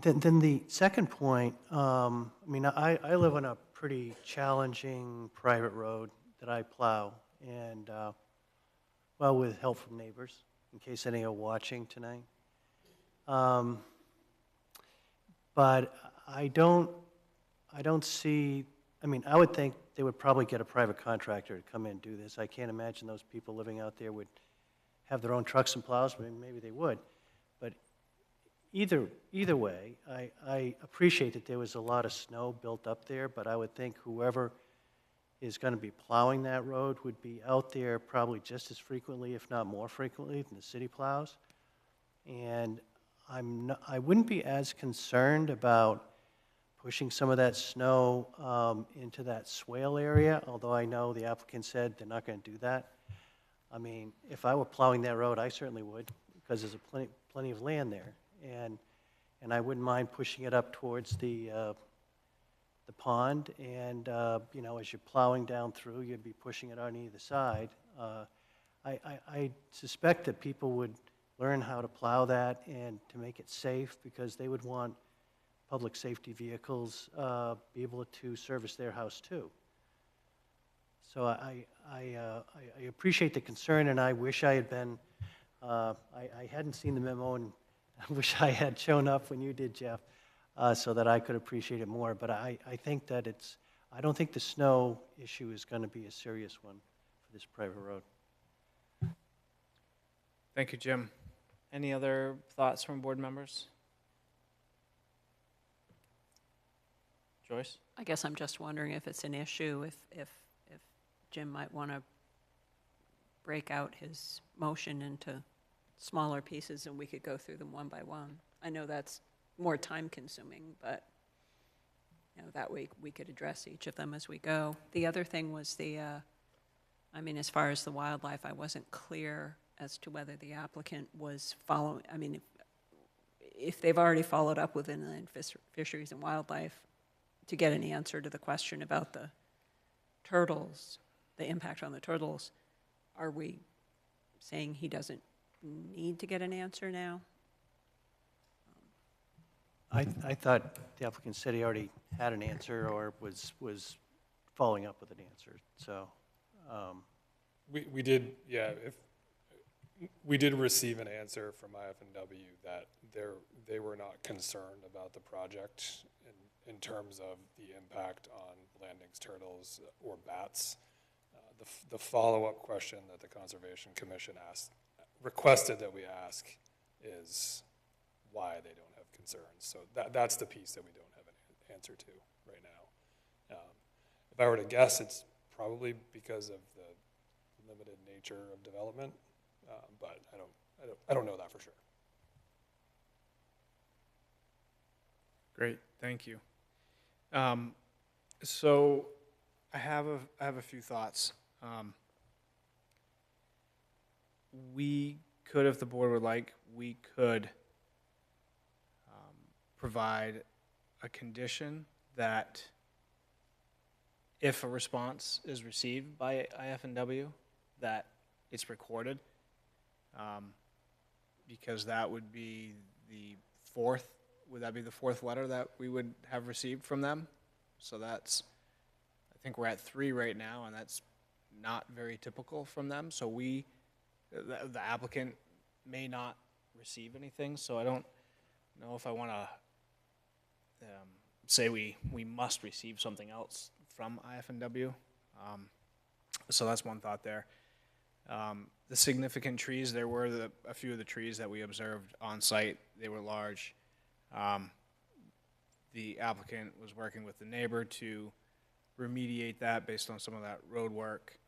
And then the second point, I mean, I live on a pretty challenging private road that I plow, and, well, with help from neighbors, in case any are watching tonight. But I don't see, I mean, I would think they would probably get a private contractor to come in and do this. I can't imagine those people living out there would have their own trucks and plows, but maybe they would. But either way, I appreciate that there was a lot of snow built up there, but I would think whoever is going to be plowing that road would be out there probably just as frequently, if not more frequently, than the city plows. And I wouldn't be as concerned about pushing some of that snow into that swale area, although I know the applicant said they're not going to do that. I mean, if I were plowing that road, I certainly would, because there's plenty of land there. And I wouldn't mind pushing it up towards the pond, and as you're plowing down through, you'd be pushing it on either side. I suspect that people would learn how to plow that and to make it safe, because they would want public safety vehicles be able to service their house too. So I appreciate the concern, and I wish I had been, I hadn't seen the memo, and I wish I had shown up when you did, Jeff. so that I could appreciate it more. But I think that I don't think the snow issue is going to be a serious one for this private road. Thank you, Jim. Any other thoughts from board members? Joyce? I guess I'm just wondering if it's an issue, if Jim might want to break out his motion into smaller pieces and we could go through them one by one. I know that's more time consuming, but that way we could address each of them as we go. The other thing was as far as the wildlife, I wasn't clear as to whether the applicant was following, if they've already followed up with Inland Fisheries and Wildlife to get an answer to the question about the turtles, the impact on the turtles, are we saying he doesn't need to get an answer now? I thought the applicant said he already had an answer or was following up with an answer, so. We did, yeah, we did receive an answer from IF&W that they were not concerned about the project in terms of the impact on Blanding's turtles or bats. The follow-up question that the Conservation Commission requested that we ask is why they don't have concerns. So that's the piece that we don't have an answer to right now. If I were to guess, it's probably because of the limited nature of development, but I don't know that for sure. Great, thank you. So I have a few thoughts. We could, if the board would like, we could provide a condition that if a response is received by IF&W, that it's recorded, because that would be the fourth letter that we would have received from them? So that's, I think we're at 3 right now, and that's not very typical from them. So the applicant may not receive anything, so I don't know if I want to say we must receive something else from IF&W. So that's one thought there. The significant trees, there were a few of the trees that we observed on site. They were large. The applicant was working with the neighbor to remediate that based on some of that road work.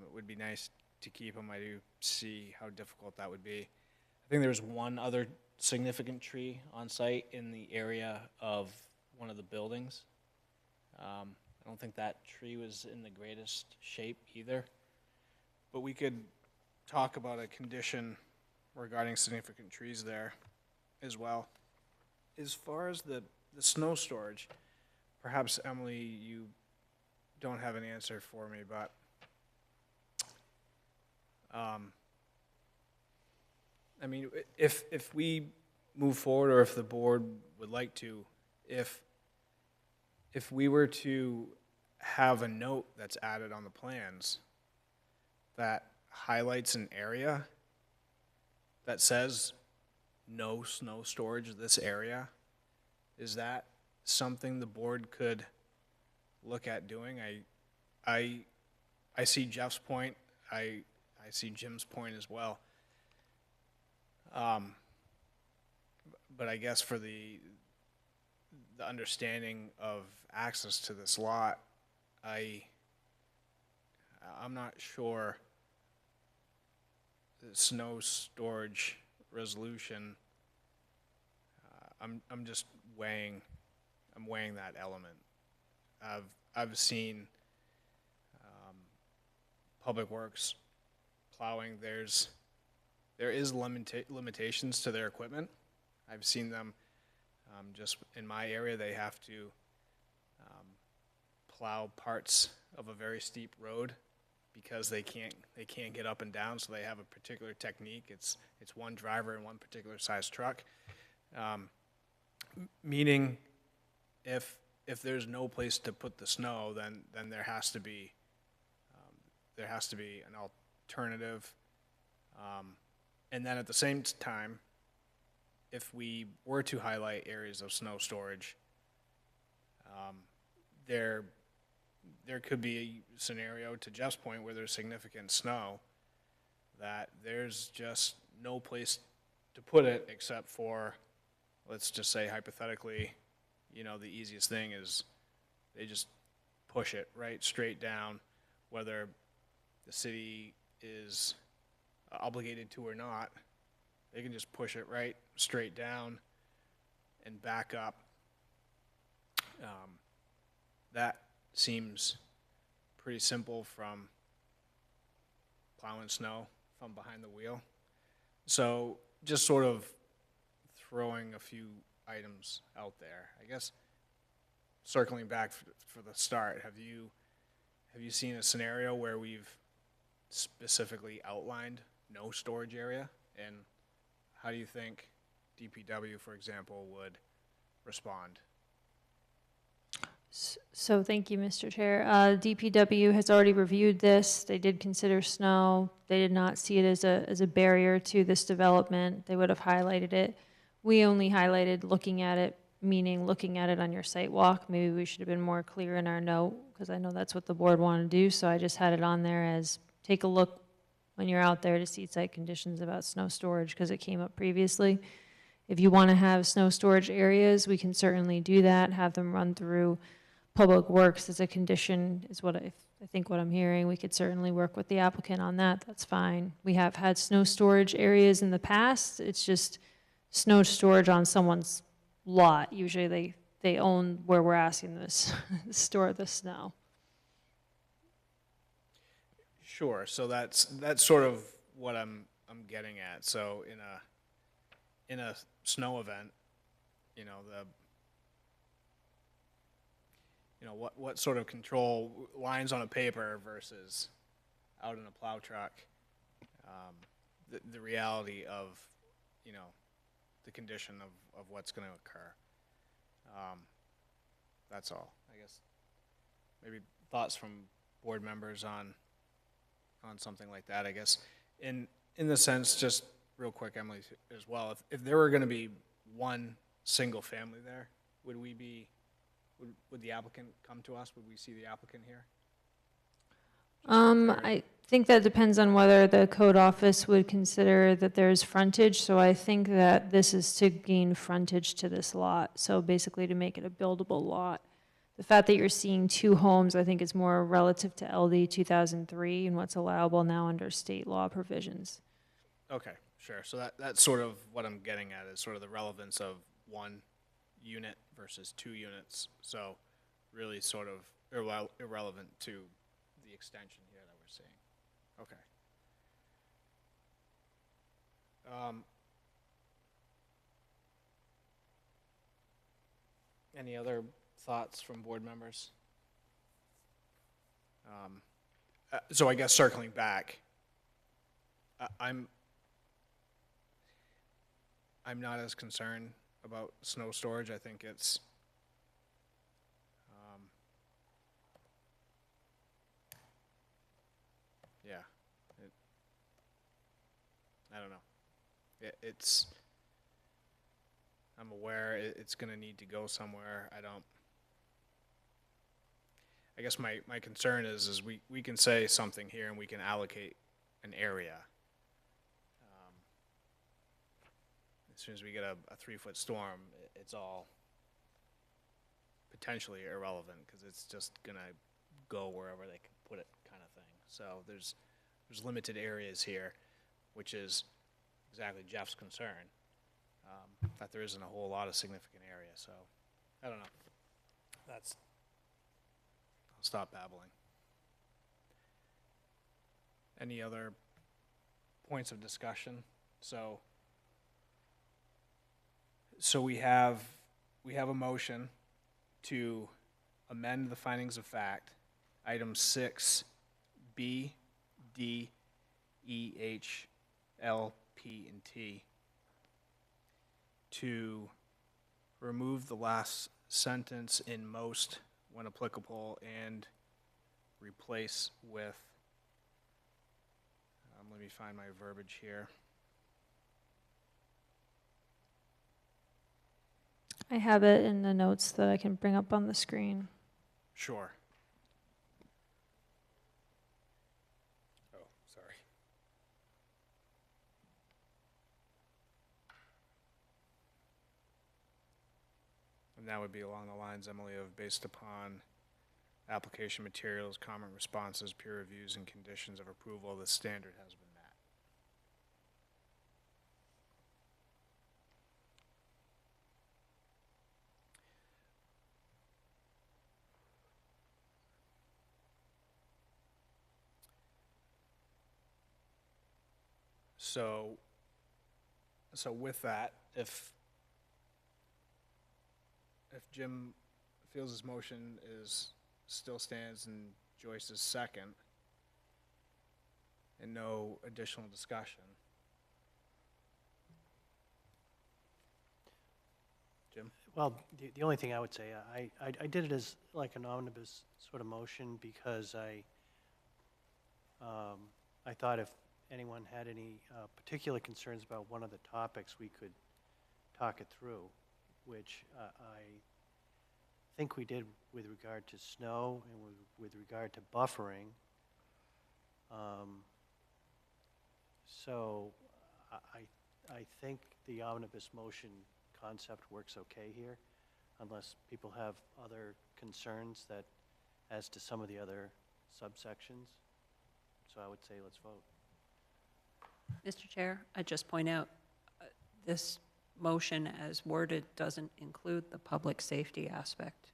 It would be nice to keep them. I do see how difficult that would be. I think there was one other significant tree on site in the area of one of the buildings. I don't think that tree was in the greatest shape either. But we could talk about a condition regarding significant trees there as well. As far as the snow storage, perhaps, Emily, you don't have an answer for me, but if we move forward, or if the board would like to, if we were to have a note that's added on the plans that highlights an area that says no snow storage this area, is that something the board could look at doing? I see Jeff's point. I see Jim's point as well. But I guess for the understanding of access to this lot, I'm not sure the snow storage resolution. I'm just weighing that element. I've seen Public Works plowing. There is limitations to their equipment. I've seen them just in my area. They have to plow parts of a very steep road because they can't get up and down. So they have a particular technique. It's one driver in one particular size truck. Meaning, if there's no place to put the snow, then there has to be an alternative. And then at the same time, if we were to highlight areas of snow storage, there could be a scenario, to Jeff's point, where there's significant snow, that there's just no place to put it except for, let's just say hypothetically, you know, the easiest thing is they just push it right straight down, whether the city is obligated to or not. They can just push it right straight down and back up. That seems pretty simple from plowing snow from behind the wheel. So just sort of throwing a few items out there. I guess circling back for the start, have you seen a scenario where we've specifically outlined no storage area? And how do you think DPW, for example, would respond? So thank you, Mr. Chair. DPW has already reviewed this. They did consider snow. They did not see it as a barrier to this development. They would have highlighted it. We only highlighted looking at it, meaning looking at it on your site walk. Maybe we should have been more clear in our note, because I know that's what the board wanted to do. So I just had it on there as take a look when you're out there to see site conditions about snow storage, because it came up previously. If you want to have snow storage areas, we can certainly do that, have them run through Public Works as a condition, is what I think what I'm hearing. We could certainly work with the applicant on that. That's fine. We have had snow storage areas in the past. It's just snow storage on someone's lot. Usually they own where we're asking this store the snow. Sure. So that's sort of what I'm getting at. So in a snow event, you know, what sort of control, lines on a paper versus out in a plow truck, the reality of, you know, the condition of what's going to occur. That's all, I guess. Maybe thoughts from board members on something like that, I guess. In the sense, just real quick, Emily, as well, if there were going to be one single family there, would the applicant come to us? Would we see the applicant here? I think that depends on whether the code office would consider that there's frontage. So I think that this is to gain frontage to this lot. So basically to make it a buildable lot. The fact that you're seeing two homes, I think is more relative to LD 2003 and what's allowable now under state law provisions. Okay, sure. So that's sort of what I'm getting at, is sort of the relevance of one unit versus two units. So really sort of irrelevant to the extension here that we're seeing. Okay. Any other thoughts from board members? So I guess circling back, I'm not as concerned about snow storage. I think it's yeah, I don't know. It's I'm aware it's going to need to go somewhere. I guess my concern is we can say something here and we can allocate an area. As soon as we get a 3-foot storm, it's all potentially irrelevant, because it's just gonna go wherever they can put it, kind of thing. So there's limited areas here, which is exactly Jeff's concern, that there isn't a whole lot of significant area. So I don't know. I'll stop babbling. Any other points of discussion? So we have a motion to amend the findings of fact, items 6, B, D, E, H, L, P, and T, to remove the last sentence in most when applicable and replace with, let me find my verbiage here. I have it in the notes that I can bring up on the screen. Sure. Oh, sorry. And that would be along the lines, Emily, of based upon application materials, comment responses, peer reviews, and conditions of approval, the standard has been met. So with that, if Jim feels his motion still stands and Joyce's second, and no additional discussion. Jim? Well, the only thing I would say, I did it as like an omnibus sort of motion because I thought if anyone had any particular concerns about one of the topics, we could talk it through, which I think we did with regard to snow and with regard to buffering. So I think the omnibus motion concept works okay here, unless people have other concerns that, as to some of the other subsections. So I would say let's vote. Mr. Chair, I'd just point out, this motion as worded doesn't include the public safety aspect.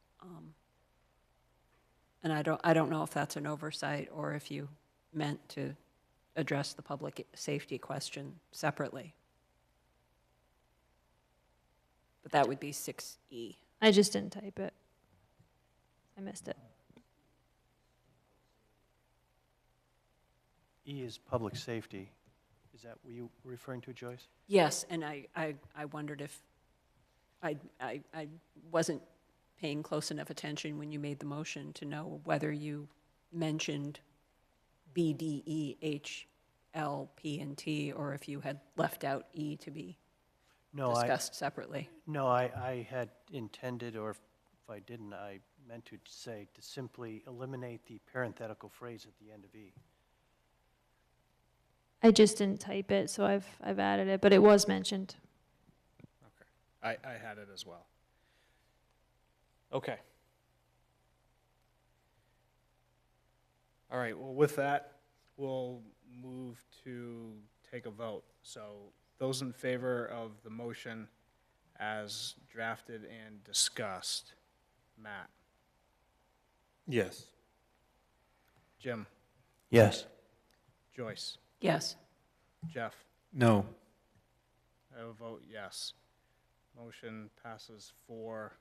And I don't know if that's an oversight or if you meant to address the public safety question separately. But that would be 6E. I just didn't type it. I missed it. E is public safety. Is that what you were referring to, Joyce? Yes, and I wondered if, I wasn't paying close enough attention when you made the motion to know whether you mentioned B, D, E, H, L, P, and T, or if you had left out E to be discussed separately. No, I had intended, or if I didn't, I meant to say to simply eliminate the parenthetical phrase at the end of E. I just didn't type it, so I've added it, but it was mentioned. Okay. I had it as well. Okay. All right, well, with that, we'll move to take a vote. So those in favor of the motion as drafted and discussed, Matt? Yes. Jim? Yes. Joyce? Yes. Jeff? No. I will vote yes. Motion passes 4-1.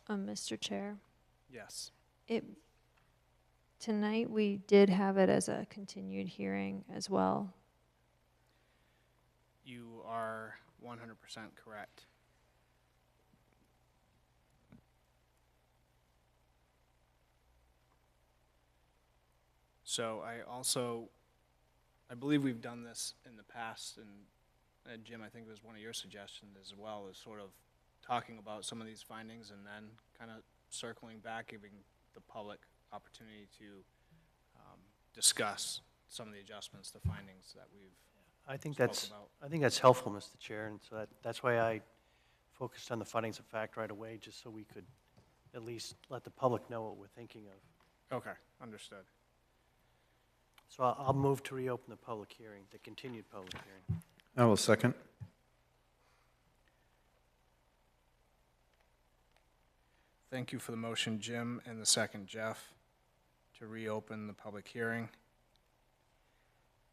Mr. Chair, Yes. tonight we did have it as a continued hearing as well. You are 100% correct. So I believe we've done this in the past, and Jim, I think it was one of your suggestions as well, is sort of talking about some of these findings and then kind of circling back, giving the public opportunity to discuss some of the adjustments to findings that we've I think spoke that's about. I think that's helpful, Mr. Chair, and so that's why I focused on the findings of fact right away, just so we could at least let the public know what we're thinking of. Okay, understood. So I'll move to reopen the public hearing, the continued public hearing. I will second. Thank you for the motion, Jim, and the second, Jeff, to reopen the public hearing.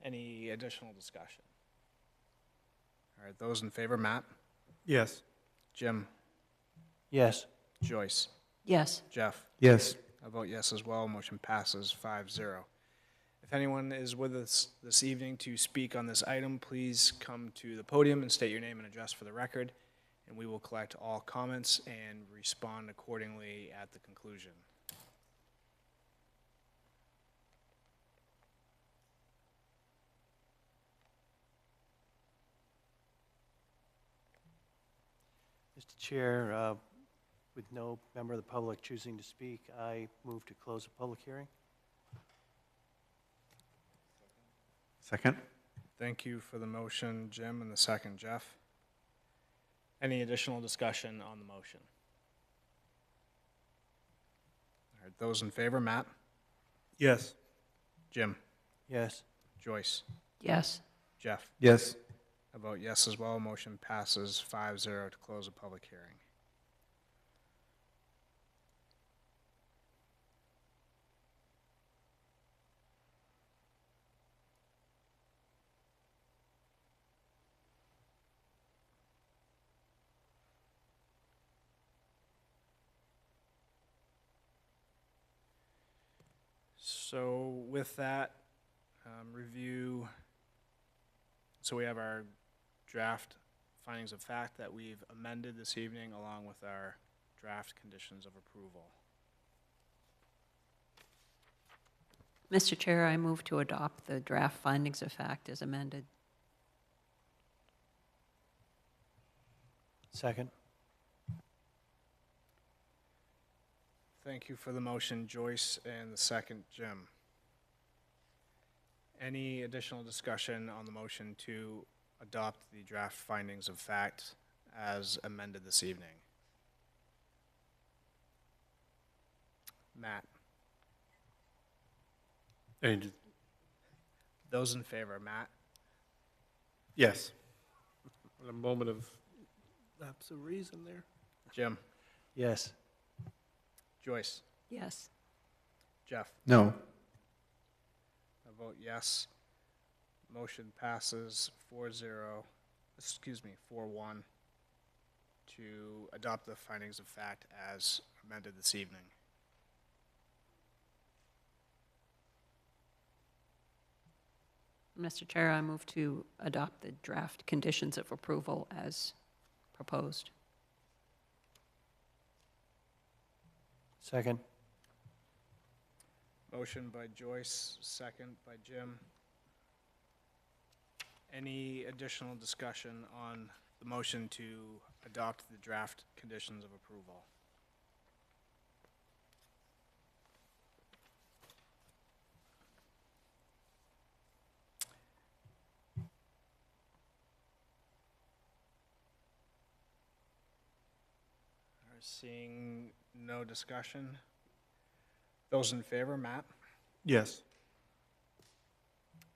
Any additional discussion? All right, those in favor, Matt? Yes. Jim? Yes. Joyce? Yes. Jeff? Yes. I vote yes as well. Motion passes 5-0. If anyone is with us this evening to speak on this item, please come to the podium and state your name and address for the record, and we will collect all comments and respond accordingly at the conclusion. Mr. Chair, with no member of the public choosing to speak, I move to close the public hearing. Second? Thank you for the motion, Jim, and the second, Jeff. Any additional discussion on the motion? All right, those in favor, Matt? Yes. Jim? Yes. Joyce? Yes. Jeff? Yes. I vote yes as well. Motion passes 5-0 to close the public hearing. So with that, review, so we have our draft findings of fact that we've amended this evening along with our draft conditions of approval. Mr. Chair, I move to adopt the draft findings of fact as amended. Second. Thank you for the motion, Joyce, and the second, Jim. Any additional discussion on the motion to adopt the draft findings of fact as amended this evening? Matt? And Those in favor, Matt? yes. A moment of lapse of reason there. Jim? Yes. Joyce? Yes. Jeff? No. I vote yes. Motion passes 4-1 to adopt the findings of fact as amended this evening. Mr. Chair, I move to adopt the draft conditions of approval as proposed. Second. Motion by Joyce, second by Jim. Any additional discussion on the motion to adopt the draft conditions of approval? Seeing no discussion. Those in favor, Matt? Yes.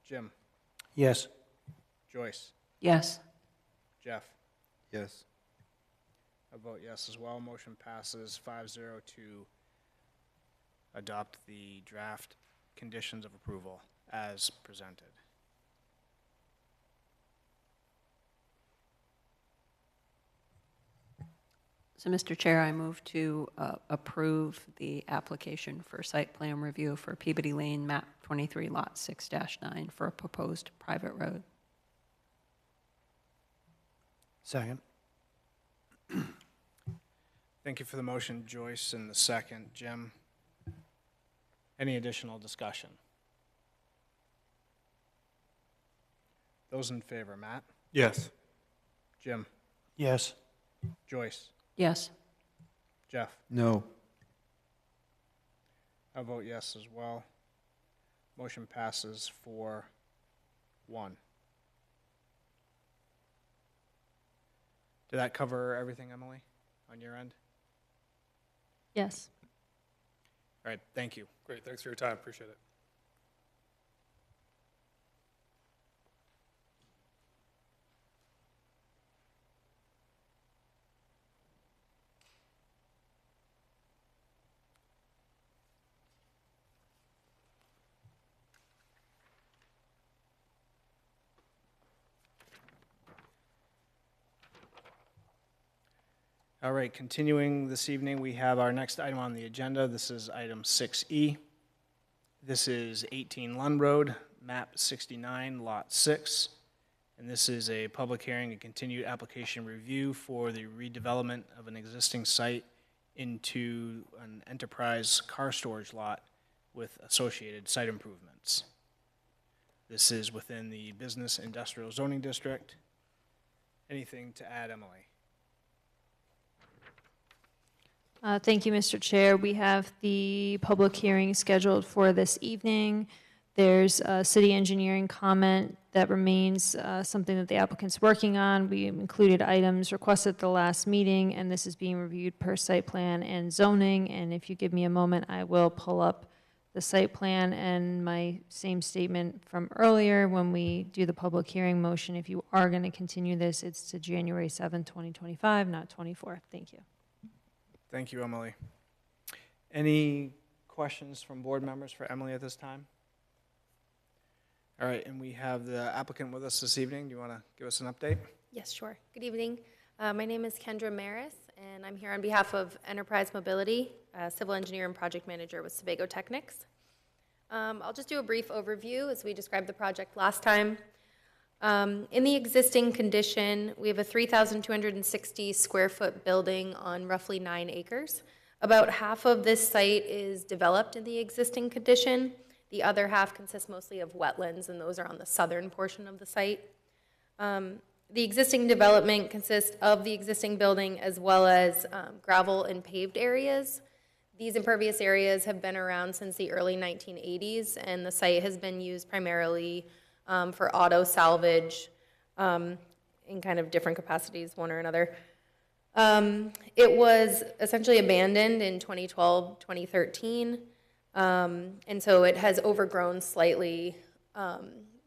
Jim? Yes. Joyce? Yes. Jeff? Yes. I vote yes as well. Motion passes 5-0 to adopt the draft conditions of approval as presented. So, Mr. Chair, I move to approve the application for site plan review for Peabody Lane, map 23, lot 6-9, for a proposed private road. Second. Thank you for the motion, Joyce, and the second, Jim. Any additional discussion? Those in favor, Matt? Yes. Jim? Yes. Joyce? Yes. Jeff? No. I vote yes as well. Motion passes 4-1. Did that cover everything, Emily, on your end? Yes. All right, thank you. Great, thanks for your time, appreciate it. All right, continuing this evening, we have our next item on the agenda. This is item 6E. This is 18 Lund Road, map 69, lot 6. And this is a public hearing and continued application review for the redevelopment of an existing site into an enterprise car storage lot with associated site improvements. This is within the business industrial zoning district. Anything to add, Emily? Thank you, Mr. Chair. We have the public hearing scheduled for this evening. There's a city engineering comment that remains something that the applicant's working on. We included items requested at the last meeting, and this is being reviewed per site plan and zoning. And if you give me a moment, I will pull up the site plan and my same statement from earlier when we do the public hearing motion. If you are going to continue this, it's to January 7th, 2025, not 24th. Thank you. Thank you, Emily. Any questions from board members for Emily at this time? All right, and we have the applicant with us this evening. Do you want to give us an update? Yes, sure. Good evening. My name is Kendra Maris, and I'm here on behalf of Enterprise Mobility, civil engineer and project manager with Sebago Technics. I'll just do a brief overview as we described the project last time. In the existing condition, we have a 3,260 square foot building on roughly 9 acres. About half of this site is developed in the existing condition. The other half consists mostly of wetlands, and those are on the southern portion of the site. The existing development consists of the existing building as well as gravel and paved areas. These impervious areas have been around since the early 1980s, and the site has been used primarily for auto salvage in kind of different capacities, one or another. It was essentially abandoned in 2012, 2013. And so it has overgrown slightly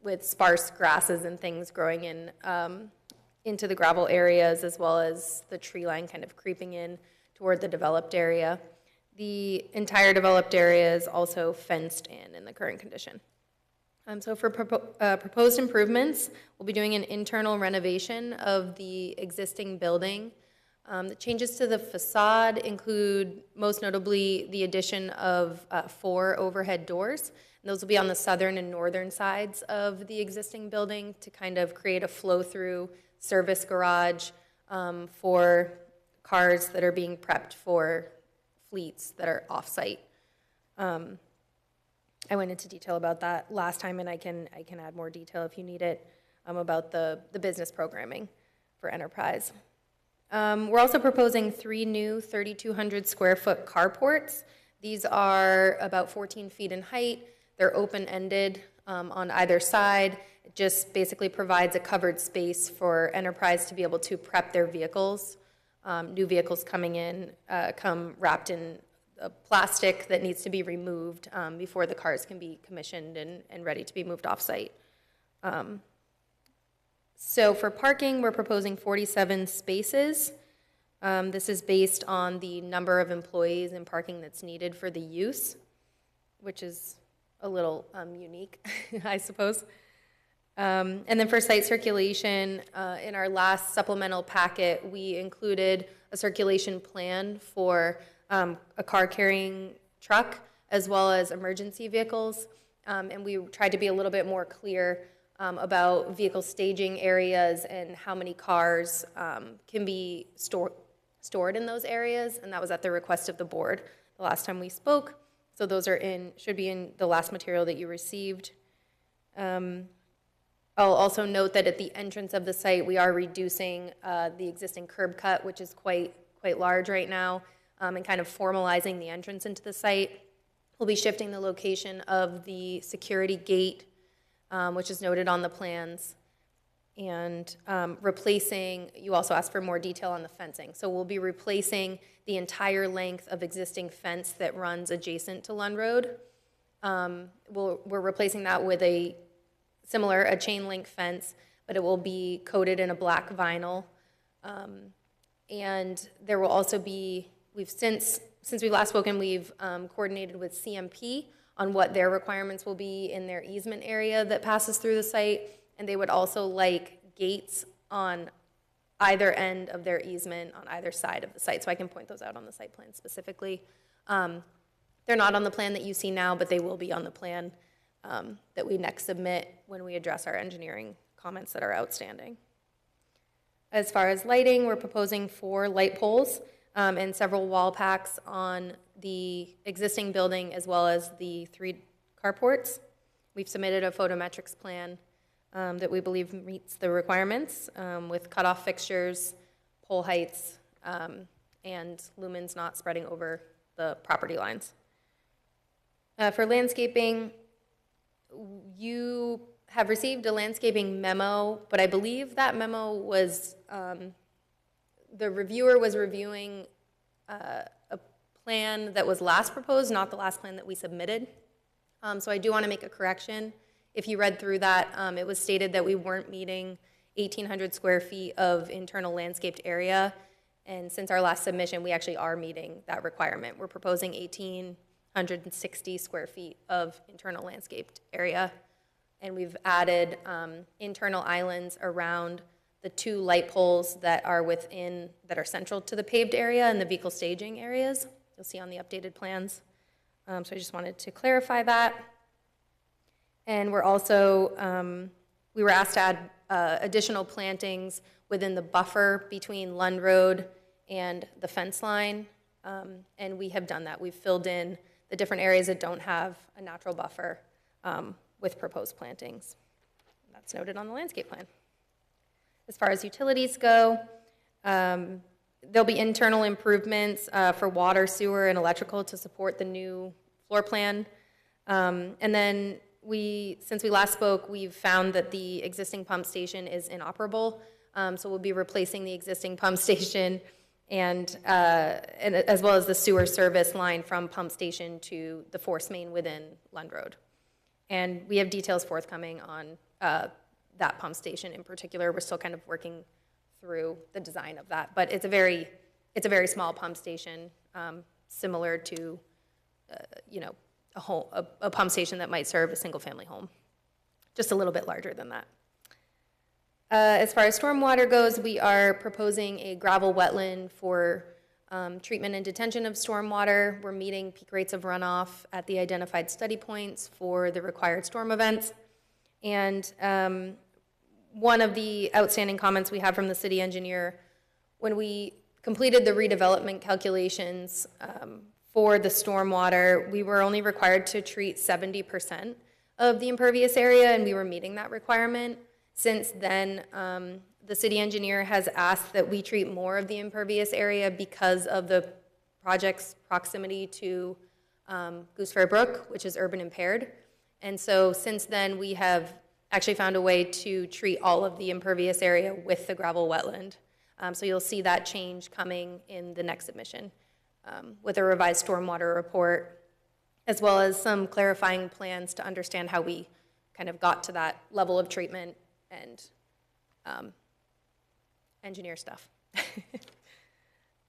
with sparse grasses and things growing in into the gravel areas, as well as the tree line kind of creeping in toward the developed area. The entire developed area is also fenced in the current condition. So for proposed improvements, we'll be doing an internal renovation of the existing building. The changes to the facade include, most notably, the addition of 4 overhead doors. And those will be on the southern and northern sides of the existing building to kind of create a flow-through service garage for cars that are being prepped for fleets that are off-site. I went into detail about that last time, and I can add more detail if you need it about the business programming for Enterprise. We're also proposing 3 new 3,200 square foot carports. These are about 14 feet in height. They're open-ended on either side. It just basically provides a covered space for Enterprise to be able to prep their vehicles. New vehicles coming in come wrapped in a plastic that needs to be removed before the cars can be commissioned and ready to be moved off-site. So for parking, we're proposing 47 spaces. This is based on the number of employees and parking that's needed for the use, which is a little unique, I suppose. And then for site circulation, in our last supplemental packet, we included a circulation plan for a car-carrying truck as well as emergency vehicles. And we tried to be a little bit more clear about vehicle staging areas and how many cars can be stored in those areas, and that was at the request of the board the last time we spoke. So those are should be in the last material that you received. I'll also note that at the entrance of the site, we are reducing the existing curb cut, which is quite large right now, and kind of formalizing the entrance into the site. We'll be shifting the location of the security gate, which is noted on the plans, and replacing, you also asked for more detail on the fencing. So we'll be replacing the entire length of existing fence that runs adjacent to Lund Road. We're replacing that with a chain link fence, but it will be coated in a black vinyl. And there will also be, since we've last spoken, we've coordinated with CMP on what their requirements will be in their easement area that passes through the site, and they would also like gates on either end of their easement on either side of the site, so I can point those out on the site plan specifically. They're not on the plan that you see now, but they will be on the plan that we next submit when we address our engineering comments that are outstanding. As far as lighting, we're proposing 4 light poles and several wall packs on the existing building as well as the 3 carports. We've submitted a photometrics plan that we believe meets the requirements with cutoff fixtures, pole heights, and lumens not spreading over the property lines. For landscaping, you have received a landscaping memo, but I believe that memo was, the reviewer was reviewing a plan that was last proposed, not the last plan that we submitted. So I do want to make a correction. If you read through that, it was stated that we weren't meeting 1,800 square feet of internal landscaped area. And since our last submission, we actually are meeting that requirement. We're proposing 1,860 square feet of internal landscaped area. And we've added internal islands around the 2 light poles that are central to the paved area and the vehicle staging areas. You'll see on the updated plans. So I just wanted to clarify that. And we're also, we were asked to add additional plantings within the buffer between Lund Road and the fence line. And we have done that. We've filled in the different areas that don't have a natural buffer with proposed plantings. That's noted on the landscape plan. As far as utilities go, there'll be internal improvements for water, sewer, and electrical to support the new floor plan. And then since we last spoke, we've found that the existing pump station is inoperable. So we'll be replacing the existing pump station and as well as the sewer service line from pump station to the force main within Lund Road. And we have details forthcoming on that pump station in particular. We're still kind of working through the design of that, but it's a very small pump station, similar to a pump station that might serve a single-family home, just a little bit larger than that. As far as stormwater goes, we are proposing a gravel wetland for treatment and detention of stormwater. We're meeting peak rates of runoff at the identified study points for the required storm events. And one of the outstanding comments we had from the city engineer, when we completed the redevelopment calculations for the stormwater, we were only required to treat 70% of the impervious area, and we were meeting that requirement. Since then, the city engineer has asked that we treat more of the impervious area because of the project's proximity to Gooseferry Brook, which is urban impaired. And so since then, we have actually found a way to treat all of the impervious area with the gravel wetland. So you'll see that change coming in the next submission with a revised stormwater report, as well as some clarifying plans to understand how we kind of got to that level of treatment and engineer stuff.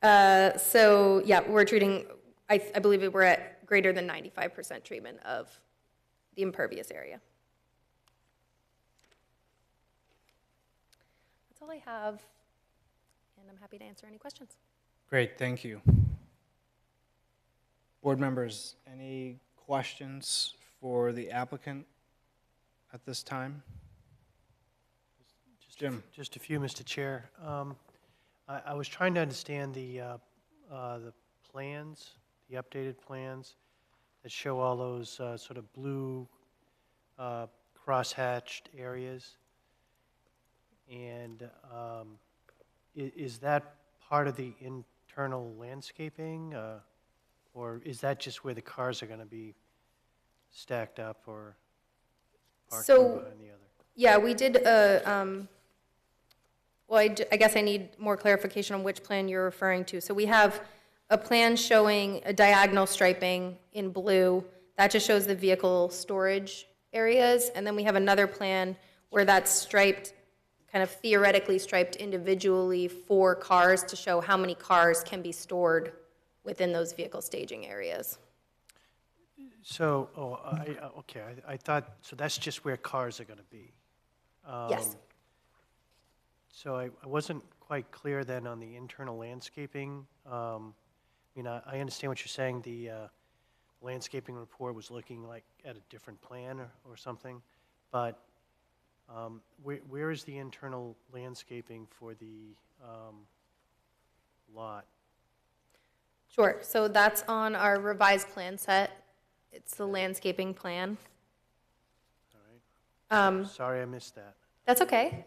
So yeah, we're treating, I believe we're at greater than 95% treatment of the impervious area. That's all I have, and I'm happy to answer any questions. Great, thank you. Board members, any questions for the applicant at this time? Jim? Just a few, Mr. Chair. I was trying to understand the plans, the updated plans that show all those sort of blue cross-hatched areas. And is that part of the internal landscaping? Or is that just where the cars are going to be stacked up or parked one behind the other? Yeah, we did, well, I guess I need more clarification on which plan you're referring to. So we have a plan showing a diagonal striping in blue. That just shows the vehicle storage areas. And then we have another plan where that's striped, kind of theoretically striped individually for cars to show how many cars can be stored within those vehicle staging areas. So, okay, I thought, so that's just where cars are going to be? Yes. So I wasn't quite clear then on the internal landscaping. I mean, I understand what you're saying, the landscaping report was looking like at a different plan or something, but where is the internal landscaping for the lot? Sure, so that's on our revised plan set. It's the landscaping plan. All right. Sorry I missed that. That's okay.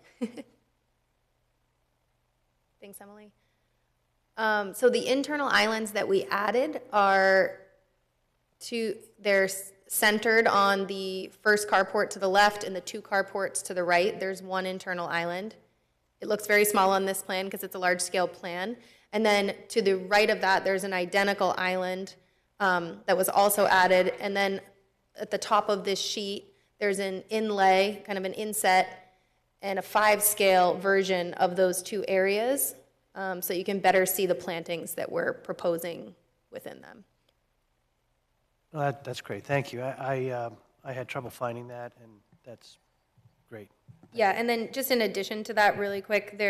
Thanks, Emily. So the internal islands that we added they're centered on the first carport to the left and the 2 carports to the right. There's 1 internal island. It looks very small on this plan because it's a large-scale plan. And then to the right of that, there's an identical island that was also added. And then at the top of this sheet, there's an inlay, kind of an inset, and a 5-scale version of those 2 areas, so you can better see the plantings that we're proposing within them. Well, that's great, thank you. I had trouble finding that, and that's great. Yeah, and then just in addition to that, really quick,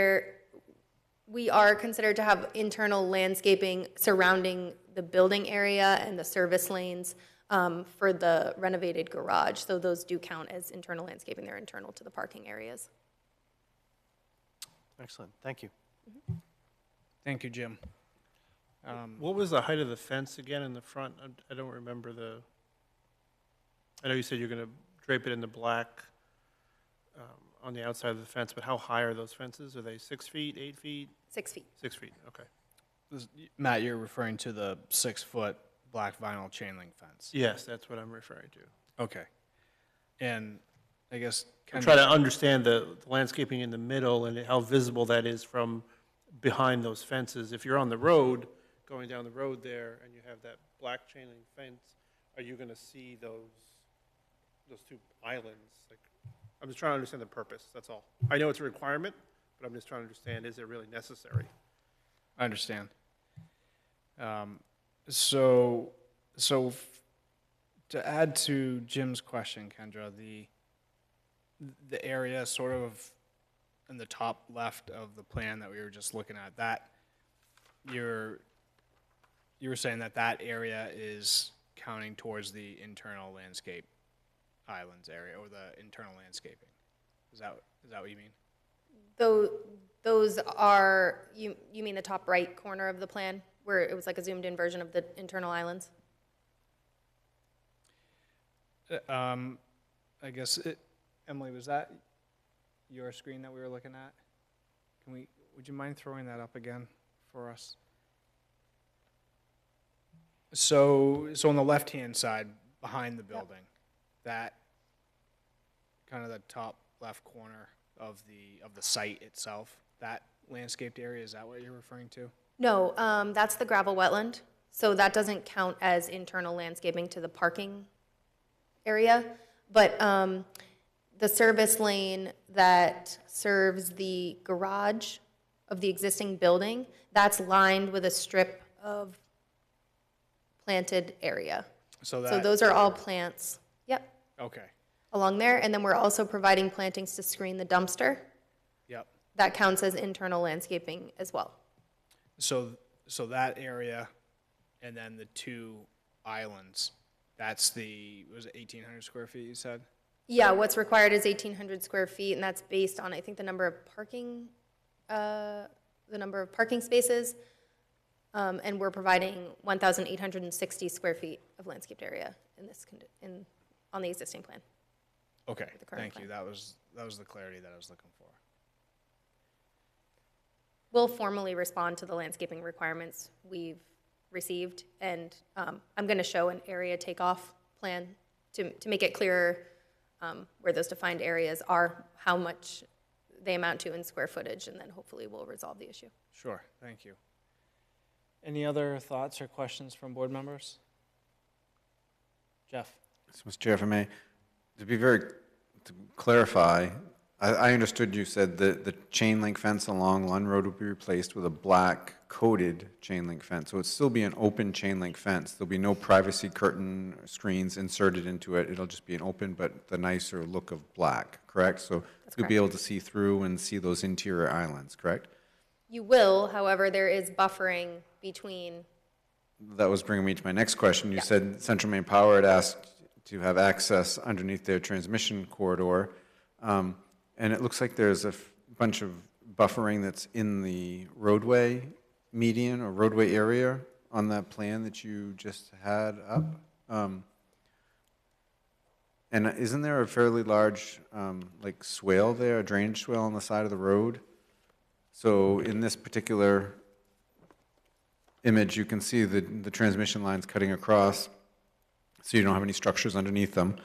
we are considered to have internal landscaping surrounding the building area and the service lanes for the renovated garage. So those do count as internal landscaping. They're internal to the parking areas. Excellent, thank you. Thank you, Jim. What was the height of the fence again in the front? I don't remember I know you said you're going to drape it in the black on the outside of the fence, but how high are those fences? Are they 6 feet, 8 feet? 6 feet. 6 feet, okay. Matt, you're referring to the 6-foot black vinyl chain link fence? Yes, that's what I'm referring to. Okay. And I guess... I'm trying to understand the landscaping in the middle and how visible that is from behind those fences. If you're on the road, going down the road there, and you have that black chain link fence, are you going to see those 2 islands? Like, I'm just trying to understand the purpose, that's all. I know it's a requirement, but I'm just trying to understand, is it really necessary? I understand. So to add to Jim's question, Kendra, the area sort of in the top left of the plan that we were just looking at, that you were saying that area is counting towards the internal landscape islands area or the internal landscaping. Is that what you mean? Those are, you mean the top right corner of the plan, where it was like a zoomed-in version of the internal islands? I guess, Emily, was that your screen that we were looking at? Would you mind throwing that up again for us? So on the left-hand side, behind the building, that kind of the top left corner of the site itself, that landscaped area, is that what you're referring to? No, that's the gravel wetland. So that doesn't count as internal landscaping to the parking area. But the service lane that serves the garage of the existing building, that's lined with a strip of planted area. So those are all plants, yep, Okay, along there. And then we're also providing plantings to screen the dumpster. yep. That counts as internal landscaping as well. So that area and then the 2 islands, that's was it 1,800 square feet you said? Yeah, what's required is 1,800 square feet, and that's based on, I think, the number of parking spaces, and we're providing 1,860 square feet of landscaped area on the existing plan. Okay, the current thank you. plan. That was the clarity that I was looking for. We'll formally respond to the landscaping requirements we've received, and I'm going to show an area takeoff plan to make it clearer where those defined areas are, how much they amount to in square footage, and then hopefully we'll resolve the issue. Sure, thank you. Any other thoughts or questions from board members? Jeff? So, Mr. Chair, if I may, to clarify, I understood you said that the chain link fence along Lund Road would be replaced with a black coated chain link fence. So it'd still be an open chain link fence. There'll be no privacy curtain screens inserted into it. It'll just be an open, but the nicer look of black, correct? So you'll be able to see through and see those interior islands, correct? You will, however, there is buffering between. That was bringing me to my next question. You said Central Maine Power had asked to have access underneath their transmission corridor. And it looks like there's a bunch of buffering that's in the roadway median or roadway area on that plan that you just had up. And isn't there a fairly large like swale there, a drainage swale on the side of the road? So in this particular image, you can see the transmission lines cutting across, so you don't have any structures underneath them.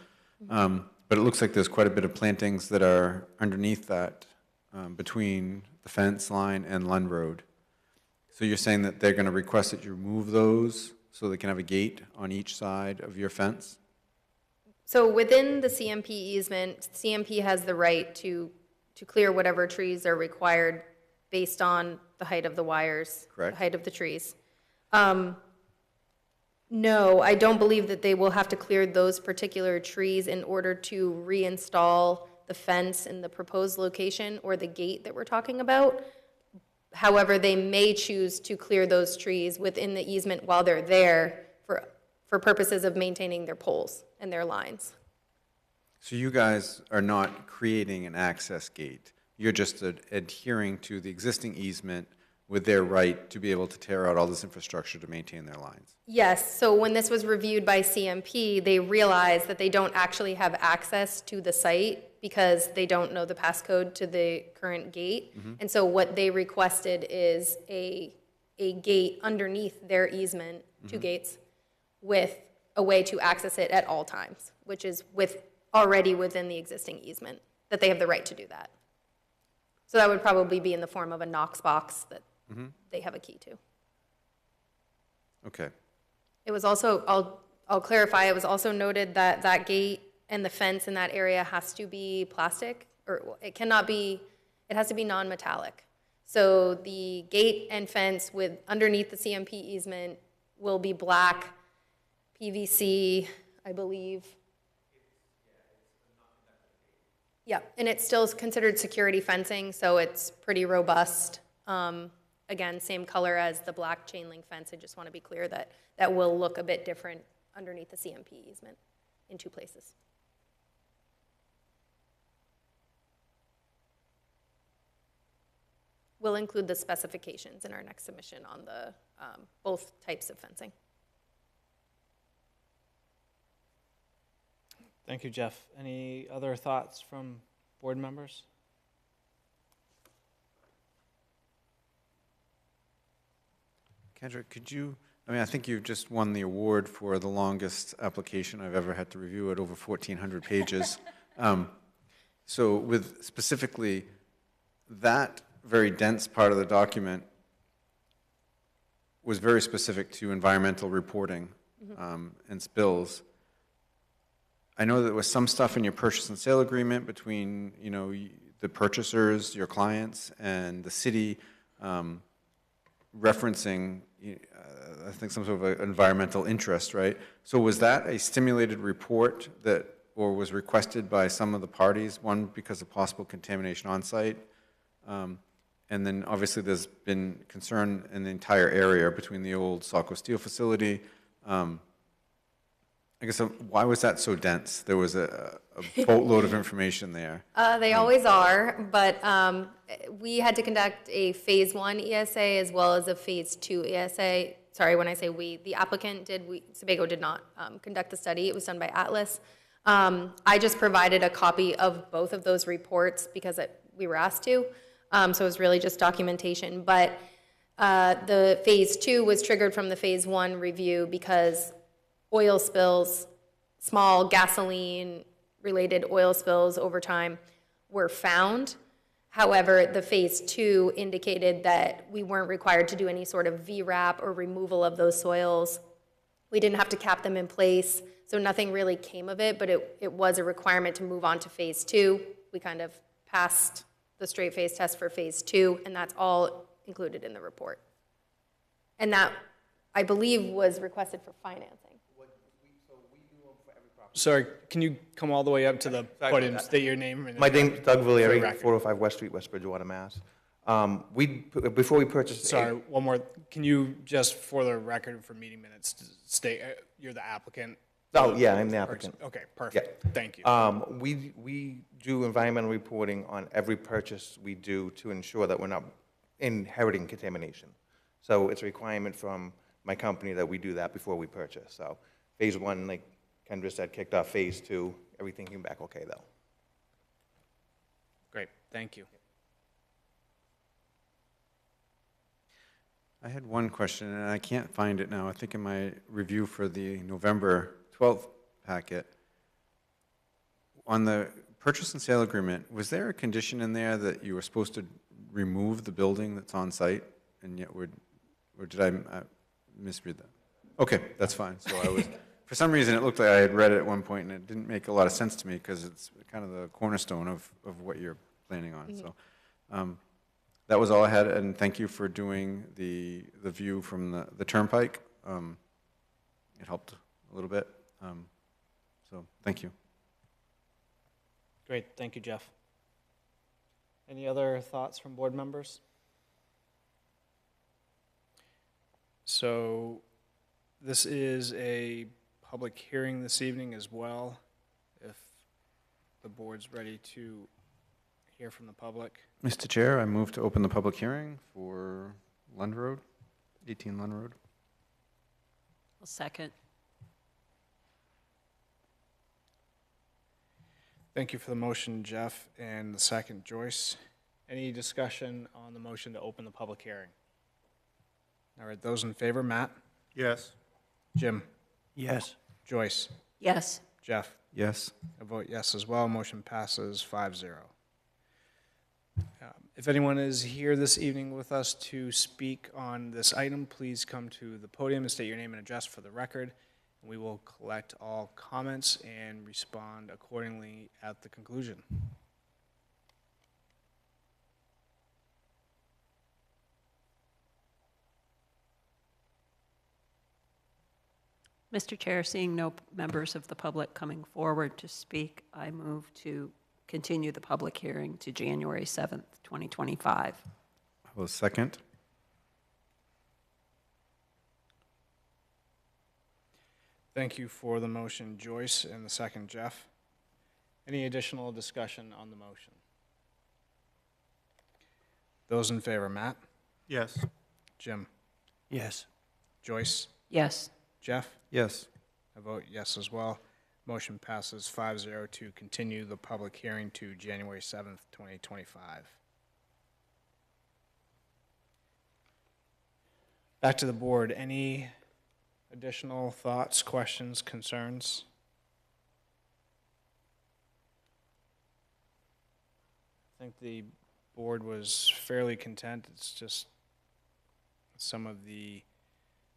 But it looks like there's quite a bit of plantings that are underneath that, between the fence line and Lund Road. So you're saying that they're going to request that you remove those so they can have a gate on each side of your fence? So within the CMP easement, CMP has the right to clear whatever trees are required based on the height of the wires. Correct. The height of the trees. No, I don't believe that they will have to clear those particular trees in order to reinstall the fence in the proposed location or the gate that we're talking about. However, they may choose to clear those trees within the easement while they're there for purposes of maintaining their poles and their lines. So you guys are not creating an access gate. You're just adhering to the existing easement with their right to be able to tear out all this infrastructure to maintain their lines. Yes, so when this was reviewed by CMP, they realized that they don't actually have access to the site because they don't know the passcode to the current gate. And so what they requested is a gate underneath their easement, 2 gates, with a way to access it at all times, which is already within the existing easement, that they have the right to do that. So that would probably be in the form of a Knox box that they have a key to. Okay. It was also, I'll clarify, it was also noted that that gate and the fence in that area has to be plastic, or it cannot be, it has to be non-metallic. So the gate and fence underneath the CMP easement will be black, PVC, I believe. Yeah, and it's still considered security fencing, so it's pretty robust. Again, same color as the black chain link fence. I just want to be clear that that will look a bit different underneath the CMP easement in 2 places. We'll include the specifications in our next submission on the both types of fencing. Thank you, Jeff. Any other thoughts from board members? Kendra, could you, I think you've just won the award for the longest application I've ever had to review at over 1,400 pages. So with specifically that very dense part of the document was very specific to environmental reporting and spills. I know there was some stuff in your purchase and sale agreement between, the purchasers, your clients, and the city, referencing, I think, some sort of environmental interest, right? So was that a stimulated report or was requested by some of the parties, one because of possible contamination on site? And then obviously there's been concern in the entire area between the old Saco steel facility. I guess, why was that so dense? There was a boatload of information there. They always are, but we had to conduct a Phase 1 ESA as well as a Phase 2 ESA. Sorry, when I say we, the applicant did, Sebago did not conduct the study. It was done by Atlas. I just provided a copy of both of those reports because we were asked to, so it was really just documentation. But the Phase 2 was triggered from the Phase 1 review because oil spills, small gasoline-related oil spills over time were found. However, the Phase 2 indicated that we weren't required to do any sort of VRAP or removal of those soils. We didn't have to cap them in place, so nothing really came of it, but it was a requirement to move on to Phase 2. We kind of passed the straight face test for Phase 2, and that's all included in the report. And that, I believe, was requested for financing. Sorry, can you come all the way up to the podium, state your name? And My name's Doug for the Valeri, record. 405 West Street, West Bridgewater, Mass. Before we purchased... Sorry, one more. Can you just, for the record, for meeting minutes, state you're the applicant? Oh, yeah, I'm the applicant. Okay, perfect. Thank you. We do environmental reporting on every purchase we do to ensure that we're not inheriting contamination. So it's a requirement from my company that we do that before we purchase. So Phase 1, like Kendra said, kicked off. Phase 2, everything came back okay, though. Great, thank you. I had one question, and I can't find it now. I think in my review for the November 12th packet, on the purchase and sale agreement, was there a condition in there that you were supposed to remove the building that's on site, and yet or did I misread that? Okay, that's fine. So I was, for some reason, it looked like I had read it at one point, and it didn't make a lot of sense to me because it's kind of the cornerstone of what you're planning on. So that was all I had, and thank you for doing the view from the turnpike. It helped a little bit. So thank you. Great, thank you, Jeff. Any other thoughts from board members? So this is a public hearing this evening as well, if the board's ready to hear from the public. Mr. Chair, I move to open the public hearing for Lund Road, 18 Lund Road. I'll second. Thank you for the motion, Jeff, and the second, Joyce. Any discussion on the motion to open the public hearing? All right, those in favor, Matt? Yes. Jim? Yes. Joyce? Yes. Jeff? Yes. I vote yes as well. Motion passes 5-0. If anyone is here this evening with us to speak on this item, please come to the podium and state your name and address for the record. We will collect all comments and respond accordingly at the conclusion. Mr. Chair, seeing no members of the public coming forward to speak, I move to continue the public hearing to January 7th, 2025. I will second. Thank you for the motion, Joyce, and the second, Jeff. Any additional discussion on the motion? Those in favor, Matt? Yes. Jim? Yes. Joyce? Yes. Jeff? Yes. I vote yes as well. Motion passes 5-0 to continue the public hearing to January 7th, 2025. Back to the board. Any additional thoughts, questions, concerns? I think the board was fairly content. It's just some of the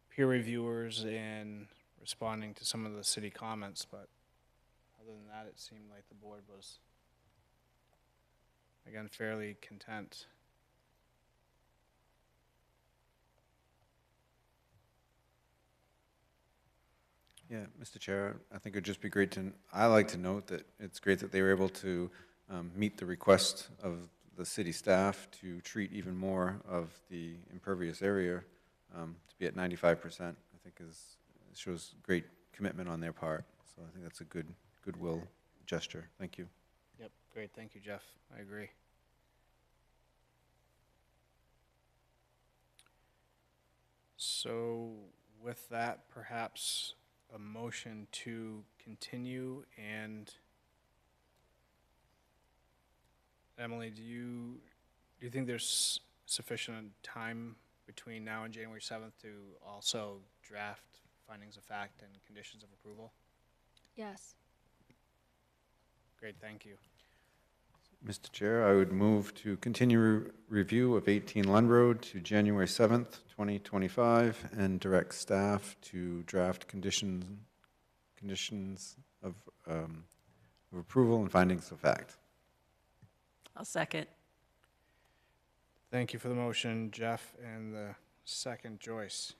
peer reviewers and responding to some of the city comments, but other than that, it seemed like the board was, again, fairly content. Yeah, Mr. Chair, I think it would just be great to, I like to note that it's great that they were able to meet the request of the city staff to treat even more of the impervious area to be at 95%, I think shows great commitment on their part. So I think that's a goodwill gesture. Thank you. Yep, great, thank you, Jeff. I agree. So with that, perhaps a motion to continue, and Emily, do you think there's sufficient time between now and January 7th to also draft findings of fact and conditions of approval? Yes. Great, thank you. Mr. Chair, I would move to continue review of 18 Lund Road to January 7th, 2025, and direct staff to draft conditions of approval and findings of fact. I'll second. Thank you for the motion, Jeff, and the second, Joyce.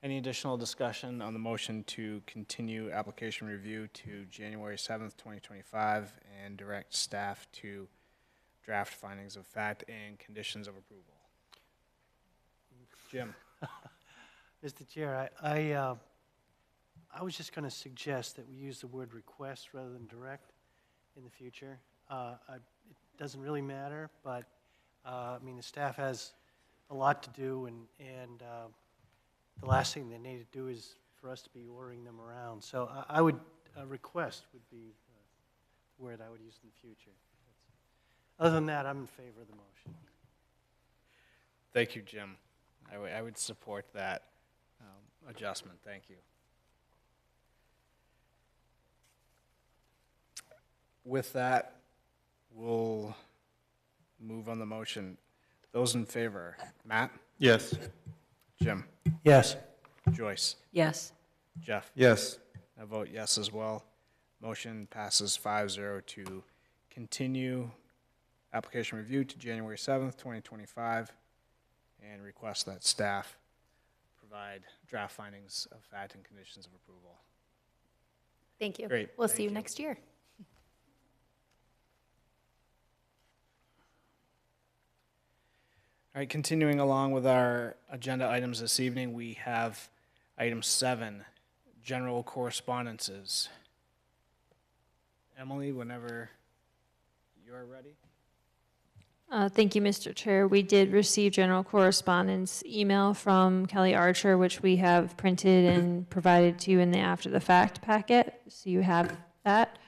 Any additional discussion on the motion to continue application review to January 7th, 2025, and direct staff to draft findings of fact and conditions of approval? Jim? Mr. Chair, I was just going to suggest that we use the word request rather than direct in the future. It doesn't really matter, but I mean, the staff has a lot to do, and the last thing they need to do is for us to be ordering them around. So I would, request would be the word I would use in the future. Other than that, I'm in favor of the motion. Thank you, Jim. I would support that adjustment. Thank you. With that, we'll move on the motion. Those in favor, Matt? Yes. Jim? Yes. Joyce? Yes. Jeff? Yes. I vote yes as well. Motion passes 5-0 to continue application review to January 7th, 2025, and request that staff provide draft findings of fact and conditions of approval. Thank you. Great, We'll thank see you you. next year. All right, continuing along with our agenda items this evening, we have item 7, general correspondences. Emily, whenever you're ready. Thank you, Mr. Chair. We did receive general correspondence email from Kelly Archer, which we have printed and provided to you in the after the fact packet, so you have that.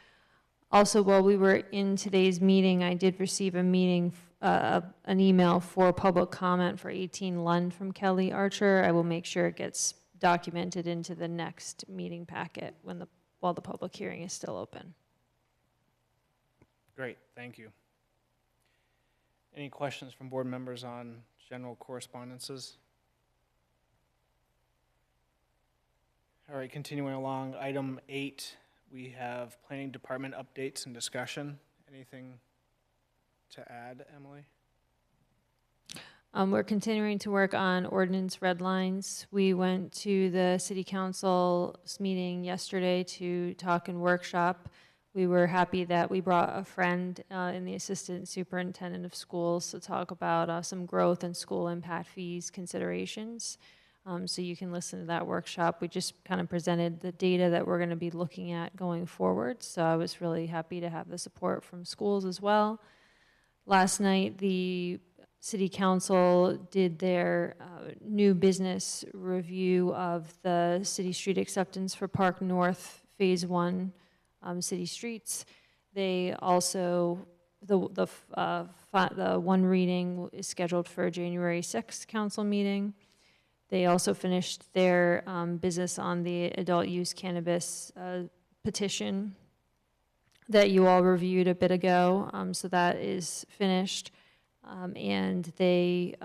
Also, while we were in today's meeting, I did receive an email for public comment for 18 Lund from Kelly Archer. I will make sure it gets documented into the next meeting packet while the public hearing is still open. Great, thank you. Any questions from board members on general correspondences? All right, continuing along, item 8, we have planning department updates and discussion. Anything to add, Emily? We're continuing to work on ordinance red lines. We went to the city council's meeting yesterday to talk and workshop. We were happy that we brought a friend in the assistant superintendent of schools to talk about some growth and school impact fees considerations. So you can listen to that workshop. We just kind of presented the data that we're going to be looking at going forward. So I was really happy to have the support from schools as well. Last night, the City Council did their new business review of the city street acceptance for Park North Phase 1 city streets. They also, the one reading is scheduled for January 6th council meeting. They also finished their business on the adult use cannabis petition that you all reviewed a bit ago. So that is finished. And they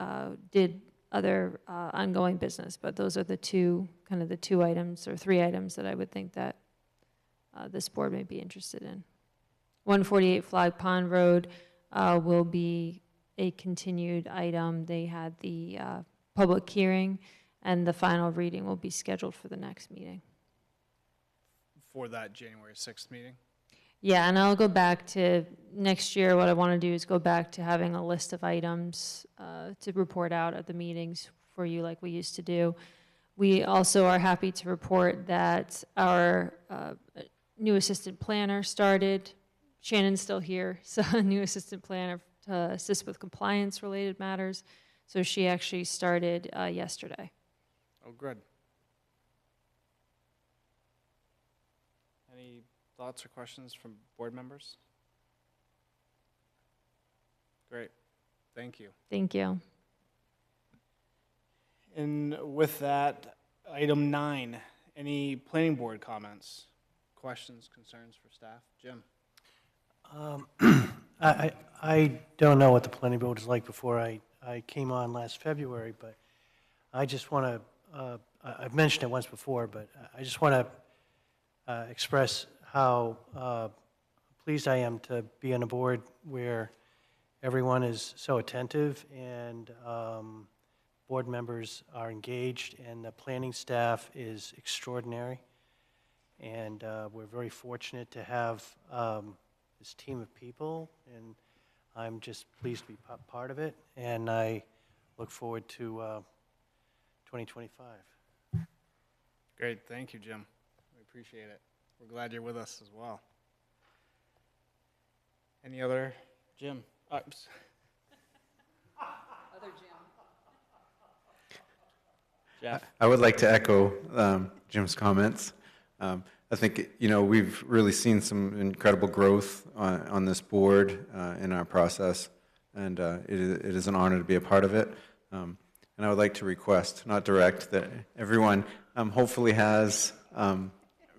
did other ongoing business, but those are the two items or 3 items that I would think that this board may be interested in. 148 Flag Pond Road will be a continued item. They had the public hearing, and the final reading will be scheduled for the next meeting. For that January 6th meeting? Yeah, and I'll go back to next year. What I want to do is go back to having a list of items to report out at the meetings for you like we used to do. We also are happy to report that our new assistant planner started. Shannon's still here, so a new assistant planner to assist with compliance-related matters. So she actually started yesterday. Oh, good. Any thoughts or questions from board members? Great, thank you. Thank you. And with that, item 9, any planning board comments, questions, concerns for staff? Jim? I don't know what the planning board was like before I came on last February, but I just want to, I've mentioned it once before, but I just want to express how pleased I am to be on a board where everyone is so attentive and board members are engaged and the planning staff is extraordinary. And we're very fortunate to have this team of people, and I'm just pleased to be part of it, and I look forward to 2025. Great, thank you, Jim. We appreciate it. We're glad you're with us as well. Any other, Jim? Oops. Other Jim. Jeff? I would like to echo Jim's comments. I think, we've really seen some incredible growth on this board in our process, and it is an honor to be a part of it. and I would like to request, not direct, that everyone hopefully has a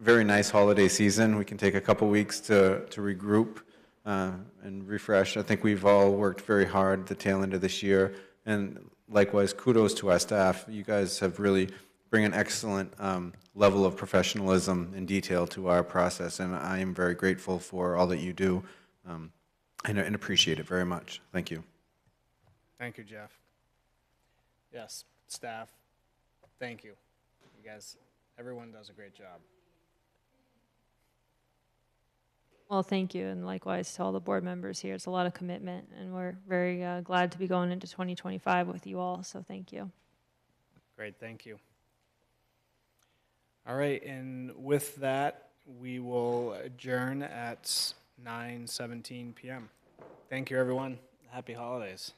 very nice holiday season. We can take a couple weeks to regroup and refresh. I think we've all worked very hard the tail end of this year, and likewise, kudos to our staff. You guys have really bring an excellent level of professionalism and detail to our process, and I am very grateful for all that you do and appreciate it very much. Thank you. Thank you, Jeff. Yes, staff, thank you. You guys, everyone does a great job. Well, thank you, and likewise to all the board members here. It's a lot of commitment, and we're very glad to be going into 2025 with you all, so thank you. Great, thank you. All right, and with that, we will adjourn at 9:17 p.m. Thank you, everyone. Happy holidays.